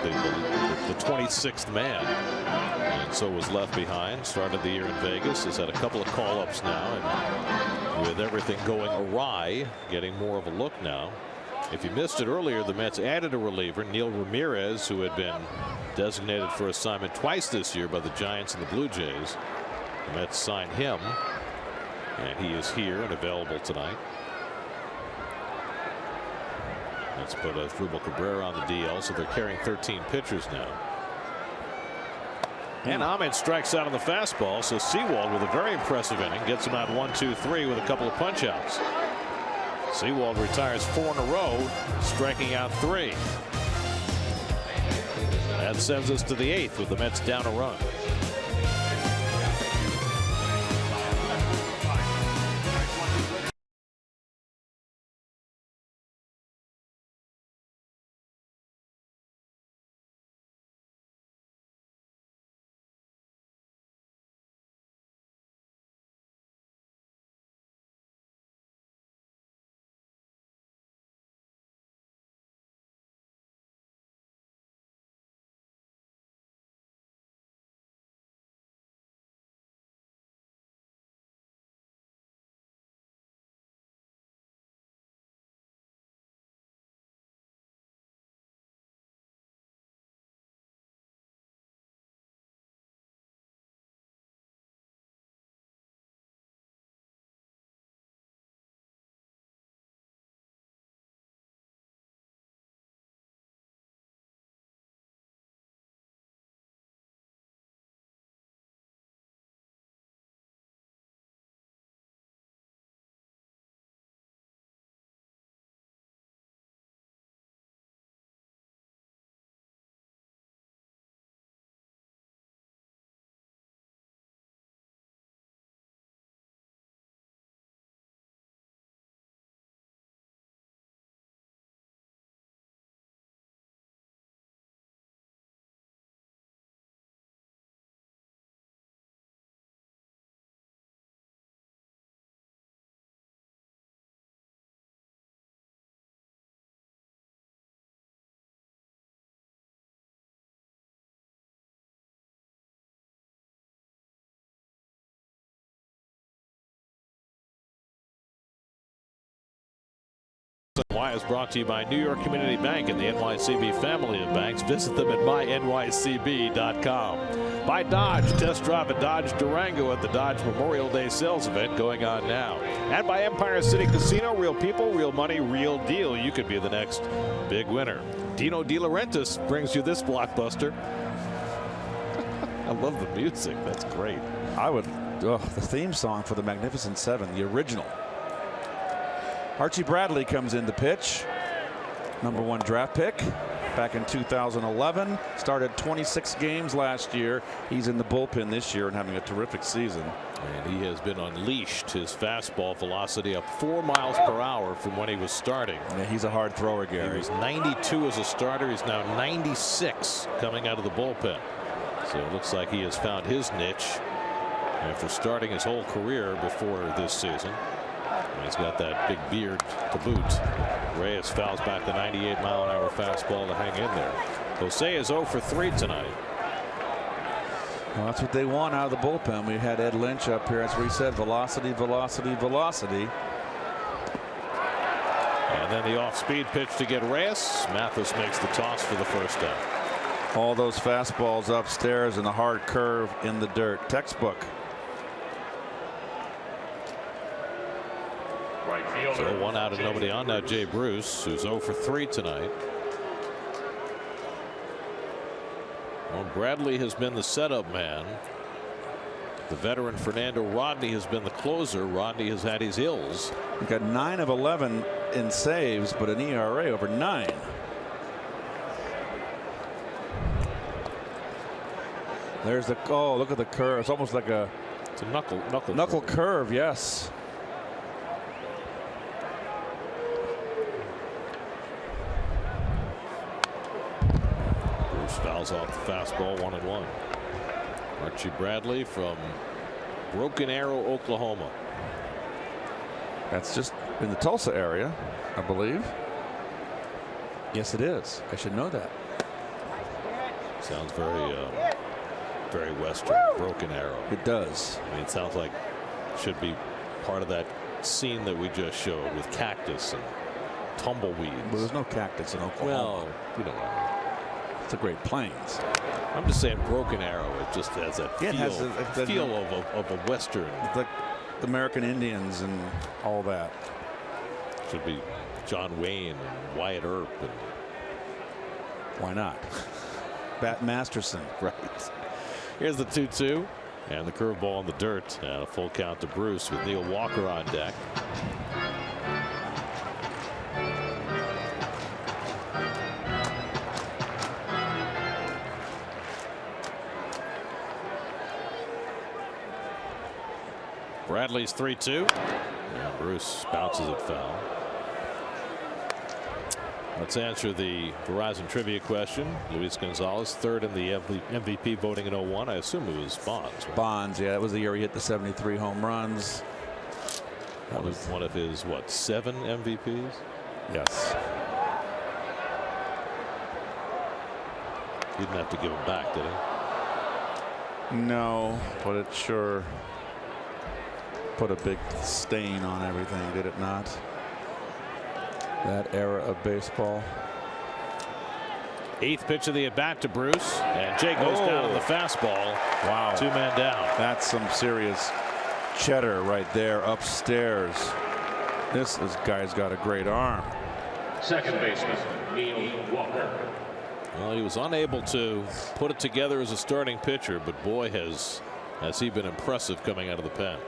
the 26th man, and so was left behind. Started the year in Vegas. Has had a couple of call-ups now, and with everything going awry, getting more of a look now. If you missed it earlier, the Mets added a reliever, Neil Ramirez, who had been designated for assignment twice this year by the Giants and the Blue Jays. The Mets signed him, and he is here and available tonight. Let's put Asdrubal Cabrera on the DL, so they're carrying 13 pitchers now. And Ahmed strikes out on the fastball, so Sewald with a very impressive inning gets him out 1-2-3 with a couple of punch-outs. Sewald retires 4 in a row, striking out 3. That sends us to the 8th with the Mets down a run. NY is brought to you by New York Community Bank and the NYCB family of banks. Visit them at mynycb.com. By Dodge, test drive a Dodge Durango at the Dodge Memorial Day sales event going on now. And by Empire City Casino, real people, real money, real deal. You could be the next big winner. Dino De Laurentiis brings you this blockbuster. I love the music. That's great. The theme song for the Magnificent Seven, the original. Archie Bradley comes in to pitch. #1 draft pick back in 2011. Started 26 games last year. He's in the bullpen this year and having a terrific season. And he has been unleashed. His fastball velocity up 4 miles per hour from when he was starting. Yeah, he's a hard thrower, Gary. He was 92 as a starter. He's now 96 coming out of the bullpen. So it looks like he has found his niche after starting his whole career before this season. And he's got that big beard to boot. Reyes fouls back the 98-mile-an-hour fastball to hang in there. Jose is 0 for 3 tonight. Well, that's what they want out of the bullpen. We had Ed Lynch up here. That's what he said. Velocity, velocity, velocity. And then the off-speed pitch to get Reyes. Mathis makes the toss for the first out. All those fastballs upstairs and the hard curve in the dirt. Textbook. So 1 out and nobody on. Now Jay Bruce, who's 0 for 3 tonight. Well, Bradley has been the setup man. The veteran Fernando Rodney has been the closer. Rodney has had his ills. He got 9 of 11 in saves, but an ERA over 9. There's the look at the curve. It's almost like it's a knuckle curve. Yes. Bruce fouls off the fastball, 1-1. Archie Bradley from Broken Arrow, Oklahoma. That's just in the Tulsa area, I believe. Yes, it is. I should know that. Sounds very western. Broken Arrow. It does. I mean, it sounds like it should be part of that scene that we just showed with cactus and tumbleweeds. Well, there's no cactus in Oklahoma. Well, you know, it's the Great Plains. I'm just saying, Broken Arrow. It just has that feel, it has a feel of a western. Like the American Indians and all that. Should be John Wayne and Wyatt Earp. And why not? Bat Masterson. Right. Here's the 2-2 and the curveball in the dirt, and a full count to Bruce with Neil Walker on deck. Bradley's 3-2. And Bruce bounces it foul. Let's answer the Verizon trivia question. Luis Gonzalez, third in the MVP voting in 01. I assume it was Bonds. Right? Bonds, yeah. That was the year he hit the 73 home runs. That was one of his, what, 7 MVPs? Yes. He didn't have to give him back, did he? No, but it sure put a big stain on everything, did it not? That era of baseball. 8th pitch of the at bat to Bruce, and Jay goes down on the fastball. Wow. 2 men down. That's some serious cheddar right there upstairs. This guy's got a great arm. Second baseman, Neil Walker. Well, he was unable to put it together as a starting pitcher, but boy, has he been impressive coming out of the pen.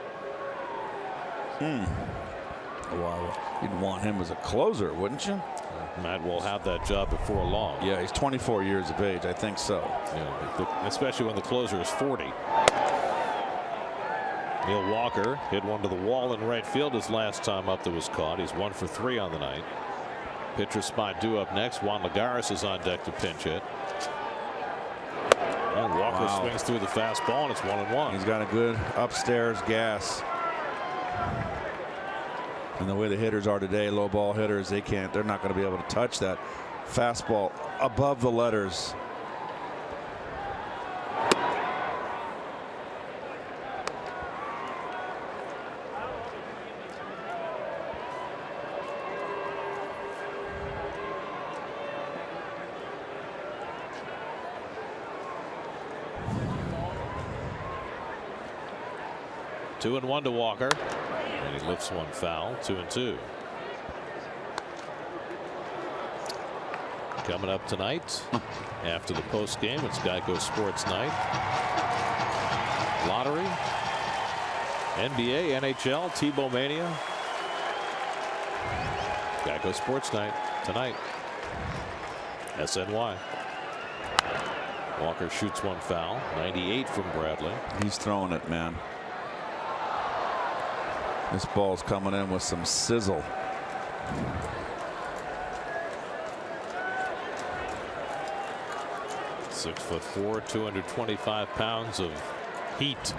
Wow. You'd want him as a closer, wouldn't you? Matt will have that job before long. Yeah, he's 24 years of age. I think so. Yeah, especially when the closer is 40. Neil Walker hit one to the wall in right field his last time up that was caught. He's 1 for 3 on the night. Pitcher spot due up next. Juan Lagares is on deck to pinch hit. And Walker swings through the fastball, and it's 1-1. He's got a good upstairs gas. And the way the hitters are today, low ball hitters, they're not going to be able to touch that fastball above the letters. Two and 1 to Walker. And he lifts one foul. 2-2. Coming up tonight after the post game, it's Geico Sports Night. Lottery, NBA, NHL, Tebow Mania. Geico Sports Night tonight. SNY. Walker shoots one foul. 98 from Bradley. He's throwing it, man. This ball's coming in with some sizzle. 6'4", 225 pounds of heat.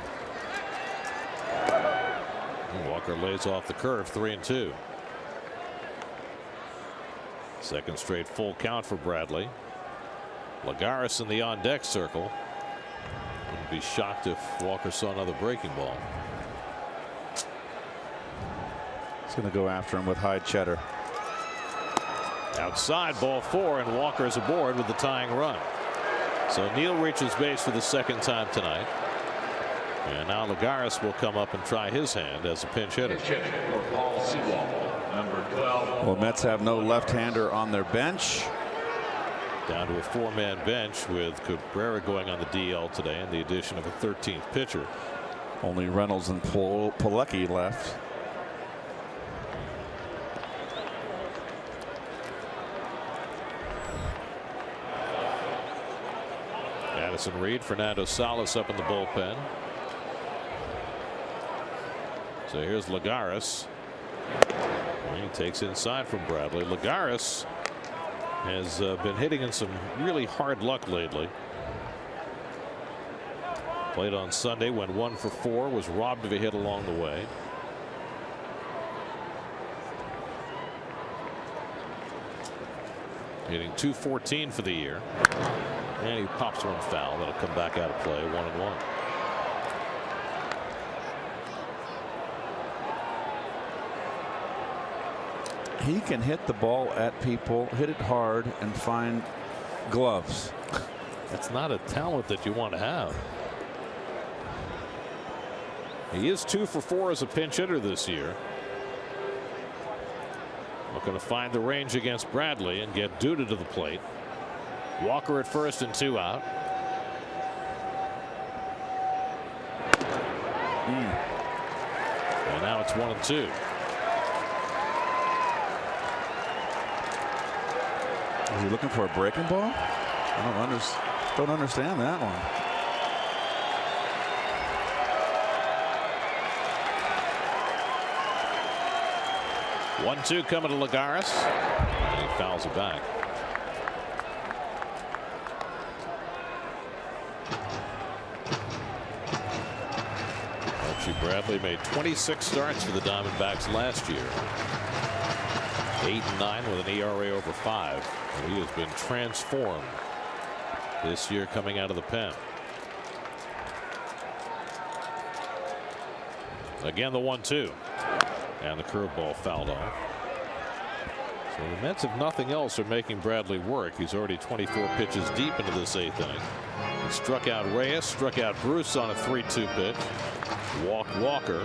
Walker lays off the curve, 3-2. Second straight full count for Bradley. Lagares in the on deck circle. Wouldn't be shocked if Walker saw another breaking ball. He's going to go after him with high cheddar. Outside, ball 4, and Walker is aboard with the tying run. So Neal reaches base for the second time tonight. And now Lagares will come up and try his hand as a pinch hitter. Well, Mets have no left-hander on their bench. Down to a 4-man bench with Cabrera going on the DL today and the addition of a 13th pitcher. Only Reynolds and Pilecki left. Addison Reed, Fernando Salas up in the bullpen. So here's Lagares. He takes inside from Bradley. Lagares has been hitting in some really hard luck lately. Played on Sunday, went 1 for 4, was robbed of a hit along the way. Hitting .214 for the year. And he pops one foul. That'll come back out of play, 1-1. He can hit the ball at people, hit it hard, and find gloves. That's not a talent that you want to have. He is 2 for 4 as a pinch hitter this year. Looking to find the range against Bradley and get Duda to the plate. Walker at first and 2 out. And now it's 1-2. Is he looking for a breaking ball? I don't understand that one. 1-2 coming to Lagares. And he fouls it back. Archie Bradley made 26 starts for the Diamondbacks last year. 8-9 with an ERA over 5. And he has been transformed this year coming out of the pen. Again, the 1-2. And the curveball fouled off. So the Mets, if nothing else, are making Bradley work. He's already 24 pitches deep into this 8th inning. He struck out Reyes, struck out Bruce on a 3-2 pitch. Walked Walker.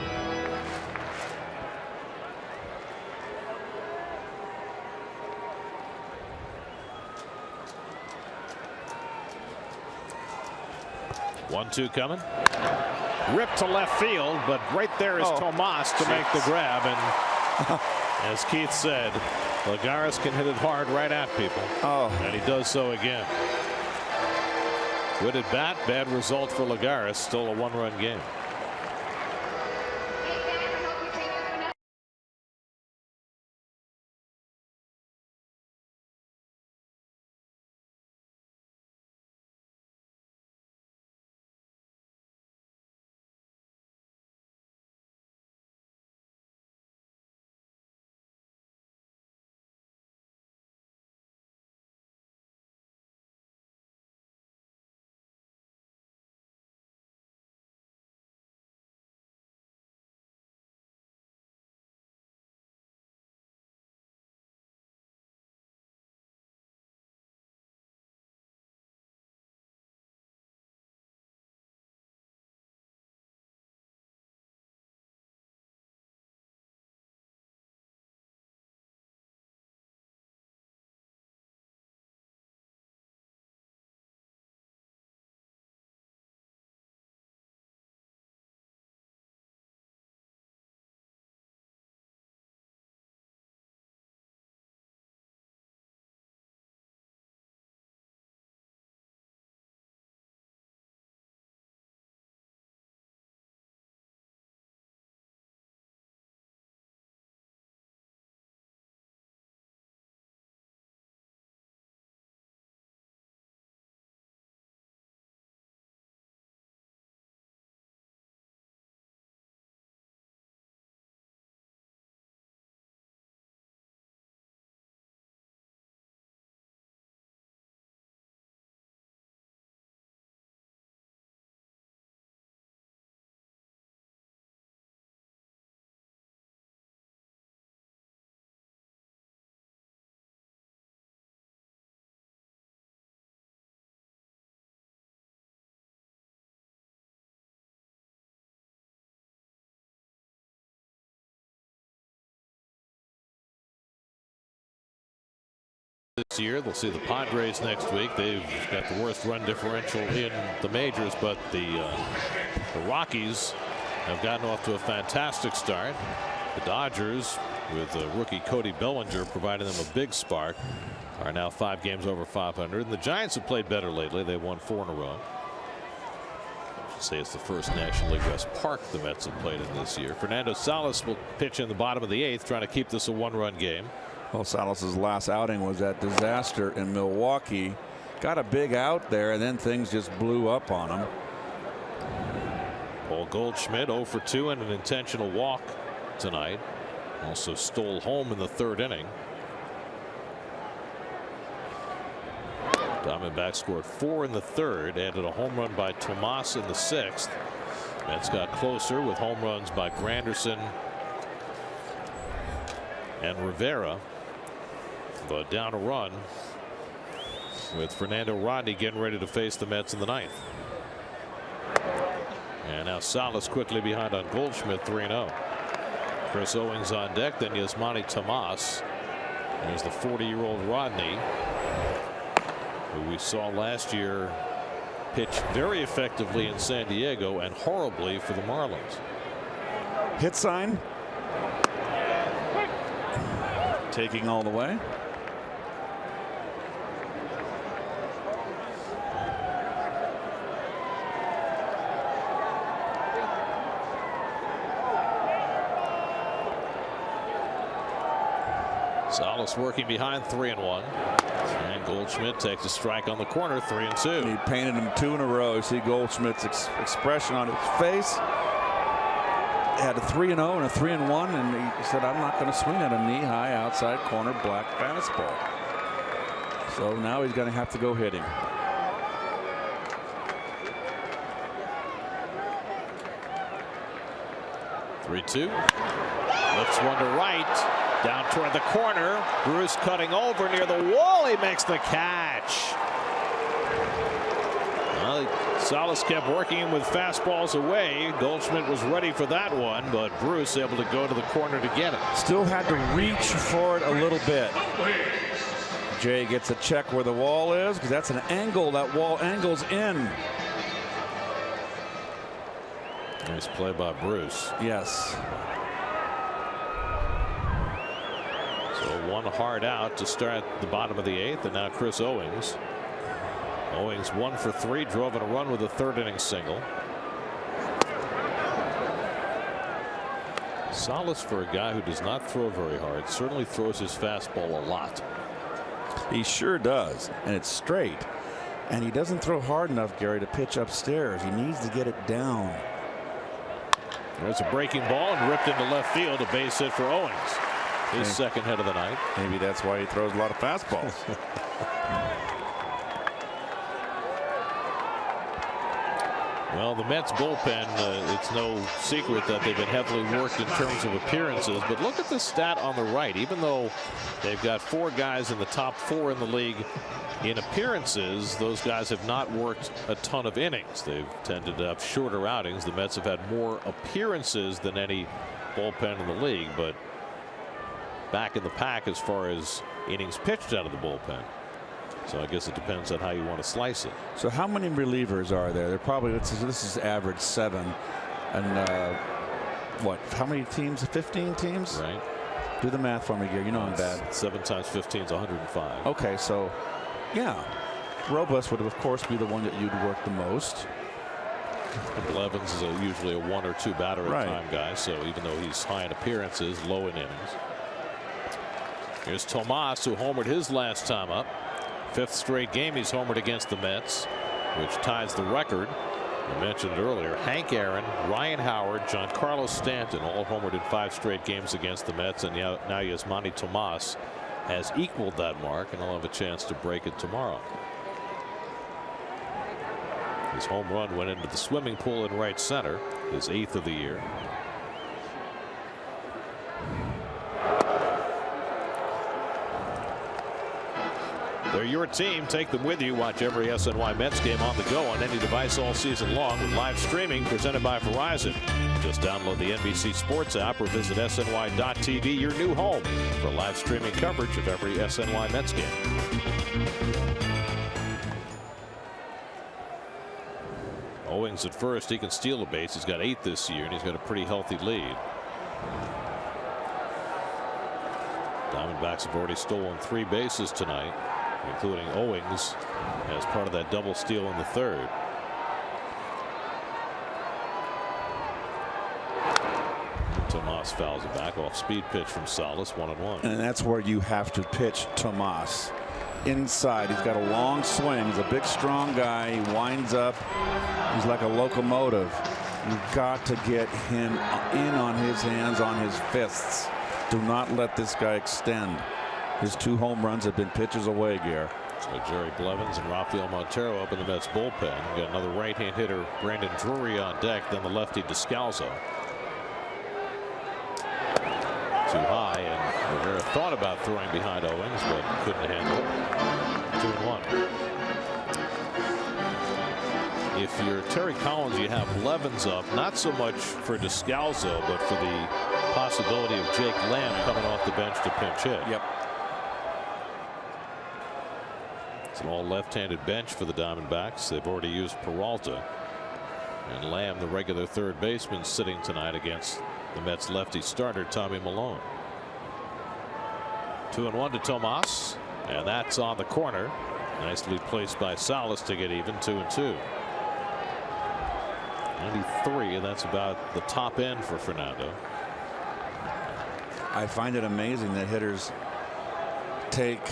One-two coming. Ripped to left field, but right there is Tomas to make the grab. And as Keith said, Lagares can hit it hard right at people. And he does so again. Good at bat, bad result for Lagares. Still a 1-run game. year. They'll see the Padres next week. They've got the worst run differential in the majors, but the Rockies have gotten off to a fantastic start. The Dodgers, with rookie Cody Bellinger providing them a big spark, are now 5 games over 500. And the Giants have played better lately. They won 4 in a row. I should say it's the first National League West park the Mets have played in this year. Fernando Salas will pitch in the bottom of the 8th, trying to keep this a 1-run game. Well, Salas's last outing was that disaster in Milwaukee. Got a big out there, and then things just blew up on him. Paul Goldschmidt 0 for 2 and an intentional walk tonight. Also stole home in the 3rd inning. Diamondbacks scored 4 in the 3rd, added a home run by Tomas in the 6th. Mets got closer with home runs by Granderson and Rivera, but down a run with Fernando Rodney getting ready to face the Mets in the 9th. And now Salas quickly behind on Goldschmidt, 3-0. Chris Owings on deck, then Yasmani Tomas. There's the 40-year-old Rodney, who we saw last year pitch very effectively in San Diego and horribly for the Marlins. Hit sign. Taking all the way. Salas working behind, 3-1. And Goldschmidt takes a strike on the corner, 3-2. He painted him 2 in a row. You see Goldschmidt's expression on his face. Had a 3-0 and a 3-1, and he said, I'm not going to swing at a knee-high outside corner black fastball. So now he's going to have to go hitting. Three-2. Lifts one to right. Down toward the corner. Bruce cutting over near the wall. He makes the catch. Well, Salas kept working him with fastballs away. Goldschmidt was ready for that one, but Bruce able to go to the corner to get it. Still had to reach for it a little bit. Jay gets a check where the wall is, because that's an angle. That wall angles in. Nice play by Bruce. Yes. So one hard out to start the bottom of the 8th, and now Chris Owings. Owings 1 for 3, drove in a run with a 3rd inning single. Salas, for a guy who does not throw very hard, certainly throws his fastball a lot. He sure does, and it's straight. And he doesn't throw hard enough, Gary, to pitch upstairs. He needs to get it down. There's a breaking ball and ripped into left field, a base hit for Owings. His second hit of the night. Maybe that's why he throws a lot of fastballs. Well, the Mets bullpen, it's no secret that they've been heavily worked in terms of appearances, but look at the stat on the right. Even though they've got 4 guys in the top 4 in the league in appearances, those guys have not worked a ton of innings. They've tended to have shorter outings. The Mets have had more appearances than any bullpen in the league, but back in the pack as far as innings pitched out of the bullpen. So I guess it depends on how you want to slice it. So how many relievers are there? They're probably, this is average 7. And what, how many teams? 15 teams? Right. Do the math for me, Gary. You know I'm bad. 7 times 15 is 105. Okay, so yeah, Robles would of course be the one that you'd work the most. Blevins is usually a 1 or 2 batter at a time guy, so even though he's high in appearances, low in innings. Here's Tomas, who homered his last time up. 5th straight game he's homered against the Mets, which ties the record. I mentioned it earlier. Hank Aaron, Ryan Howard, Giancarlo Stanton all homered in 5 straight games against the Mets, and now Yasmani Tomas has equaled that mark, and he'll have a chance to break it tomorrow. His home run went into the swimming pool in right center, his 8th of the year. They're your team. Take them with you. Watch every SNY Mets game on the go on any device all season long with live streaming presented by Verizon. Just download the NBC Sports app or visit SNY.TV, your new home, for live streaming coverage of every SNY Mets game. Owings at first. He can steal a base. He's got 8 this year, and he's got a pretty healthy lead. Diamondbacks have already stolen 3 bases tonight, including Owings as part of that double steal in the 3rd. Tomas fouls it back off speed pitch from Salas, 1-1. And that's where you have to pitch Tomas. Inside, he's got a long swing. He's a big, strong guy. He winds up. He's like a locomotive. You've got to get him in on his hands, on his fists. Do not let this guy extend. His 2 home runs have been pitches away, Gare. So Jerry Blevins and Rafael Montero up in the Mets bullpen. Got another right-hand hitter, Brandon Drury, on deck. Then the lefty Descalso. Too high, and Rivera thought about throwing behind Owings, but couldn't handle it. 2-1. If you're Terry Collins, you have Blevins up, not so much for Descalso, but for the possibility of Jake Lamb coming off the bench to pinch hit. Yep. It's an all left-handed bench for the Diamondbacks. They've already used Peralta, and Lamb, the regular third baseman, sitting tonight against the Mets lefty starter Tommy Milone. 2-1 to Tomas, and that's on the corner. Nicely placed by Salas to get even. 2-2. 93, and that's about the top end for Fernando. I find it amazing that hitters take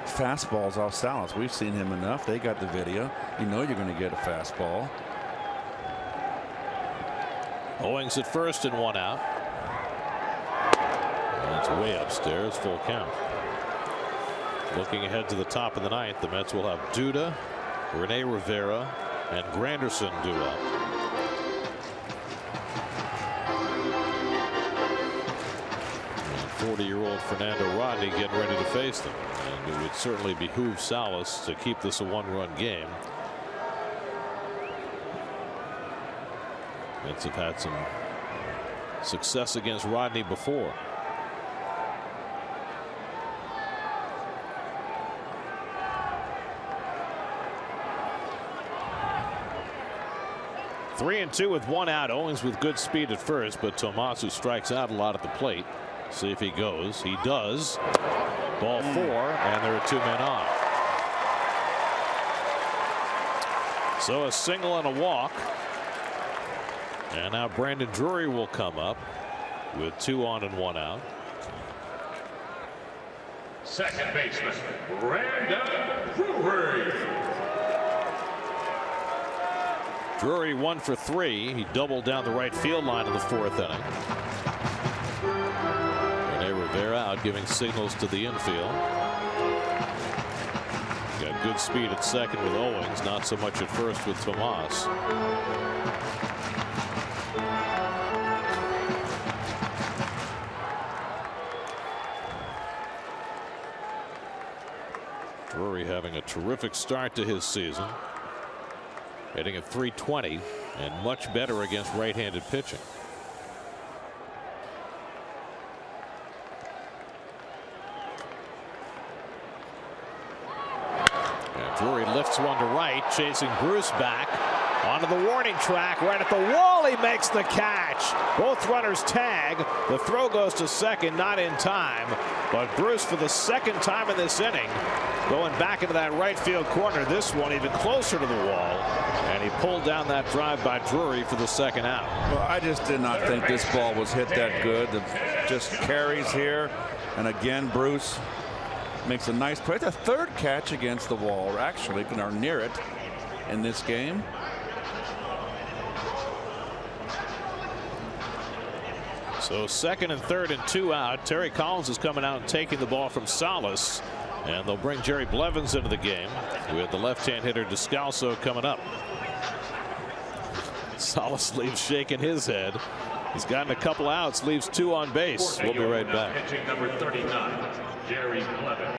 fastballs off Salas. We've seen him enough. They got the video. You know you're going to get a fastball. Owings at first and 1 out. And that's way upstairs. Full count. Looking ahead to the top of the 9th, the Mets will have Duda, Rene Rivera, and Granderson due up. And 40-year-old Fernando Rodney getting ready to face them. And it would certainly behoove Salas to keep this a 1-run game. Mets have had some success against Rodney before. Three and 2 with 1 out. Owings with good speed at first, but Tomas, who strikes out a lot at the plate. See if he goes. He does. Ball 4, and there are 2 men on. So a single and a walk. And now Brandon Drury will come up with 2 on and 1 out. Second baseman, Brandon Drury. Drury 1 for 3. He doubled down the right field line in the 4th inning. Rene Rivera out giving signals to the infield. Got good speed at second with Owings, not so much at first with Tomas. Drury having a terrific start to his season. Hitting at .320 and much better against right-handed pitching. And Drury lifts one to right, chasing Bruce back onto the warning track, right at the wall. He makes the catch. Both runners tag. The throw goes to second, not in time. But Bruce, for the second time in this inning, going back into that right field corner. This one even closer to the wall. And he pulled down that drive by Drury for the second out. Well, I just did not think this ball was hit that good. Just carries here. And again, Bruce makes a nice play. The 3rd catch against the wall, actually, or near it in this game. So 2nd and 3rd and 2 out. Terry Collins is coming out and taking the ball from Salas. And they'll bring Jerry Blevins into the game with the left-hand hitter Descalso coming up. Salas leaves shaking his head. He's gotten a couple outs, leaves 2 on base. We'll be right back. Pitching number 39, Jerry Blevins.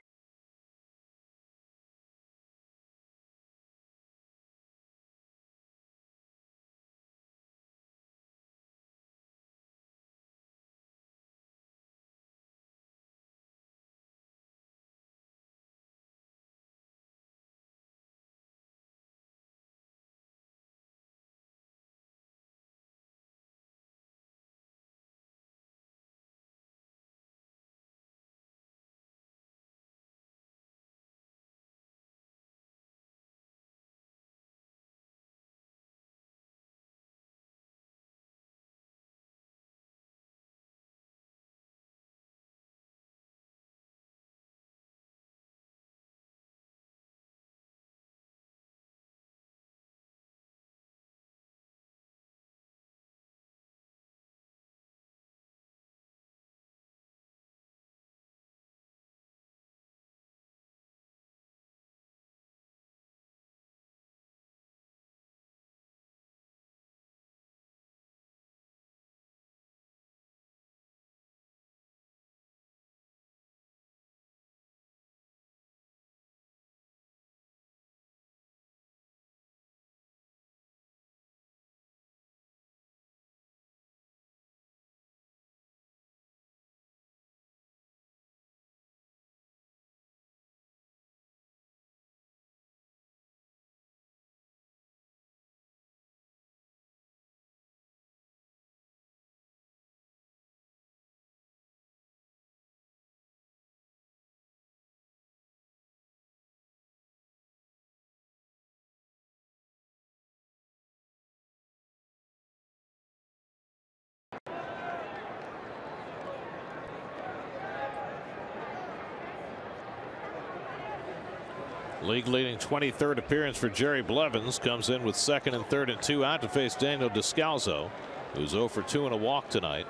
League leading 23rd appearance for Jerry Blevins. Comes in with second and third and 2 out to face Daniel Descalso, who's 0 for 2 and a walk tonight.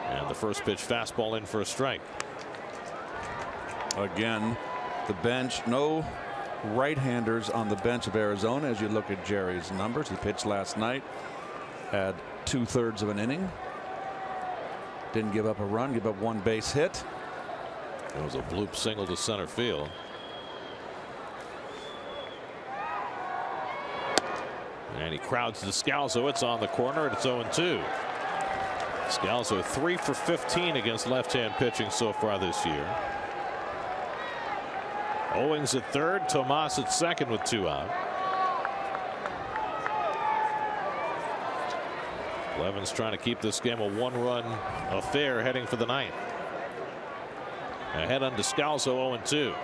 And the first pitch fastball in for a strike. Again, the bench, no right-handers on the bench of Arizona. As you look at Jerry's numbers, he pitched last night, had 2/3 of an inning, didn't give up a run, give up one base hit. It was a bloop single to center field. And he crowds Descalso. It's on the corner, and it's 0-2. Descalso 3 for 15 against left-hand pitching so far this year. Owings at third, Tomas at second with 2 out. Blevins trying to keep this game a 1-run affair heading for the ninth. Ahead on Descalso, 0-2.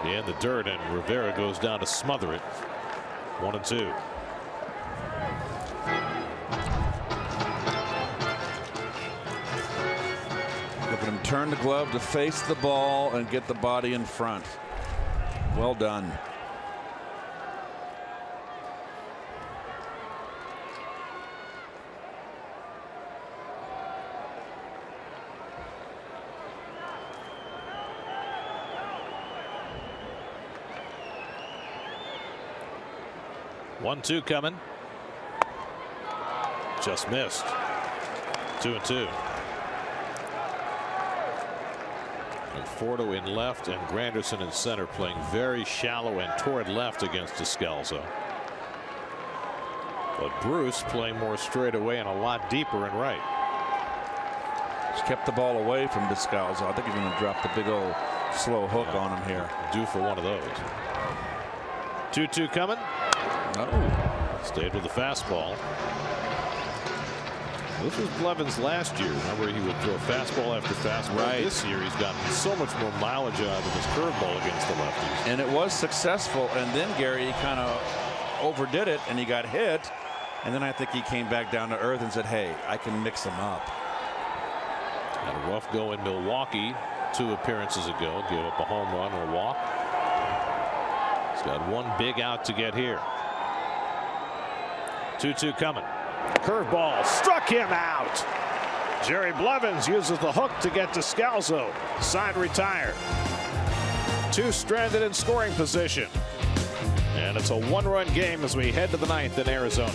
In the dirt, and Rivera goes down to smother it. 1-2. Look at him turn the glove to face the ball and get the body in front. Well done. One two coming. Just missed. 2-2. Conforto in left and Granderson in center, playing very shallow and toward left against Descalso. But Bruce playing more straight away and a lot deeper in right. He's kept the ball away from Descalso. I think he's going to drop the big old slow hook on him here. Due for one of those. 2-2 coming. Oh. Stayed with the fastball. This was Blevins last year. Remember, he would throw fastball after fastball. Right. This year, he's gotten so much more mileage out of his curveball against the lefties. And it was successful. And then Gary kind of overdid it, and he got hit. And then I think he came back down to earth and said, "Hey, I can mix them up." Had a rough go in Milwaukee 2 appearances ago. Gave up a home run and a walk. He's got one big out to get here. 2-2 coming. Curveball struck him out. Jerry Blevins uses the hook to get Descalso. Side retired. 2 stranded in scoring position. And it's a 1-run game as we head to the ninth in Arizona.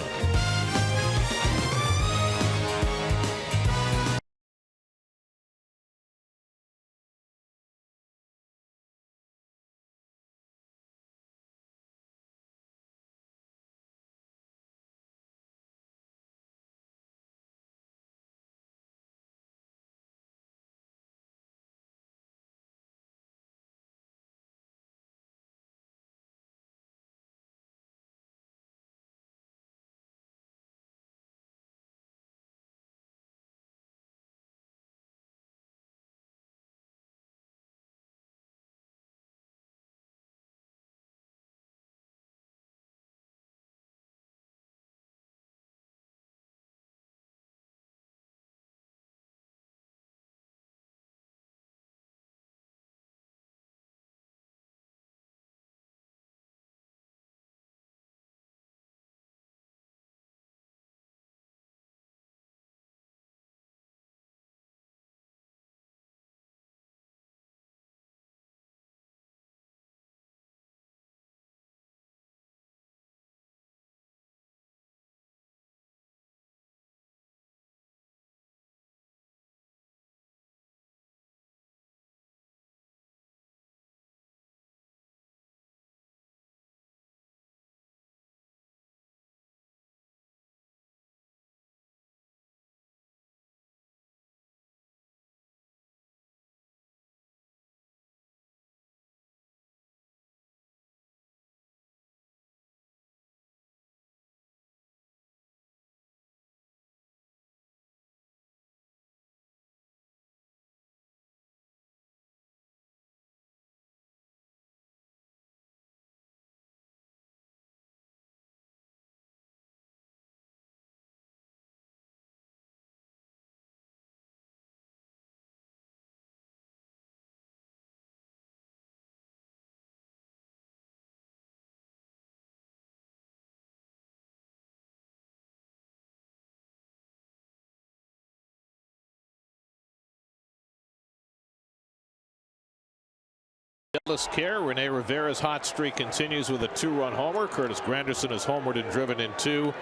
Jealous care. Rene Rivera's hot streak continues with a 2-run homer. Curtis Granderson is homered and driven in 2.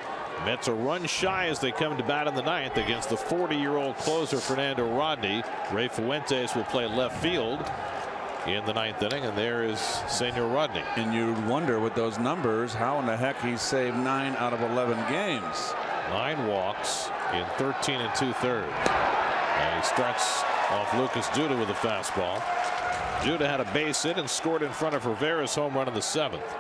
Mets are run shy as they come to bat in the 9th against the 40-year-old closer Fernando Rodney. Ray Fuentes will play left field in the 9th inning, and there is Senor Rodney. And you'd wonder with those numbers how in the heck he saved 9 out of 11 games. 9 walks in 13 2/3. And he starts off Lucas Duda with a fastball. Duda had a base hit and scored in front of Rivera's home run in the 7th.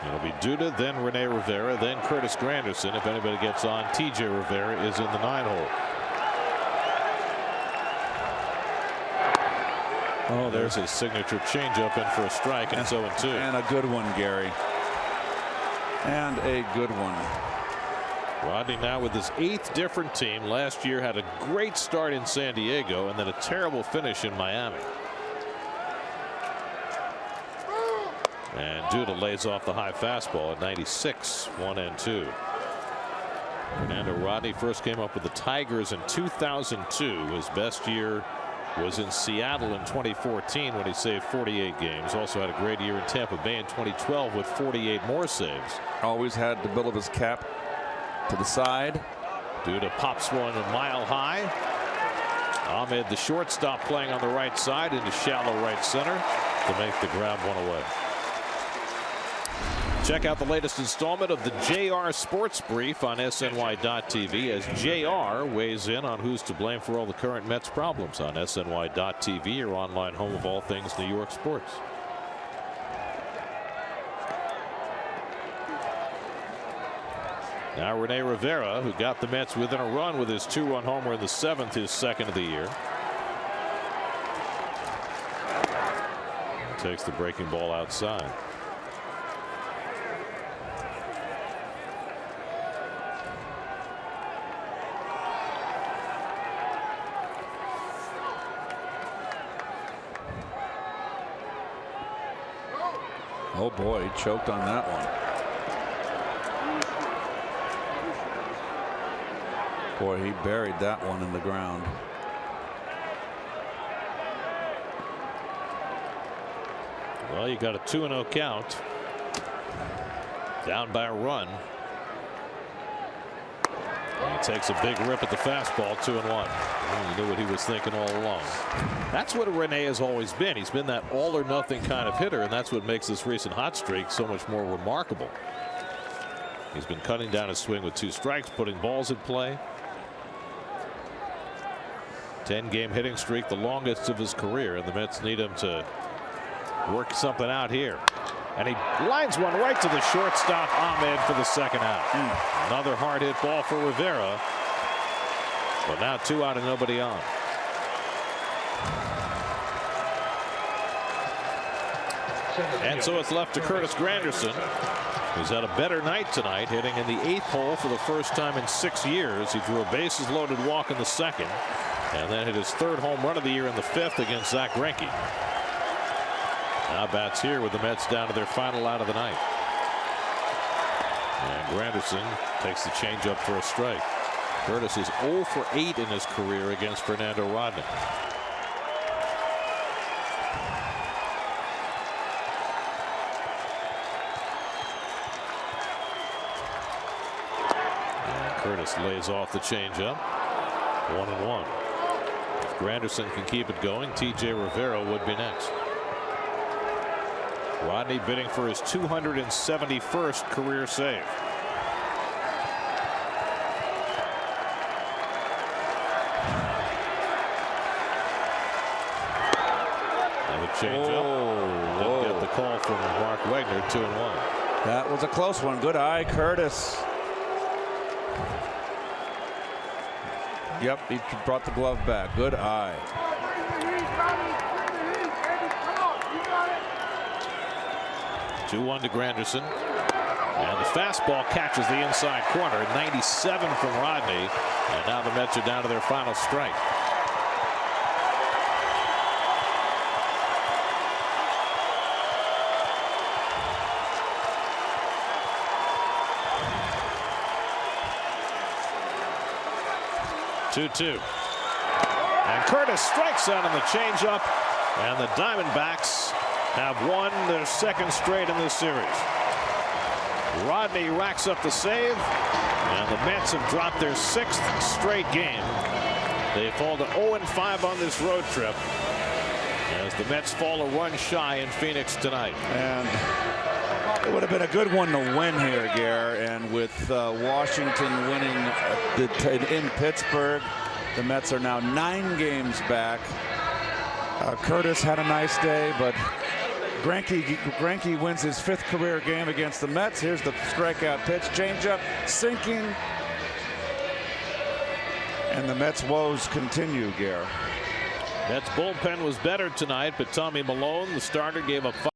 It'll be Duda, then Rene Rivera, then Curtis Granderson. If anybody gets on, TJ Rivera is in the 9-hole. Oh, there's his signature changeup in for a strike, and it's 0-2. And a good one, Gary. And a good one. Rodney now with his 8th different team. Last year had a great start in San Diego and then a terrible finish in Miami. And Duda lays off the high fastball at 96, 1-2. Fernando Rodney first came up with the Tigers in 2002. His best year was in Seattle in 2014 when he saved 48 games. Also had a great year in Tampa Bay in 2012 with 48 more saves. Always had the bill of his cap to the side. Duda pops one a mile high. Ahmed, the shortstop, playing on the right side into shallow right center to make the grab one away. Check out the latest installment of the JR Sports Brief on SNY.TV as JR weighs in on who's to blame for all the current Mets problems on SNY.TV, your online home of all things New York sports. Now Rene Rivera, who got the Mets within a run with his 2-run homer in the 7th, his 2nd of the year. Takes the breaking ball outside. Oh boy, he choked on that one. Boy, he buried that one in the ground. Well, you got a 2-0 count. Down by a run. And he takes a big rip at the fastball, 2-1. You knew what he was thinking all along. That's what Rene has always been. He's been that all or nothing kind of hitter, and that's what makes this recent hot streak so much more remarkable. He's been cutting down his swing with 2 strikes, putting balls in play. 10-game hitting streak, the longest of his career, and the Mets need him to work something out here. And he lines one right to the shortstop, Ahmed, for the 2nd out. Another hard hit ball for Rivera. But now 2 out and nobody on. And so it's left to Curtis Granderson, who's had a better night tonight, hitting in the 8th hole for the first time in 6 years. He drew a bases loaded walk in the 2nd, and then hit his 3rd home run of the year in the 5th against Zach Greinke. Now bats here with the Mets down to their final out of the night. And Granderson takes the changeup for a strike. Curtis is 0 for 8 in his career against Fernando Rodney. And Curtis lays off the changeup. 1-1. If Granderson can keep it going, TJ Rivera would be next. Rodney bidding for his 271st career save. Another changeup. Didn't get the call from Mark Wegner. 2-1. That was a close one. Good eye, Curtis. Yep, he brought the glove back. Good eye. Two 2-1 to Granderson. And the fastball catches the inside corner. 97 from Rodney. And now the Mets are down to their final strike. Two. And Curtis strikes out on the changeup. And the Diamondbacks have won their second straight in this series. Rodney racks up the save, and the Mets have dropped their 6th straight game. They fall to 0-5 on this road trip as the Mets fall a run shy in Phoenix tonight. And it would have been a good one to win here, Gare. And with Washington winning in Pittsburgh, the Mets are now 9 games back. Curtis had a nice day, but Greinke wins his 5th career game against the Mets. Here's the strikeout pitch, changeup, sinking. And the Mets' woes continue, Gare. Mets bullpen was better tonight, but Tommy Milone, the starter, gave up 5.